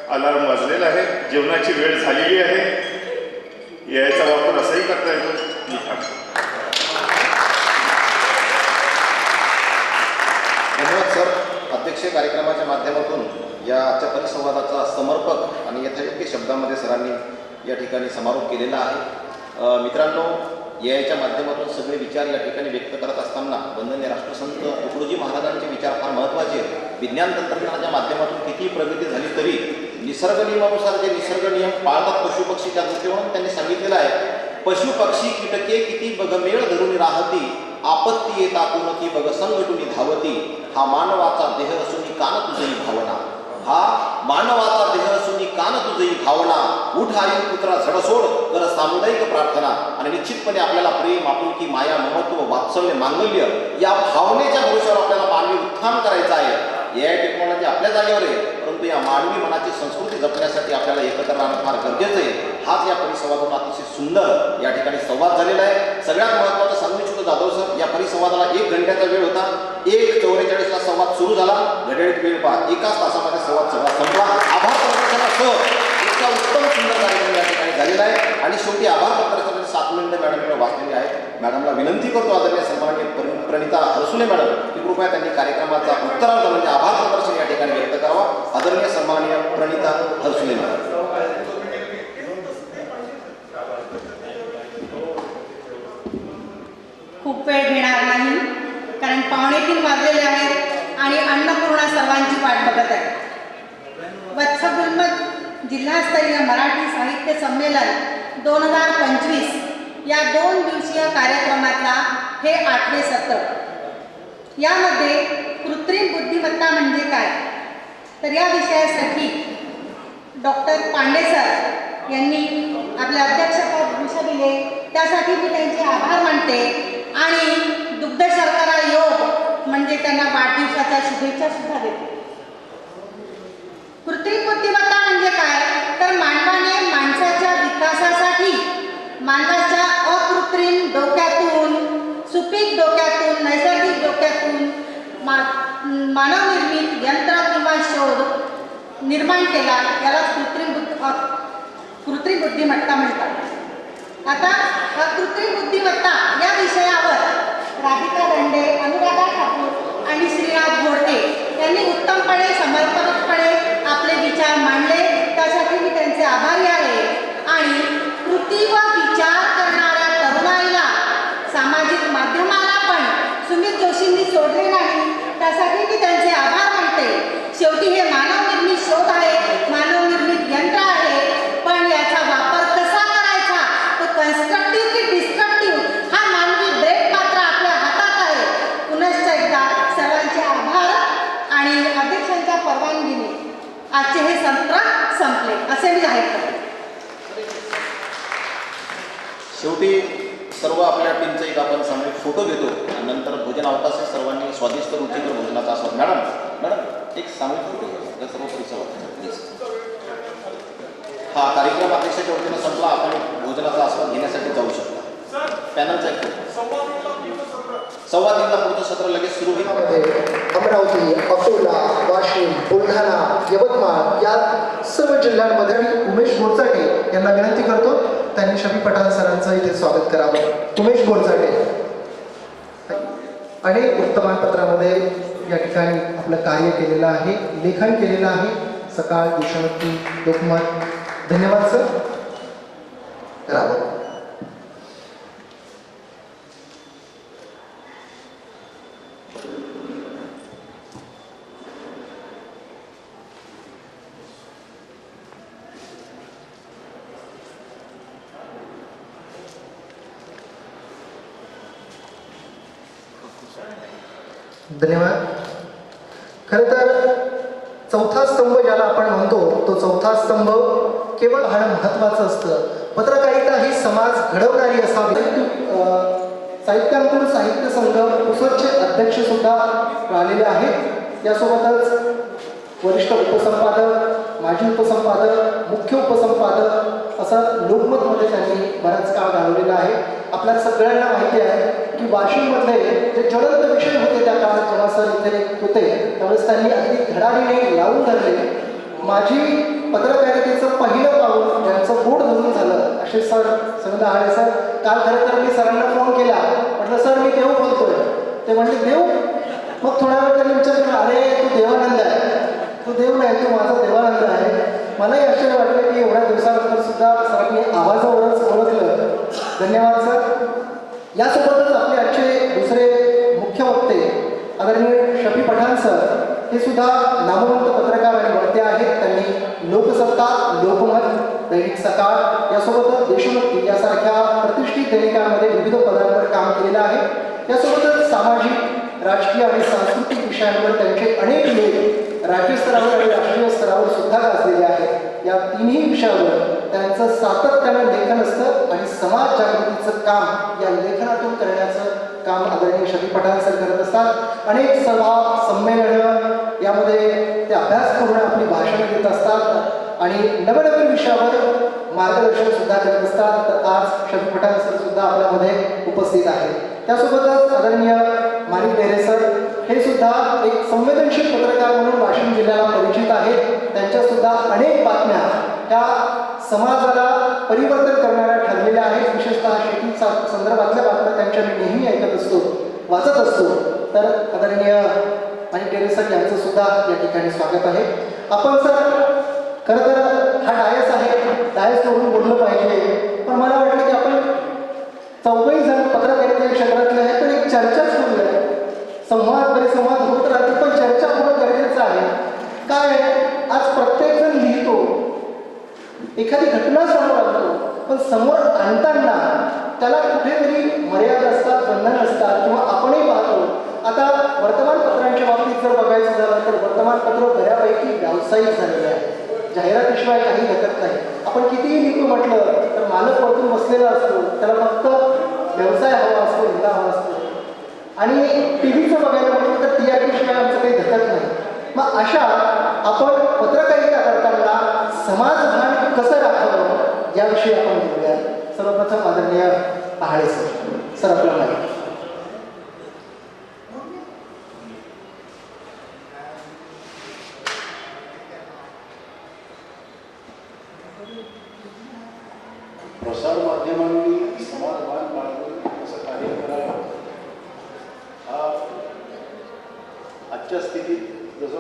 अलार्म वाजलेला आहे, जेवणाची वेळ झालेली आहे. AIचा वापर असाही करता येतो. मी थांबतो. धन्यवाद सर. अध्यक्षीय कार्यक्रमाच्या माध्यमातून या आजच्या परिसंवादाचा समर्पक आणि यथायोग्य शब्दामध्ये सरांनी या ठिकाणी समारोप केलेला आहे. मित्रांनो, AIच्या माध्यमातून सगळे विचार या ठिकाणी व्यक्त करत असताना वंदनीय राष्ट्रसंत तुकडोजी महाराजांचे विचार फार महत्त्वाचे आहेत. विज्ञान तंत्रज्ञानाच्या माध्यमातून किती प्रगती झाली तरी निसर्ग नियमानुसार जे निसर्ग नियम पाळतात पशुपक्षी त्या दृष्टीने त्यांनी सांगितलेलं आहे, पशु पक्षी कीटके किती बघ मेळ धरून राहती, आपत्ती येता कोणती बघ संघटुनी धावती, हा मानवाचा देह असून कान तुझी भावना, हा मानवाचा देह असून कान तुझी भावना उठ आयु पुत्रा झडसोड कर सामुदायिक प्रार्थना. आणि निश्चितपणे आपल्याला प्रेम आपुलकी माया महत्व वात्सल्य मांगल्य या भावनेच्या भरोश्यावर आपल्याला मानवी उत्थान करायचं आहे. AI टेक्नॉलॉजी आपल्या जागेवर आहे, परंतु या मानवी मनाची संस्कृती जपण्यासाठी आपल्याला एकत्र राहणं फार गरजेचं आहे. हाच या परिसंवादातून अतिशय सुंदर या ठिकाणी संवाद झालेला आहे. सगळ्यात महत्त्वाचं सांगू इच्छितो जाधव सर, या परिसंवादाला 1 घंट्याचा वेळ होता. 1:44 संवाद सुरू झाला. घड्याळीत वेळ पहा, 1 तासामध्ये संवाद सगळा संपला. आभार प्रदर्शनासह इतका उत्तम सुंदर कार्यक्रम या ठिकाणी झालेला आहे. आणि शेवटी आभार प्रदर्शनासाठी 7 मिनिटं मॅडमकडे वाचलेली आहेत. मॅडमला विनंती करतो आदरणीय सन्माननीय प्रणिता हरसुले मॅडम की कृपया त्यांनी कार्यक्रमाचा उत्तरार्ध म्हणजे आभार प्रदर्शन या ठिकाणी व्यक्त करावा. आदरणीय सन्माननीय प्रणिता हरसुले मॅडम. खूप वेळ घेणार नाही, कारण 2:45 वाजलेले आहेत आणि अन्नपूर्णा सर्वांची वाट बघत आहे. वत्सगुल्मत जिल्हास्तरीय मराठी साहित्य संमेलन 2025 या 2 दिवसीय कार्यक्रमाचा हे 8वे सत्र. यामध्ये कृत्रिम बुद्धिमत्ता म्हणजे काय, तर या विषयासाठी डॉक्टर पांडे सर यांनी आपले अध्यक्षपद भूषविले, त्यासाठी मी त्यांचे आभार मानते. आणि दुग्ध शर्करा योग म्हणजे त्यांना वाढदिवसाच्या शुभेच्छा सुद्धा देते. कृत्रिम बुद्धिमत्ता म्हणजे काय, तर मानवाने माणसाच्या विकासासाठी मानवाच्या अकृत्रिम डोक्यातून, सुपीक डोक्यातून, नैसर्गिक डोक्यातून मानवनिर्मित यंत्र किंवा शोध निर्माण केला, याला कृत्रिम बुद्धिमत्ता म्हणतात. आता हा कृत्रिम बुद्धिमत्ता या विषयावर राधिका दंडे, अनुराधा ठाकूर आणि श्रीनाथ घोडके यांनी उत्तमपणे समर्पकपणे आपले विचार मांडले, त्यासाठी मी त्यांचे आभारी आहे. आणि कृती व विचार करणाऱ्या तरुणाईला, सामाजिक माध्यमाला पण सुमित जोशींनी सोडले नाही, त्यासाठी मी त्यांचे आभार मानते. शेवटी हे मानवनिर्मित शोध आहे, मानवनिर्मित यंत्र आहे, पण याचा वापर कसा करायचा, तो कन्स्ट्रक्टिव्ह की डिस्ट्रक्टिव्ह हा मानवी ब्रेक मात्र आपल्या हातात आहे. पुनश्च एकदा सर्वांचे आभार आणि अध्यक्षांच्या परवानगीने आजचे हे सत्र संपले असे मी जाहीर करते. शेवटी सर्व आपल्या टीमचा एक आपण सामूहिक फोटो घेतो आणि नंतर भोजन अवकाश सर्वांनी स्वादिष्ट रुचिकर भोजनाचा आस्वाद. मॅडम एक सामूहिक फोटो या सर्व परिसरात प्लीज. हा कार्यक्रम अध्यक्षाच्या वतीनं संपला, आपण भोजनाचा आस्वाद घेण्यासाठी जाऊ शकता. पॅनलचा एक संवाद दिला, पुढचं सत्र लगेच सुरू होईल. अमरावती, अकोला, वाशिम, बुलढाणा, यवतमाळ या सर्व जिल्ह्यांमध्ये मी उमेश बोरचाटे यांना विनंती करतो त्यांनी शफी पठाण सरांचं इथे स्वागत करावं. उमेश बोरचाटे अनेक वर्तमानपत्रामध्ये या ठिकाणी आपलं कार्य केलेलं आहे, लेखन केलेलं आहे. सकाळ, देशमुखी, लोकमत. धन्यवाद सर. करावं. धन्यवाद. खरं तर चौथा स्तंभ ज्याला आपण म्हणतो, तो चौथा स्तंभ केवळ हाणं महत्त्वाचं असतं. पत्रकारिता ही समाज घडवणारी असावी. साहित्यांतून साहित्य संघ पुसदचे अध्यक्ष सुद्धा राहिलेले आहेत. यासोबतच वरिष्ठ उपसंपादक, माजी उपसंपादक, मुख्य उपसंपादक असं लोकमतमध्ये त्यांनी बराच काळ घालवलेलं आहे. आपल्या सगळ्यांना माहिती आहे की वाशिममधले जे ज्वलंत विषय होते त्या काळात जेव्हा सर इथे होते त्यावेळेस त्यांनी अगदी धडाडीने लावून धरले. माझी पत्रकारितेचं पहिलं पाऊल ज्यांचं बोट धरून झालं असे सर संविदा हाळे सर. काल खरं तर मी सरांना फोन केला, म्हटलं सर मी देव बोलतोय. ते म्हणले देव. मग थोड्या वेळ त्यांनी विचार केला, अरे तू देवानंद आहे. तू देव नाही, तू माझा देवानंद आहे. मलाही आश्चर्य वाटलं की एवढ्या दिवसानंतर सुद्धा सरांनी आवाजावरच ओळखलं. धन्यवाद सर. यासोबतच आपले आजचे दुसरे मुख्य वक्ते आदरणीय शफी पठाण सर हे सुद्धा नामवंत पत्रकार आणि वक्ते आहेत. त्यांनी लोकसत्ता, लोकमत, दैनिक सकाळ यासोबतच देशभक्ती यासारख्या प्रतिष्ठित दैनिकांमध्ये विविध पदांवर काम केलेलं आहे. यासोबतच सामाजिक, राजकीय आणि सांस्कृतिक विषयांवर त्यांचे अनेक लेख राज्यस्तरावर आणि राष्ट्रीय स्तरावर सुद्धा गाजलेले आहेत. या तिन्ही विषयावर त्यांचं सातत्यानं लेखन असतं आणि समाज जागृतीचं काम या लेखनातून करण्याचं काम आदरणीय शफी पठाण सर करत असतात. अनेक सभा संमेलनं यामध्ये ते अभ्यास करून आपली भाषणं देत असतात आणि नवनवीन विषयावर मार्गदर्शन सुद्धा करत असतात. तर आज शफी पठाण सर सुद्धा आपल्यामध्ये उपस्थित आहेत. त्यासोबतच आदरणीय माणिक ढेरे सर हे सुद्धा एक संवेदनशील पत्रकार म्हणून वाशिम जिल्ह्याला परिचित आहेत. त्यांच्या सुद्धा अनेक बातम्या त्या समाजाला परिवर्तन करणाऱ्या ठरलेल्या आहेत. विशेषतः शेती संदर्भातल्या बातम्या त्यांच्या मी नेहमी ऐकत असतो, वाचत असतो. तर आदरणीय माणिक ढेरे सर यांचं सुद्धा या ठिकाणी स्वागत आहे. आपण सर खरं तर हा डायस आहे, डायस करून बोललं पाहिजे, पण मला वाटलं की आपण चौघही जण पत्रकारिता क्षेत्रातले आहेत, पण एक चर्चाच करूया. संवाद परिसंवाद होत राहते, पण चर्चा होणं गरजेचं आहे. काय आहे, आज प्रत्येक जण लिहितो, एखादी घटना समोर आणतो, पण समोर आणताना त्याला कुठेतरी मर्यादा असतात, बंधन असतात किंवा आपणही पाहतो. आता वर्तमानपत्रांच्या बाबतीत जर बघायचं झालं तर वर्तमानपत्र बऱ्यापैकी व्यावसायिक झालेलं आहे. जाहिरातीशिवाय काही घटत नाही. आपण कितीही लिहितो म्हटलं तर मालक वरतून बसलेला असतो, त्याला फक्त व्यवसाय हवा असतो, धंदा हवा असतो. आणि टी व्हीचं बघायला म्हटलं तर TRP शिवाय आमचं काही घटत नाही. मग अशा आपण पत्रकारिता करताना समाजभान कसं राखावं याविषयी आपण बोलूया. सर्वप्रथम आदरणीय पहाळे सर आपल्याला माहिती. प्रसार माध्यमांनी समाजभान बाळगून असं कार्य करावं हा आजच्या स्थितीत जसं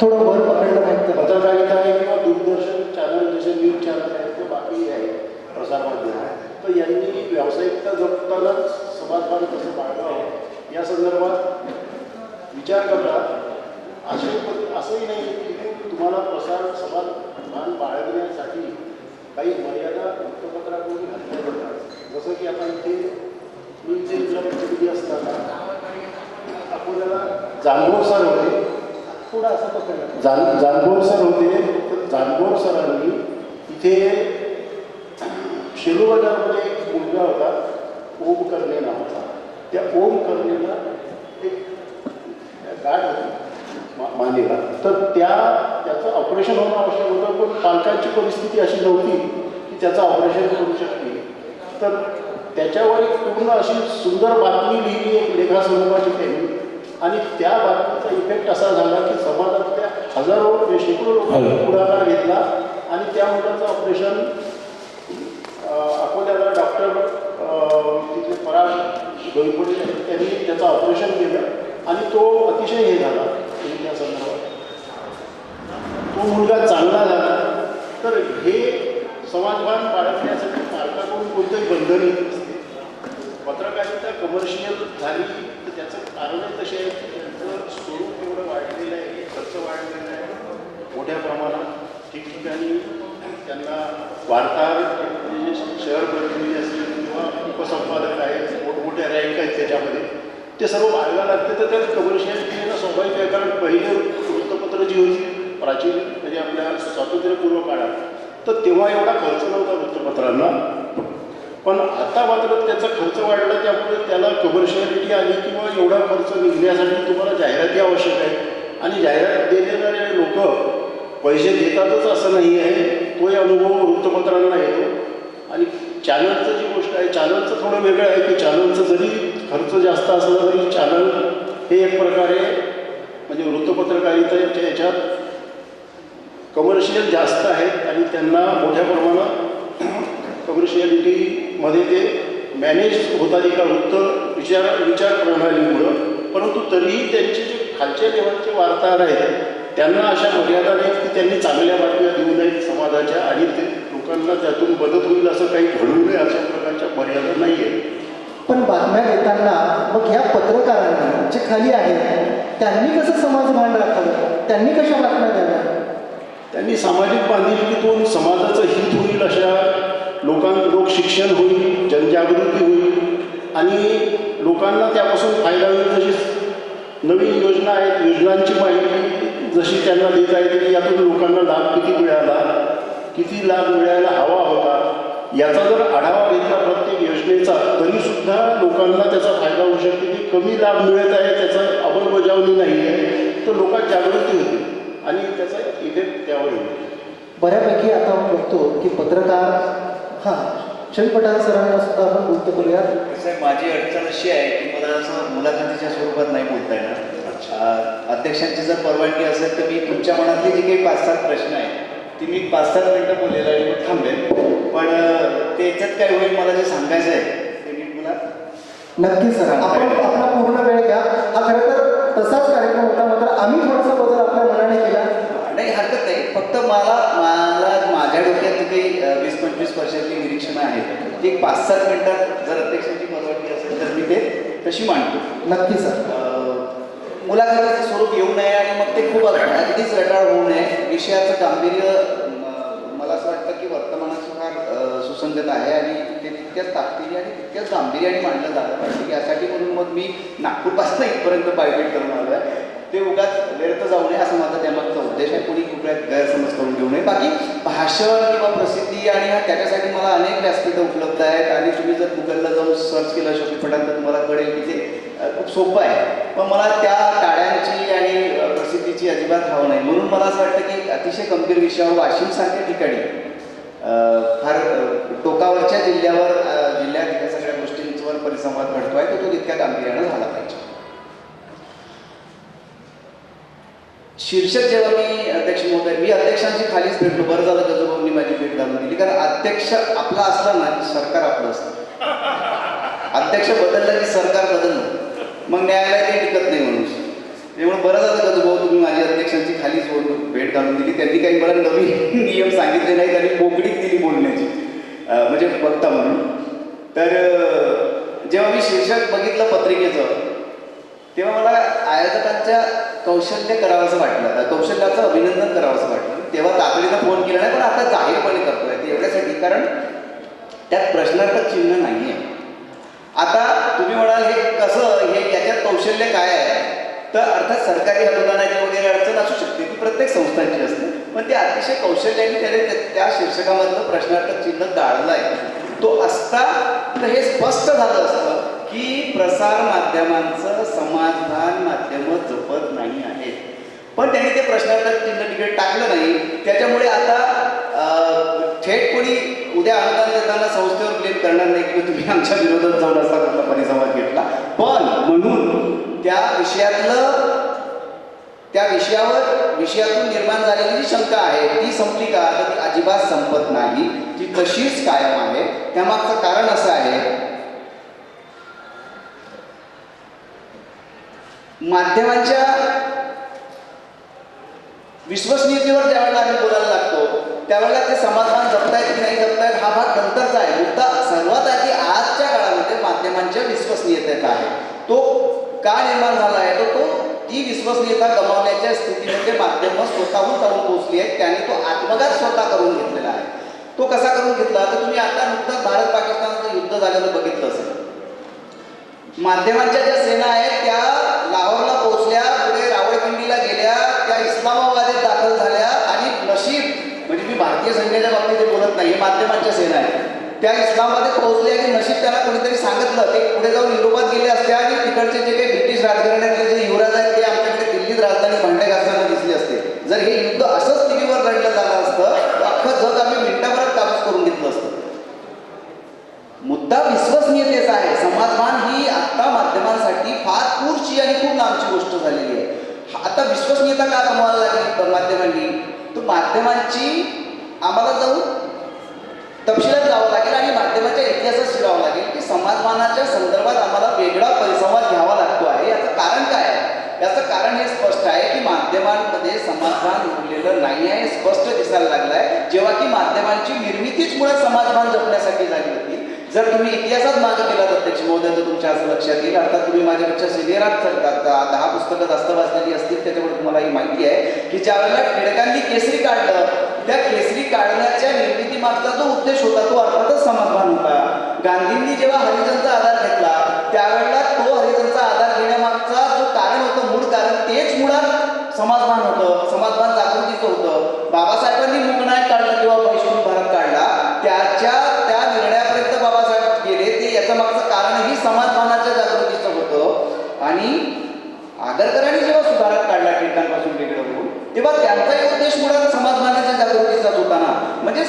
थोडं वर पकडलं नाही. पत्रकारिता आहे किंवा दूरदर्शन चॅनल जसे न्यूज चॅनल आहेत ते बाकी आहे प्रसार माध्यम, तर यांनी व्यावसायिकता जपतानाच समाजभान कसं बाळगावं या संदर्भात विचार करतात. असंही नाही की तुम्हाला प्रसार समाजभान बाळगण्यासाठी काही मर्यादा वृत्तपत्राकडून घातल्या जातात. जसं की आता इथे मी जे प्रतिनिधी असताना आपल्याला जानबोर सर होते, थोडं असं पकडलं जानबोर सर होते. तर जानबोर सरांनी इथे शेलू बाजारमध्ये एक मुलगा होता ओम करणे नावाचा. त्या ओम करणेला एक गाठ होती मानेला, तर त्याचं ऑपरेशन होणं आवश्यक होतं, पण पालकांची परिस्थिती अशी नव्हती की त्याचं ऑपरेशन करू शकते. तर त्याच्यावर एक पूर्ण अशी सुंदर बातमी लिहिली एक लेखासमूहाची त्यांनी, आणि त्या बातमीचा इफेक्ट असा झाला की समाजातल्या हजारो शेकडो लोकांनी पुढाकार घेतला आणि त्या मुलाचं ऑपरेशन अकोल्याला डॉक्टर तिथले पराग डोईपडे त्यांनी त्याचं ऑपरेशन केलं आणि तो अतिशय हे झाला त्या संदर्भात. तो मुलगा चांगला झाला. तर हे समाजभान बाळगण्यासाठी पालकाकडून कोणतंही बंधन येत नसते. पत्रकारिता कमर्शियल झाली तर त्याचं कारणच तसे आहे की त्यांचं स्वरूप एवढं वाढलेलं आहे, खर्च वाढलेला आहे मोठ्या प्रमाणात. ठिकठिकाणी त्यांना वार्ताहर म्हणजे शहर प्रतिनिधी असतील किंवा उपसंपादक आहेत, मोठमोठ्या रँक आहेत त्याच्यामध्ये, ते सर्व बाळगायला लागते. तर त्यात कमर्शियल येणं स्वाभाविक आहे, कारण पहिले वृत्तपत्र जी होती प्राचीन म्हणजे आपल्या स्वातंत्र्यपूर्व काळात, तर तेव्हा एवढा खर्च नव्हता वृत्तपत्रांना. पण आता मात्र त्याचा खर्च वाढला, त्यामुळे त्याला कमर्शियालिटी आली किंवा एवढा खर्च निघण्यासाठी तुम्हाला जाहिराती आवश्यक आहे. आणि जाहिरात देणारे लोक पैसे देतातच असं नाही आहे, तोही अनुभव वृत्तपत्रांना येतो. आणि चॅनलचं जी गोष्ट आहे, चॅनलचं थोडं वेगळं आहे की चॅनलचं जरी खर्च जास्त असला तरी चॅनल हे एक प्रकारे म्हणजे वृत्तपत्रकारितेच्या याच्यात कमर्शियल जास्त आहेत आणि त्यांना मोठ्या प्रमाणात कमर्शियालिटीमध्ये ते मॅनेज होतात एका विचार प्रणालीमुळं. परंतु तरीही त्यांचे जे खालच्या लेवलचे वार्ताहर आहेत त्यांना अशा मर्यादा नाहीत की त्यांनी चांगल्या बातम्या देऊ नयेत समाजाच्या आणि ते लोकांना त्यातून मदत होईल असं काही घडू नये अशा प्रकारच्या मर्यादा नाही आहेत. पण बातम्या देताना मग ह्या पत्रकारांनी जे खाली आहेत त्यांनी कसं समाजभान राखावं, त्यांनी कशा बातम्या द्याव्या? त्यांनी सामाजिक बांधिलकीतून समाजाचं हित होईल अशा लोक शिक्षण होईल, जनजागृती होईल आणि लोकांना त्यापासून फायदा होईल. तशी नवीन योजना आहेत, योजनांची माहिती जशी त्यांना देता येते की यातून लोकांना लाभ किती मिळाला, किती लाभ मिळायला हवा होता, याचा जर आढावा घेतला प्रत्येक योजनेचा तरीसुद्धा लोकांना त्याचा फायदा होऊ शकतो की कमी लाभ मिळत आहे, त्याचा अंमलबजावणी नाही आहे, तर लोकांत जागृती होते आणि त्याचा इफेक्ट त्यावर होतो. बऱ्यापैकी आता आपण बघतो की पत्रकार हां शमी पठाण सरांना सुद्धा आपण बोलतो करूयात. साहेब, माझी अडचण अशी आहे की मला असं मुलाखतीच्या स्वरूपात नाही बोलता येणार. अध्यक्षांची जर परवानगी असेल तर मी तुमच्या मनातली जी काही 5-7 प्रश्न आहेत ती मी 5-7 मिनटं बोललेलं आणि मग थांबेल. पण त्याच्यात काय होईल, मला जे सांगायचं आहे ते मी तुला नक्की सर, आपण आपला पूर्ण वेळ घ्या. हा खरं तर तसाच कार्यक्रम होता, मात्र आम्ही थोडासा बदल आपल्या मनाने केला. नाही, हरकत नाही. फक्त मला माझ्या डोक्यात जी काही 20-25 वर्षातली निरीक्षणं आहेत ती 5-7 मिनिटात जर अध्यक्षांची परवानगी असेल तर मी ते तशी मांडतो. नक्की सर. मुलाखतीचं स्वरूप येऊ नये आणि मग ते खूप अगदीच रटाळ होऊ नये. विषयाचं गांभीर्य मला असं वाटतं की वर्तमानाची फार सुसंगत आहे आणि ते तितक्याच ताकदीने आणि तितक्याच गांभीर्याने मांडलं झालं पाहिजे. यासाठी म्हणून मग मी नागपूरपासून इथपर्यंत बायबेट करून आलो आहे. ते उगाच व्यर्थ जाऊ नये असं माझा त्यामागचा उद्देश आहे. कोणी कुठल्या गैरसमज करून घेऊ नये. बाकी भाषण किंवा प्रसिद्धी आणि त्याच्यासाठी मला अनेक व्यासपीठं उपलब्ध आहेत आणि तुम्ही जर गुगलला जाऊन सर्च केलं शमी पठाण तर तुम्हाला कळेल की ते खूप सोपं आहे. पण मला त्या टाळ्यांची आणि प्रसिद्धीची अजिबात हवं नाही. म्हणून मला असं वाटतं की अतिशय गंभीर विषयावर वाशिमसारख्या ठिकाणी फार टोकावरच्या जिल्ह्यात ह्या सगळ्या गोष्टींवर परिसंवाद घडतोय तो तितक्या गांभीर्यानं झाला पाहिजे. शीर्षक जेव्हा मी अध्यक्ष महोदय, मी अध्यक्षांशी खालीच भेटलो. बरं झालं गजूभाऊंनी माझी भेट घालून दिली, कारण अध्यक्ष आपला असला ना की सरकार आपलं असतं. अध्यक्ष बदललं की सरकार बदललं, मग न्यायालय काही टिकत नाही म्हणून. त्यामुळे बरं झालं गजूभाऊ तुम्ही माझी अध्यक्षांची खालीच भेट घालून दिली. त्यांनी काही मला नवीन नियम सांगितले नाही, त्यांनी मोकळीक दिली बोलण्याची, म्हणजे वक्ता म्हणून. तर जेव्हा मी शीर्षक बघितलं पत्रिकेचं तेव्हा मला आयोजकांच्या कौशल्याचं अभिनंदन करावंसं वाटलं. तेव्हा तातडीनं फोन केला नाही, पण आता जाहीरपणे करतोय ते एवढ्यासाठी कारण त्यात प्रश्नार्थक चिन्ह नाही आहे. आता तुम्ही म्हणाल हे कसं, हे याच्यात कौशल्य काय आहे, तर अर्थात सरकारी अनुदानाची वगैरे अडचण असू शकते, ती प्रत्येक संस्थांची असते. पण ते अतिशय कौशल्याने त्याने त्या शीर्षकामधलं प्रश्नार्थक चिन्ह टाळलं आहे. तो असता तर हे स्पष्ट झालं असतं की प्रसार माध्यमांचं समाजभान माध्यमं जपत नाही आहेत. पण त्यांनी ते प्रश्नार्थक चिन्ह तिकडे टाकलं नाही. त्याच्यामुळे आता थेट कोणी उद्या अनुदान देताना संस्थेवर ब्लेम करणार नाही की तुम्ही आमच्या विरोधात जाऊन असा कुठला परिसंवाद घेतला. पण म्हणून विषयातून निर्माण झालेली जी शंका आहे ती संपली का, तर ती अजिबात संपत नाही, ती तशीच कायम आहे. त्यामागचं कारण असं आहे, माध्यमांच्या विश्वसनीयतेवर ज्यावेळेला आम्ही बोलायला लागतो त्यावेळेला ते समाजभान जपतायत की नाही जपतायत हा भाग नंतरचा आहे. मुद्दा सर्वात आधी आजच्या काळामध्ये माध्यमांच्या विश्वसनीयतेचा आहे. तो का निर्माण झाला आहे, तो ती विश्वसनीयता गमावण्याच्या स्थितीमध्ये माध्यमं स्वतःहून जाऊन पोहोचली आहेत. त्याने तो आत्मघात स्वतः करून घेतलेला आहे. तो कसा करून घेतला तर तुम्ही आता नुकतंच भारत पाकिस्तानचं युद्ध झालेलं बघितलं असेल. माध्यमांच्या ज्या सेना आहेत त्या लाहोरला पोहोचल्या, पुढे रावळपिंडीला गेल्या, त्या इस्लामाबादेत दाखल झाल्या आणि नशीब म्हणजे मी भारतीय सैन्याच्या बाबतीत बोलत नाही, माध्यमांच्या सेना आहेत त्या इस्लामाबादेत पोहोचल्या आणि नशीब त्यांना कोणीतरी सांगितलं ते पुढे जाऊन युरोपात गेले असते आणि तिकडचे जे काही ब्रिटिश राजघराण्यातले जे युवराज आहेत ते आमच्याकडे दिल्लीत राजधानी भांडे घासताना दिसले असते. जर हे युद्ध असंच टीव्हीवर लढलं झालं असतं तर अख्खं जग आम्ही मिनिटाभरात काबूज करून घेतलं असतं. मुद्दा विश्वसनीयतेचा आहे. समाजभान ही आत्ता माध्यमांसाठी फार दूरची आणि खूप लांबची गोष्ट झालेली आहे. आता विश्वसनीयता का कमवायला लागली माध्यमांनी, तर माध्यमांची आम्हाला जाऊन तपशिलात जावं लागेल आणि माध्यमाच्या इतिहासात शिरावं लागेल की समाजभानाच्या संदर्भात आम्हाला वेगळा परिसंवाद घ्यावा लागतो आहे. याचं कारण काय आहे? याचं कारण हे स्पष्ट आहे की माध्यमांमध्ये समाजभान उरलेलं नाही आहे, स्पष्ट दिसायला लागलं आहे. जेव्हा की माध्यमांची निर्मितीच मुळात समाजभान जपण्यासाठी झाली होती. जर तुम्ही इतिहासात मागे गेलात अध्यक्ष महोदय तर तुमच्या असं लक्षात येईल. अर्थात तुम्ही माझ्यापेक्षा सिनियर आहात, 10 पुस्तकं जास्त वाचलेली असतील त्याच्यामुळे तुम्हाला ही माहिती आहे की ज्या वेळेला टिळकांनी केसरी काढलं त्या केसरी काढण्याच्या निर्मितीमागचा जो उद्देश होता तो अर्थातच समाजभान होता. गांधींनी जेव्हा हरिजनचा आधार घेतला त्यावेळेला तो हरिजनचा आधार घेण्यामागचा जो कारण होतं समाजभान होतं, समाजभान जागृतीचं होतं. बाबासाहेबांनी मूग नाही काढलं किंवा बहिष्कृत भारत काढला, त्या निर्णयापर्यंत बाबासाहेब गेले ते याच्या मागचं कारणही समाजभानाच्या जागृतीचं होतं. आणि आगरकरांनी जेव्हा सुधारक काढला टिळकांपासून वेगळं होऊन, तेव्हा त्यांचाही उद्देश मुळात समाजभानाच्या जागृतीचाच होता ना. म्हणजे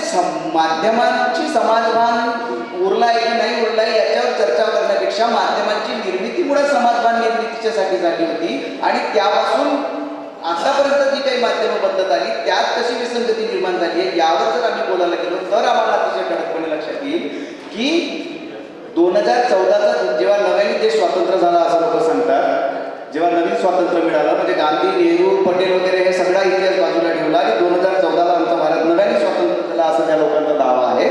माध्यमांची समाजभान उरलाय की नाही उरलाय याच्यावर चर्चा करण्यापेक्षा माध्यमांची निर्मिती मुळात समाजभान निर्मितीच्यासाठी झाली होती. आणि त्यापासून आतापर्यंत जी काही माध्यमं बदलत आली त्यात कशी विसंगती निर्माण झाली आहे यावर जर आम्ही बोलायला गेलो तर आम्हाला अतिशय कडकपणे लक्षात येईल की 2014चा जेव्हा नव्याने देश स्वातंत्र्य झाला असं लोक सांगतात, जेव्हा नवीन स्वातंत्र्य मिळालं म्हणजे गांधी, नेहरू, पटेल वगैरे हे सगळा इतिहास बाजूला ठेवला आणि 2014ला आमचा भारत नव्याने स्वातंत्र्य झाला असा त्या लोकांचा दावा आहे.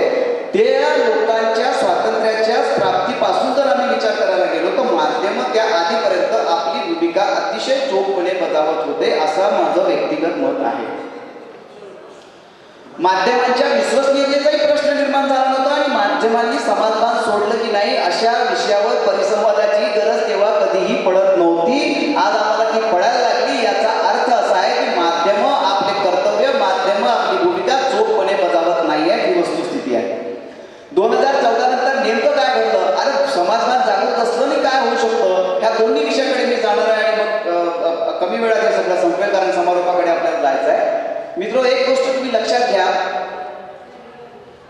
त्या लोकांच्या स्वातंत्र्याच्या प्राप्तीपासून जर आम्ही विचार करायला गेलो तर माध्यम त्या आधीपर्यंत आपली भूमिका अतिशय चोखपणे बजावत होते असं माझं व्यक्तिगत मत आहे. माध्यमांच्या विश्वसनीयतेचाही प्रश्न निर्माण झाला नव्हता आणि माध्यमांनी समाजभान सोडलं की नाही अशा विषयावर परिसंवादाची गरज तेव्हा कधीही पडत नव्हती. आज आम्हाला ती पडायला लागली. याचा अर्थ असा आहे की माध्यम आपले कर्तव्य, माध्यम आपली भूमिका चोखपणे बजावत नाही आहे ही वस्तुस्थिती आहे. 2014 नंतर नेमकं काय घडलं? अरे समाजभान जागृत असलं नाही काय होऊ शकतं? ह्या दोन्ही विषयाकडे मी जाणार आहे आणि मग कमी वेळात हे सगळं संपेल कारण समारोपाकडे आपल्याला जायचं आहे. मित्र, एक गोष्ट तुम्ही लक्षात घ्या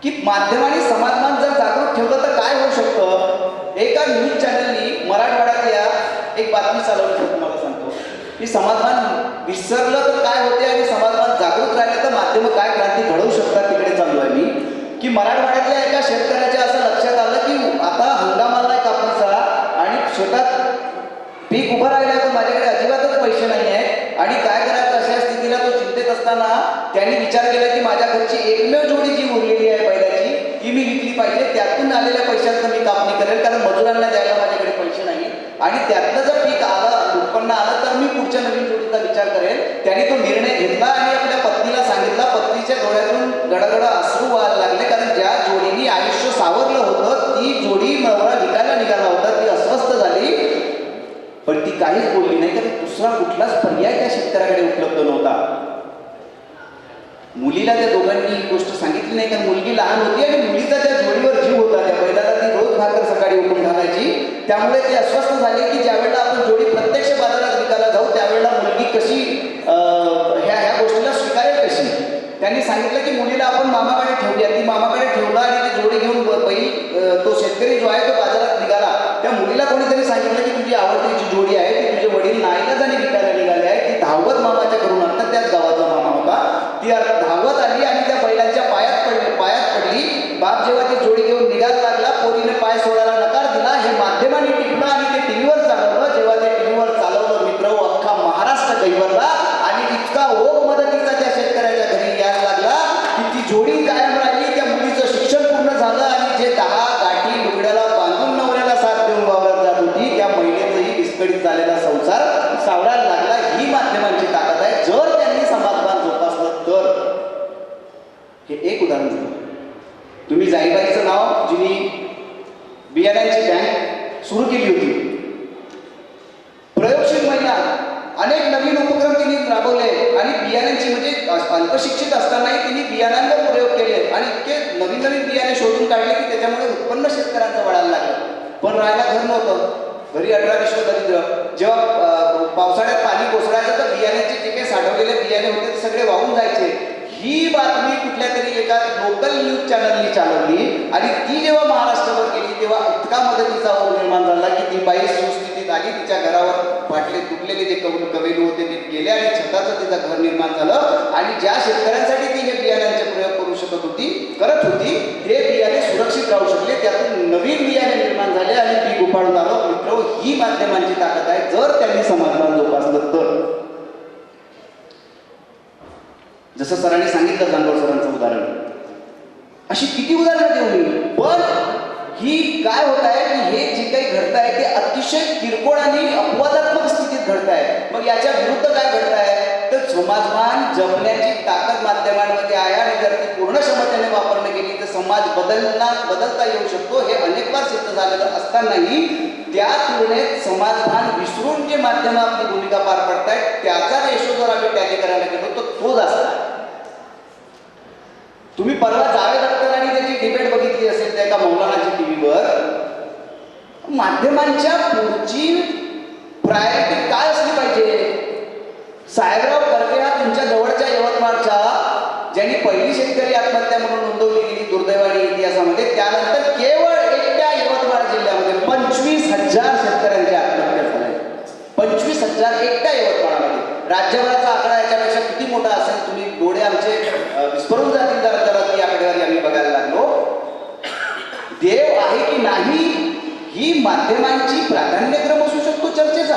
की माध्यमांनी समाजभान जर जागृत ठेवलं तर काय होऊ शकतं. एका न्यूज चॅनलनी मराठवाड्यातल्या एक बातमी चालवली तुम्हाला सांगतो की समाजभान विसरलं तर काय होते आणि समाजभान जागृत राहिलं तर माध्यम काय क्रांती घडवू शकतात तिकडे चाललो आहे मी. की मराठवाड्यातल्या एका शेतकऱ्याच्या असं लक्षात आलं की आता हंगाम आलाय कापणीचा आणि शेतात पीक उभं राहिलं तर माझ्याकडे अजिबातच पैसे नाही आहेत आणि काय करायचं अशा स्थितीला तो चिंतेत असताना त्यांनी विचार केला की माझ्या घरची एकमेव जोडी जी उरलेली आहे बैलाची ती मी विकली पाहिजे, त्यातून आलेल्या पैशातनं मी कापणी करेल कारण मजुरांना द्यायला माझ्याकडे पैसे नाही आणि त्यातनं जर पीक आलं, उत्पन्न आलं तर मी पुढच्या नवीन जोडीचा विचार करेल. त्याने तो निर्णय घेतला आणि आपल्या पत्नीला सांगितला. पत्नीच्या डोळ्यातून गडगड अश्रू व्हायला लागले कारण ज्या जोडीने आयुष्य सावरलं होतं ती जोडी नवरा विकायला निघाला होता, ती अस्वस्थ झाली पण ती काहीच बोलली नाही कारण दुसरा कुठलाच पर्याय त्या शेतकऱ्याकडे उपलब्ध नव्हता. मुलीला त्या दोघांनी ही गोष्ट सांगितली नाही कारण मुलगी लहान होती आणि मुलीचा त्या जोडीवर जीव होता. त्या बैलाला ती रोज भाकर सकाळी उठून घालायची. त्यामुळे ते अस्वस्थ झाले की ज्यावेळेला आपण जोडी प्रत्यक्ष बाजारात विकायला जाऊ त्यावेळेला मुलगी कशी ह्या गोष्टीला स्वीकारेल कशी. त्यांनी सांगितलं की मुलीला आपण मामाकडे ठेवूया. ती मामाकडे ठेवला आणि ती जोडी घेऊन तो शेतकरी जो आहे तो बाजारात निघाला. त्या मुलीला कोणीतरी सांगितलं की तुझी आवडतीची जोडी आहे ती तुझे वडील नाईलाजाने विकायला निघाले आहे. ती धावत मामाच्या घरून आणतात, त्याच गावातला मामा होता. ती धावत आली आणि त्या बैलांच्या पायात पडली. बाप जेव्हा ती जोडी घेऊन निघायला लागला पोरीने पाय सोडायला नकार दिला. हे माध्यमांनी टिपलं आणि ते टीव्हीवर चालवलं. जेव्हा ते टीव्हीवर चालवलं मित्र अख्खा महाराष्ट्र कैवरला आणि इतका ओघ मदतीचा त्या शेतकऱ्याच्या घरी यायला लागला की ती जोडी कायम राहिली. त्या मुलीचं शिक्षण पूर्ण झालं आणि जे 10 गाठी लुगड्याला बांधून नवऱ्याला साथ देऊन वावरात जात होती त्या महिलेचाही विस्कळीत झालेला संसार सावरायला लागला. ही माध्यमांची ताकद आहे जर त्यांनी समाजभान जोपासलं तर. हे एक उदाहरण झालं. तुम्ही जाईबाईचं नाव जिनी बियाण्यांची बँक सुरू केली होती, प्रयोगशील महिला, अनेक नवीन उपक्रम तिने राबवले आणि बियाण्यांची म्हणजे अल्पशिक्षित असतानाही तिने बियाण्यांवर प्रयोग केले आणि इतके नवीन नवीन बियाणे शोधून काढले की त्याच्यामुळे उत्पन्न शेतकऱ्यांचं वाढायला लागलं. पण राहायला घर नव्हतं, घरी 18 विश्व दरिद्र. जेव्हा पावसाळ्यात पाणी कोसळायचं तर बियाण्याचे जे काही साठवलेले बियाणे होते ते सगळे वाहून जायचे. ही बातमी कुठल्या तरी एका लोकल न्यूज चॅनलनी चालवली आणि ती जेव्हा महाराष्ट्रावर गेली तेव्हा इतका मदतीचा ओघ निर्माण झाला की ती बाई सुस्थितीत आली. तिच्या घरावर फाटले तुटलेले जे कवेलू होते ते गेले आणि छताचं तिचं घर निर्माण झालं आणि ज्या शेतकऱ्यांसाठी ती हे बियाण्यांचे प्रयोग करत होती ते बियाणे सुरक्षित राहू शकले. त्यातून नवीन बियाणे निर्माण झाले आणि पीक उपाडून आलं. मित्र, ही माध्यमांची ताकद आहे जर त्यांनी समाजभान जोपासलं तर. जसं सरांनी सांगितलं जानकर सरांचं उदाहरण, अशी किती उदाहरणं देऊ मी. पण ही काय होत आहे की हे जे काही घडत आहे ते अतिशय किरकोळ आणि अपवादात्मक स्थितीत घडत आहे. मग याच्या विरुद्ध काय घडत आहे तर समाजभान जपण्याची ताकद माध्यमांमध्ये आहे आणि जर ती पूर्ण क्षमतेने वापरली गेली तर समाज बदलता येऊ शकतो. हे अनेक बार सिद्ध झालेलं असतानाही त्या तुलनेत समाजभान विसरून जे माध्यम आपली भूमिका पार पडतायत त्याचा रेशो जर आम्ही टॅली करायला गेलो तर तो जास्त आहे. तुम्ही परवा जावेद अख्तर आणि त्याची डिबेट बघितली असेल त्या एका मौलानाच्या टीव्हीवर. माध्यमांच्या पुढची प्रायोरिटी काय असली पाहिजे? साहेबराव करपे हा तुमच्या जवळच्या यवतमाळच्या, ज्यांनी पहिली शेतकरी आत्महत्या म्हणून नोंदवली गेली दुर्दैवाने इतिहासामध्ये, त्यानंतर केवळ एकट्या यवतमाळ जिल्ह्यामध्ये 25,000 शेतकऱ्यांच्या आत्महत्या झाल्या. 25,000 एकट्या यवतमाळामध्ये. राज्यभराचा आकडा याच्यापेक्षा किती मोठा असेल तुम्ही डोळे आमचे विस्फोरून जातील जरा जरा ती आकडेवारी आम्ही बघायला लागलो. देव आहे की नाही ही माध्यमांची प्राधान्यक्रम असू शकतो चर्चेचा.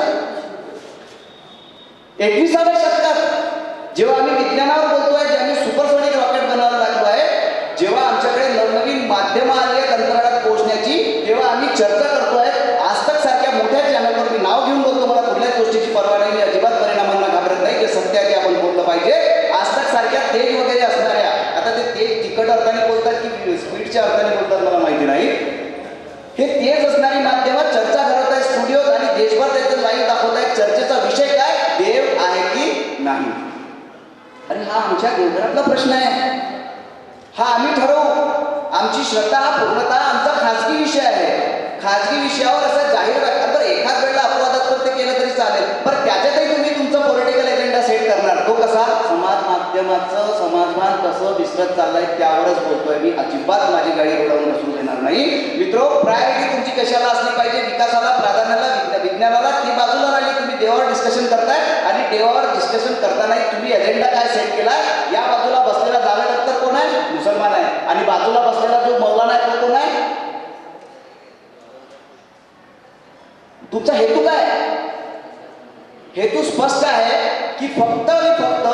21व्या शतकात जेव्हा आम्ही विज्ञानावर बोलतोय, जे आम्ही सुपरसोनिक रॉकेट बनवायला लागलो आहे, जेव्हा आमच्याकडे नवनवीन माध्यमं आली आहेत अंतराळात पोहोचण्याची, तेव्हा आम्ही चर्चा करतोय. आजतक सारख्या मोठ्या चॅनलवर मी नाव घेऊन बोलतो, मला कुठल्याच गोष्टीची पर्वा नाही, मी अजिबात परिणामांना घाबरत नाही. जे सत्य आहे ते आपण बोललं पाहिजे. आजतक सारख्या तेज वगैरे असणाऱ्या, आता ते तेज तिखट अर्थाने बोलतात की स्पीडच्या अर्थाने बोलतात मला माहिती नाही, हे तेज असणारी माध्यमं चर्चा करत आहेत स्टुडिओत आणि देशभर त्याचं लाईव्ह दाखवत आहेत. चर्चेचा विषय काय? देव आहे की नाही. अरे हा आमच्या देवघरातला प्रश्न आहे. हा आम्ही ठरवू. आमची श्रद्धा हा पूर्णतः आमचा खाजगी विषय आहे. खाजगी विषयावर असं जाहीर वाटतं तर एखाद वेळेला अपवादात्मक ते केलं तरी चालेल, पण त्याच्यातही तुम्ही तुमचा पॉलिटिकल एजेंडा सेट करणार. तो कसा? समाज माध्यमाचं समाजभान कसं विसरत चाललंय त्यावरच बोलतोय मी. अजिबात माझी गाडी घडवून नसू देणार नाही. मित्रो, प्रायोरिटी तुमची कशाला असली पाहिजे? विकासाला, प्राधान्याला, विज्ञानाला. ती बाजूला राहिली. तुम्ही देवावर डिस्कशन करताय आणि देवावर डिस्कशन करताना तुम्ही एजेंडा काय सेट केलाय? या बाजूला बसलेला जावेद अख्तर कोण आहे? मुसलमान आहे. आणि बाजूला बसलेला जो मौलाना आहे तो कोण आहे? तुमचा हेतू काय? हेतू स्पष्ट आहे की फक्त आणि फक्त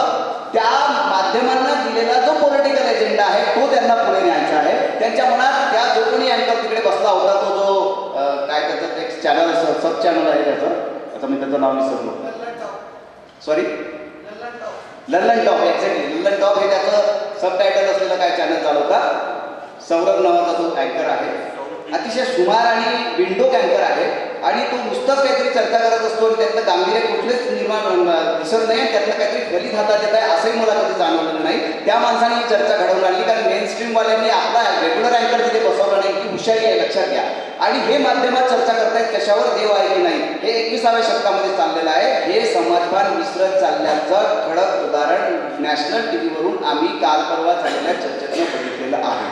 त्या माध्यमांना दिलेला जो पॉलिटिकल एजेंडा आहे तो त्यांना पुढे न्यायचा आहे. त्यांच्या मनात त्या जो कोणी अँकर तिकडे बसला होता तो जो काय त्याचं एक चॅनल सब चॅनल आहे त्याचं, आता मी त्याचं नाव विसरलो, sorry, Lallan top. Exactly Lallan top हे त्याचं सब टायटल असलेलं काय चॅनल चालवता. सौरभ नावाचा तो अँकर आहे, अतिशय सुमार आणि विंडो अँकर आहे आणि तो नुसतंच काहीतरी चर्चा करत असतो आणि त्यातलं गांभीर्य कुठलेच निर्माण दिसत नाही. त्यातलं काहीतरी फलित हातात येत आहे असंही मला कधी जाणवलेलं नाही. त्या माणसाने ही चर्चा घडवून आणली कारण मेन स्ट्रीमवाल्यांनी आपला रेग्युलर अँकर तिथे बसवला नाही. की हुशारी आहे, लक्षात घ्या. आणि हे माध्यमात चर्चा करतायत कशावर? देव आहे की नाही. हे 21व्या शतकामध्ये चाललेलं आहे. हे समाजभान विसरत चालल्याचं ठळक उदाहरण नॅशनल टीव्हीवरून आम्ही काल परवा झालेल्या चर्चेतून बघितलेलं आहे.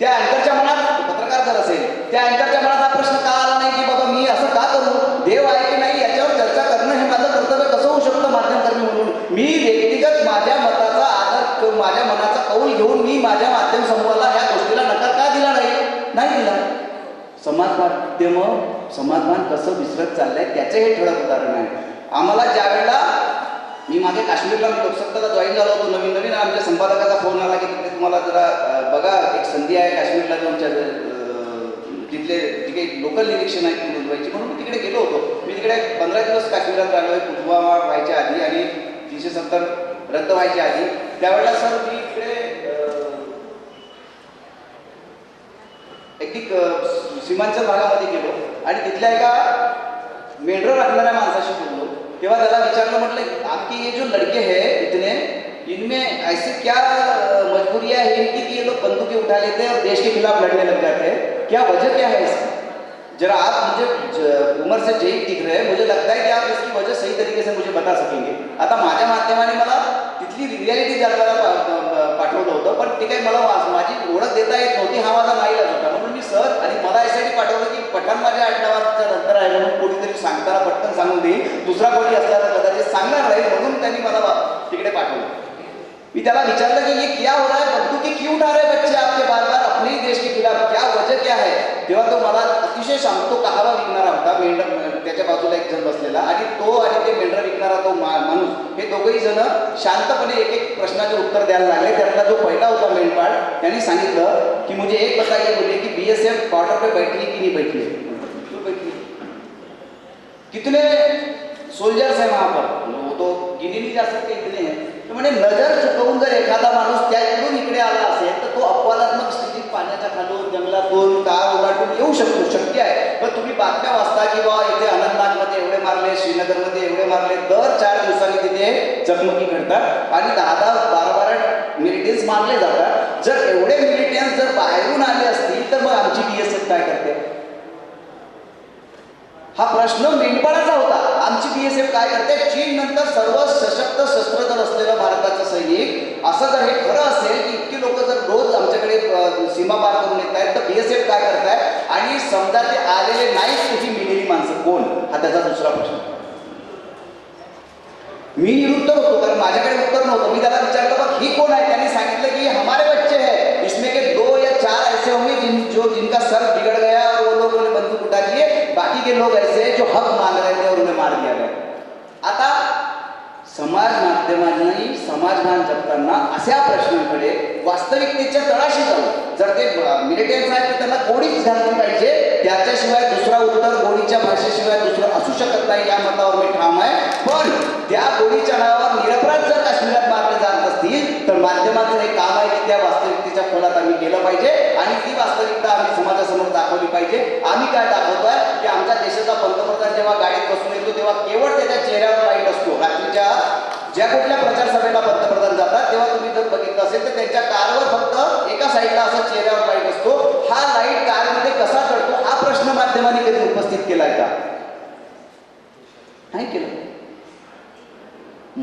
त्या अँकरच्या मनात, पत्रकार जर असेल, त्या अँकरच्या मनात हा प्रश्न का आला नाही की बाबा मी असं का करू? देव आहे की नाही याच्यावर चर्चा करणं हे माझं कर्तव्य कसं होऊ शकतं माध्यमकर्मी म्हणून? मी व्यक्तिगत माझ्या मताचा आदर, माझ्या मनाचा कौल घेऊन मी माझ्या माध्यम समूहाला ह्या गोष्टीला नकार का दिला नाही दिला. समाजभान कसं विसरत चाललंय त्याचे हे ठळक उदाहरण आहे. आम्हाला ज्या वेळेला मी मागे काश्मीरला मी लोकसत्ताला जॉईन झालो होतो नवीन आमच्या संपादकाचा फोन आला की तिकडे तुम्हाला जरा बघा एक संधी आहे काश्मीरला तुमच्या तिथले जे काही लोकल निरीक्षण आहेत ती नोंदवायची म्हणून मी तिकडे गेलो होतो. मी तिकडे 15 दिवस काश्मीरात राहिलो आहे पुलवामा व्हायच्या आधी आणि 370 रद्द व्हायच्या आधी. त्यावेळेला सर मी तिकडे एक सीमांचल भागामध्ये गेलो आणि तिथल्या एका मेंढरं राखणाऱ्या माणसाशी बोललो. तेव्हा त्याला विचारलं, म्हटलं आपकी ये जो लड़के हैं इतने, इनमें ऐसे क्या मजबूरियां है इनकी कि ये लोग बंदूकें उठा लेते हैं और देश के खिलाफ लड़ने लग जाते हैं? क्या वजह क्या है इसकी? जरा आप मुझे उम्र से जयी दिख रहे हैं, मुझे लगता है कि आप इसकी वजह सही तरीके से मुझे बता सकेंगे. आता माझ्या माध्यमाने मला तिथली रियालिटी जाणवायला पाठवलं होतं, पण ते काही मला माझी ओळख देता येत नव्हती. हा माझा नाईलाज होता. म्हणून मी सहज आणि मला यासाठी पाठवलं की पठाण माझ्या आडनावाच्या नंतर आहे म्हणून कोणीतरी सांगताना पटकन सांगून देईल, दुसरा कोणी असला तर कदाचित सांगणार नाही, म्हणून त्यांनी मला तिकडे पाठवलं. मी त्याला विचारलं की ये क्या हो रहा है, बंदूकें क्यों उठा रहे बच्चे आपके बार बार अपने ही देश के खिलाफ, क्या वजह क्या है? तेव्हा तो मला अतिशय सांगतो कहावा विकणारा होता. मेंढर त्याच्या बाजूला एक जण बसलेला आणि तो आणि ते मेंढर विकणारा तो माणूस हे दोघंही जण शांतपणे एक एक प्रश्नाचे उत्तर द्यायला लागले. त्यातला जो पहिला होता मेंढपाळ त्यांनी सांगितलं की मुझे एक बताइए बोले की BSF बॉर्डर पे बैठी की नहीं बैठी? क्यों बैठी? कितने सोल्जर्स है वहां पर? वो तो गिने नहीं जा सकते इतने हैं. म्हणजे नजर चुकवून जर एखादा माणूस त्याकडून इकडे आला असेल तर तो अपवादात्मक स्थितीत पाण्याच्या खालून जंगलातून कार ओलांडून येऊ शकतो, शक्य आहे. पण बातम्या वाचता की बाबा इथे अनंतनागमध्ये एवढे मारले, श्रीनगरमध्ये एवढे मारले, दर 4 दिवसांनी तिथे चकमकी घडतात आणि 10-10, 12-12 मिलिटन्स मारले जातात. जर एवढे मिलिटन्स जर बाहेरून आले असतील तर मग आमची BSF काय करते? हा प्रश्न मेंढपाळाचा होता. आमची BSF काय करते? चीन नंतर सर्व सशक्त शस्त्रदल असलेलं भारताचं सैनिक, असं जर हे खरं असेल की इतकी लोक जर रोज आमच्याकडे सीमा पार करून येत आहेत तर BSF काय करताय? आणि समजा ते आलेले नाही तुझी मिलेली माणसं कोण? हा त्याचा दुसरा प्रश्न. मी निरुत्तर होतो कारण माझ्याकडे उत्तर नव्हतं. मी त्याला विचारलं बघ ही कोण आहे? त्यांनी सांगितलं की हमारे बच्चे हैं, इसमें के 2 या 4 ऐसे होंगे जिनका सर बिगड़ गया और वो लोगों ने बंदूक उठा दिए, बाकी के लोग ऐसे हैं जो हक मांग रहे थे और उन्हें मार दिया गया. आता समाज माध्यमांनी समाजभान जपताना अशा प्रश्नांकडे वास्तविकतेच्या तळाशी जाऊ. जर ते मिलिटन्स आहेत तर त्यांना गोळीच घातली पाहिजे, त्याच्याशिवाय दुसरा उत्तर गोळीच्या भाषेशिवाय दुसरं असू शकत नाही या मतावर मी ठाम आहे. पण त्या गोळीच्या नावावर निरपराध जर काश्मीरात मारले जात असतील तर माध्यमाचं हे काम आहे की त्या वास्तविकतेच्या खोलात आम्ही गेलं पाहिजे आणि ती वास्तविकता आम्ही समाजासमोर दाखवली पाहिजे. आम्ही काय दाखवतोय की आमच्या देशाचा पंतप्रधान जेव्हा गाडीत बसून येतो तेव्हा केवळ त्याच्या चेहऱ्यावर लाईट असतो. रात्रीच्या ज्या कुठल्या प्रचार सभेला पंतप्रधान जातात तेव्हा तुम्ही जर बघितलं असेल तर त्यांच्या कारवर फक्त एका साईडला असं चेहऱ्यावर लाईट असतो. हा लाईट कारमध्ये कसा चढतो हा प्रश्न माध्यमांनी कधी उपस्थित केलाय का? नाही केलं.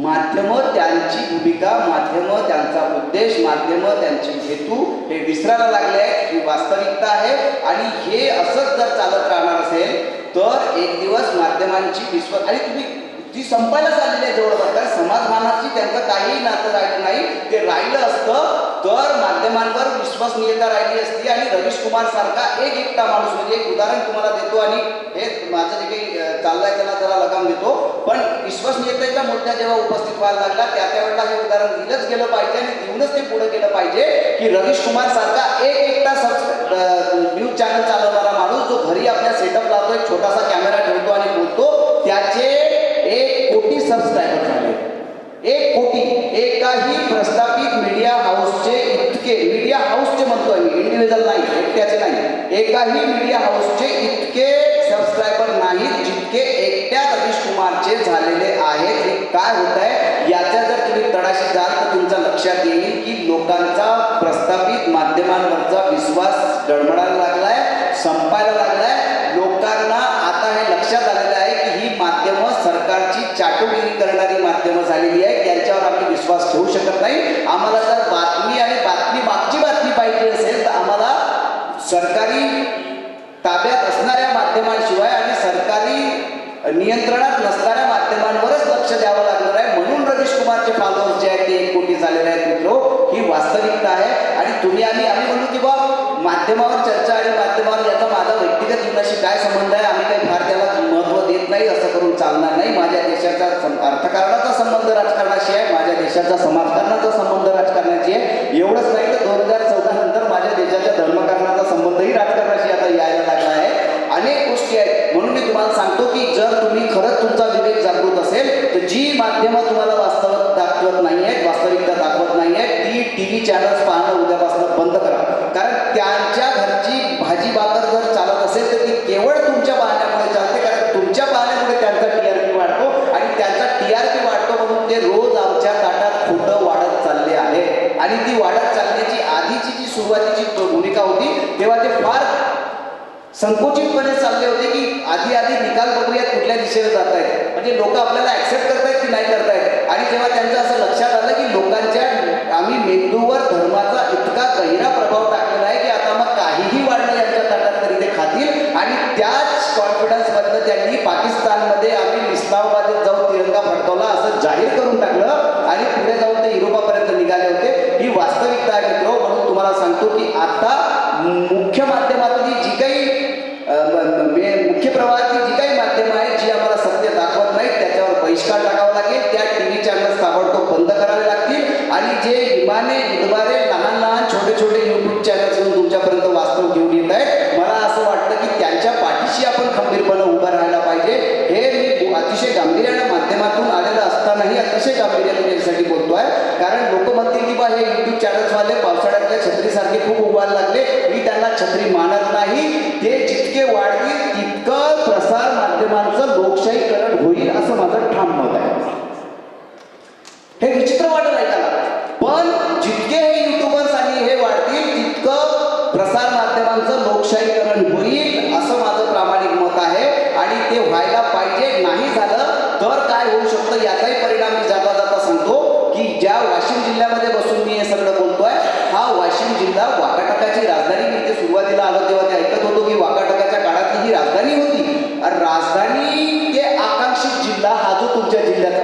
माध्यमं त्यांची भूमिका, माध्यमं त्यांचा उद्देश, माध्यमं त्यांची हेतू हे विसरायला लागले आहे ही वास्तविकता आहे. आणि हे असंच जर चालत राहणार असेल तर एक दिवस माध्यमांची विश्वास आणि तुम्ही ती संपायला चाललेली आहे जवळपास. कारण समाजभानाची त्यांचं काहीही नातं राहिलं नाही. ते राहिलं असतं तर माध्यमांवर विश्वसनीयता राहिली असती आणि रवीश कुमार सारखा एकटा माणूस, म्हणजे एक उदाहरण तुम्हाला देतो आणि हे माझं जे काही चाललंय त्याला जरा लगाम देतो, पण विश्वसनीयतेचा मुद्दा जेव्हा उपस्थित व्हायला लागला त्यावेळेला हे उदाहरण दिलंच गेलं पाहिजे आणि देऊनच ते पुढे गेलं पाहिजे की रवीश कुमार सारखा एकटा न्यूज चॅनल चालवणारा माणूस जो घरी आपल्या सेटअप लावतो, एक छोटासा कॅमेरा ठेवतो आणि बोलतो, त्याचे 1 कोटी सबस्क्रायबर झाले. 1 कोटी. एकाही प्रस्थापित मीडिया हाऊसचे इतके, मीडिया हाऊसचे म्हणतोय मी, इंडिव्हिज्युअल नाही, एकट्याचे नाही, एकाही मीडिया हाऊसचे इतके सबस्क्रायबर नाहीत जितके एकट्या रवीश कुमारचे झालेले आहेत. हे काय होत आहे याच्या जर तुम्ही तळाशी जाल तर तुमच्या लक्षात येईल की लोकांचा प्रस्थापित माध्यमांवरचा विश्वास डळमळायला लागलाय, संपायला लागलाय. लोकांना आता हे लक्षात आलेलं आहे की ही माध्यमं सरकारची चाटुगिरी करणारी माध्यमं झालेली आहे, त्यांच्यावर आम्ही विश्वास ठेवू शकत नाही. आम्हाला जर बातमी आणि बातमी मागची बातमी पाहिजे असेल तर आम्हाला सरकारी ताब्यात असणाऱ्या माध्यमांशिवाय आणि सरकारी नियंत्रणात नसणाऱ्या माध्यमांवरच लक्ष द्यावं लागणार आहे. म्हणून रवीश कुमारचे फॉलोअर्स जे आहेत ते 1 कोटी झालेले आहेत मित्रो. ही वास्तविकता आहे. आणि तुम्ही आम्ही म्हणू की बा माध्यमावर चर्चा आणि माध्यमावर याचा माझा व्यक्तिगत जीवनाशी काय संबंध आहे, आम्ही काही फार त्याला महत्त्व देत नाही, असं करून चालणार नाही. माझ्या देशाचा अर्थकारणाचा संबंध राजकारणाशी आहे, माझ्या देशाचा समाजकारणाचा संबंध राजकारणाशी आहे. एवढंच नाही तर 2014 नंतर माझ्या देशाच्या धर्मकारणाचा संबंधही राजकारणाशी आता यायला लागला आहे. अनेक गोष्टी आहेत. म्हणून मी तुम्हाला सांगतो की जर तुम्ही खरंच तुमचा विवेक जागृत असेल तर जी माध्यमं तुम्हाला वास्तव दाखवत नाही आहेत, वास्तविकता दाखवत नाही आहेत, ती TV चॅनल्स पाहणं उद्यापासून बंद करा. कारण त्यांच्या घरची भाजी भाकर जर चालत असेल तर ती केवळ तुमच्या पाहण्यामुळे चालते. कारण तुमच्या पाहण्यामुळे त्यांचा TRP वाढतो आणि त्यांचा TRP वाढतो म्हणून ते रोज आमच्या ताटात खोटं वाढत चालले आहे. आणि ती वाढत चालण्याची आधीची जी सुरुवातीची भूमिका होती तेव्हा ते फार संकोचितपणे चालले होते की आधी निकाल बघूयात कुठल्या दिशेला जात आहेत, म्हणजे लोक आपल्याला ऍक्सेप्ट करतायत की नाही करतायत. आणि जेव्हा त्यांचं असं लक्षात आलं की लोकांच्या आम्ही मेंदूवर धर्माचा इतका गहिरा प्रभाव टाकलेला आहे की आता मग काहीही वाढलं यांच्या ताटात तरी ते खातील. आणि त्याच कॉन्फिडन्समधनं त्यांनी पाकिस्तानमध्ये आम्ही इस्लामाबादेत जाऊन तिरंगा फडकवला असं जाहीर करून टाकलं आणि पुढे जाऊन ते युरोपापर्यंत निघाले होते. ही वास्तविकता आहे मित्र. म्हणून तुम्हाला सांगतो की आता मुख्य माध्यमातली जी काही मुख्य प्रवाहातली जी काही माध्यमं आहेत जी आम्हाला सत्य दाखवत नाहीत त्याच्यावर बहिष्कार टाकावा लागेल. त्या TV चॅनल्स ताबडतोब बंद करावे लागतील. आणि जे इमाने इतबारे लहान छोटे YouTube चॅनल्स घेऊन तुमच्यापर्यंत वास्तव घेऊन येत आहेत, मला असं वाटतं की त्यांच्या पाठीशी आपण खंबीरपणे उभं राहायला पाहिजे. हे मी अतिशय गांभीर्याने माध्यमातून आलेलं असतानाही अतिशय गांभीर्याने यासाठी बोलतोय. कारण लोक म्हणतील की बा हे YouTube चॅनल्सवाले पावसाळ्यातल्या छत्रीसारखे खूप उभायला लागले. मी त्यांना छत्री मानत नाही. ते जितके वाढतील तितकं होईल असं माझं ठाम मत आहे. हे विचित्र वाटत ऐकायला, पण जितके हे युट्यूबर्स आणि हे वाढतील तितकं प्रसार माध्यमांचं लोकशाहीकरण होईल असं माझं प्रामाणिक मत आहे. आणि ते व्हायला पाहिजे. नाही झालं तर काय होऊ शकतं याचाही परिणाम मी जाता जाता सांगतो की ज्या वाशिम जिल्ह्यामध्ये बसून मी हे सगळं बोलतोय, हा वाशिम जिल्हा वाकाटकाची राजधानी, मी इथे सुरुवातीला आलो तेव्हा ते ऐकत होतो की वाकाटकाच्या काळातली ही राजधानी होती. राजधानी ते आकांक्षित जिल्हा हा जो तुमच्या जिल्ह्याचा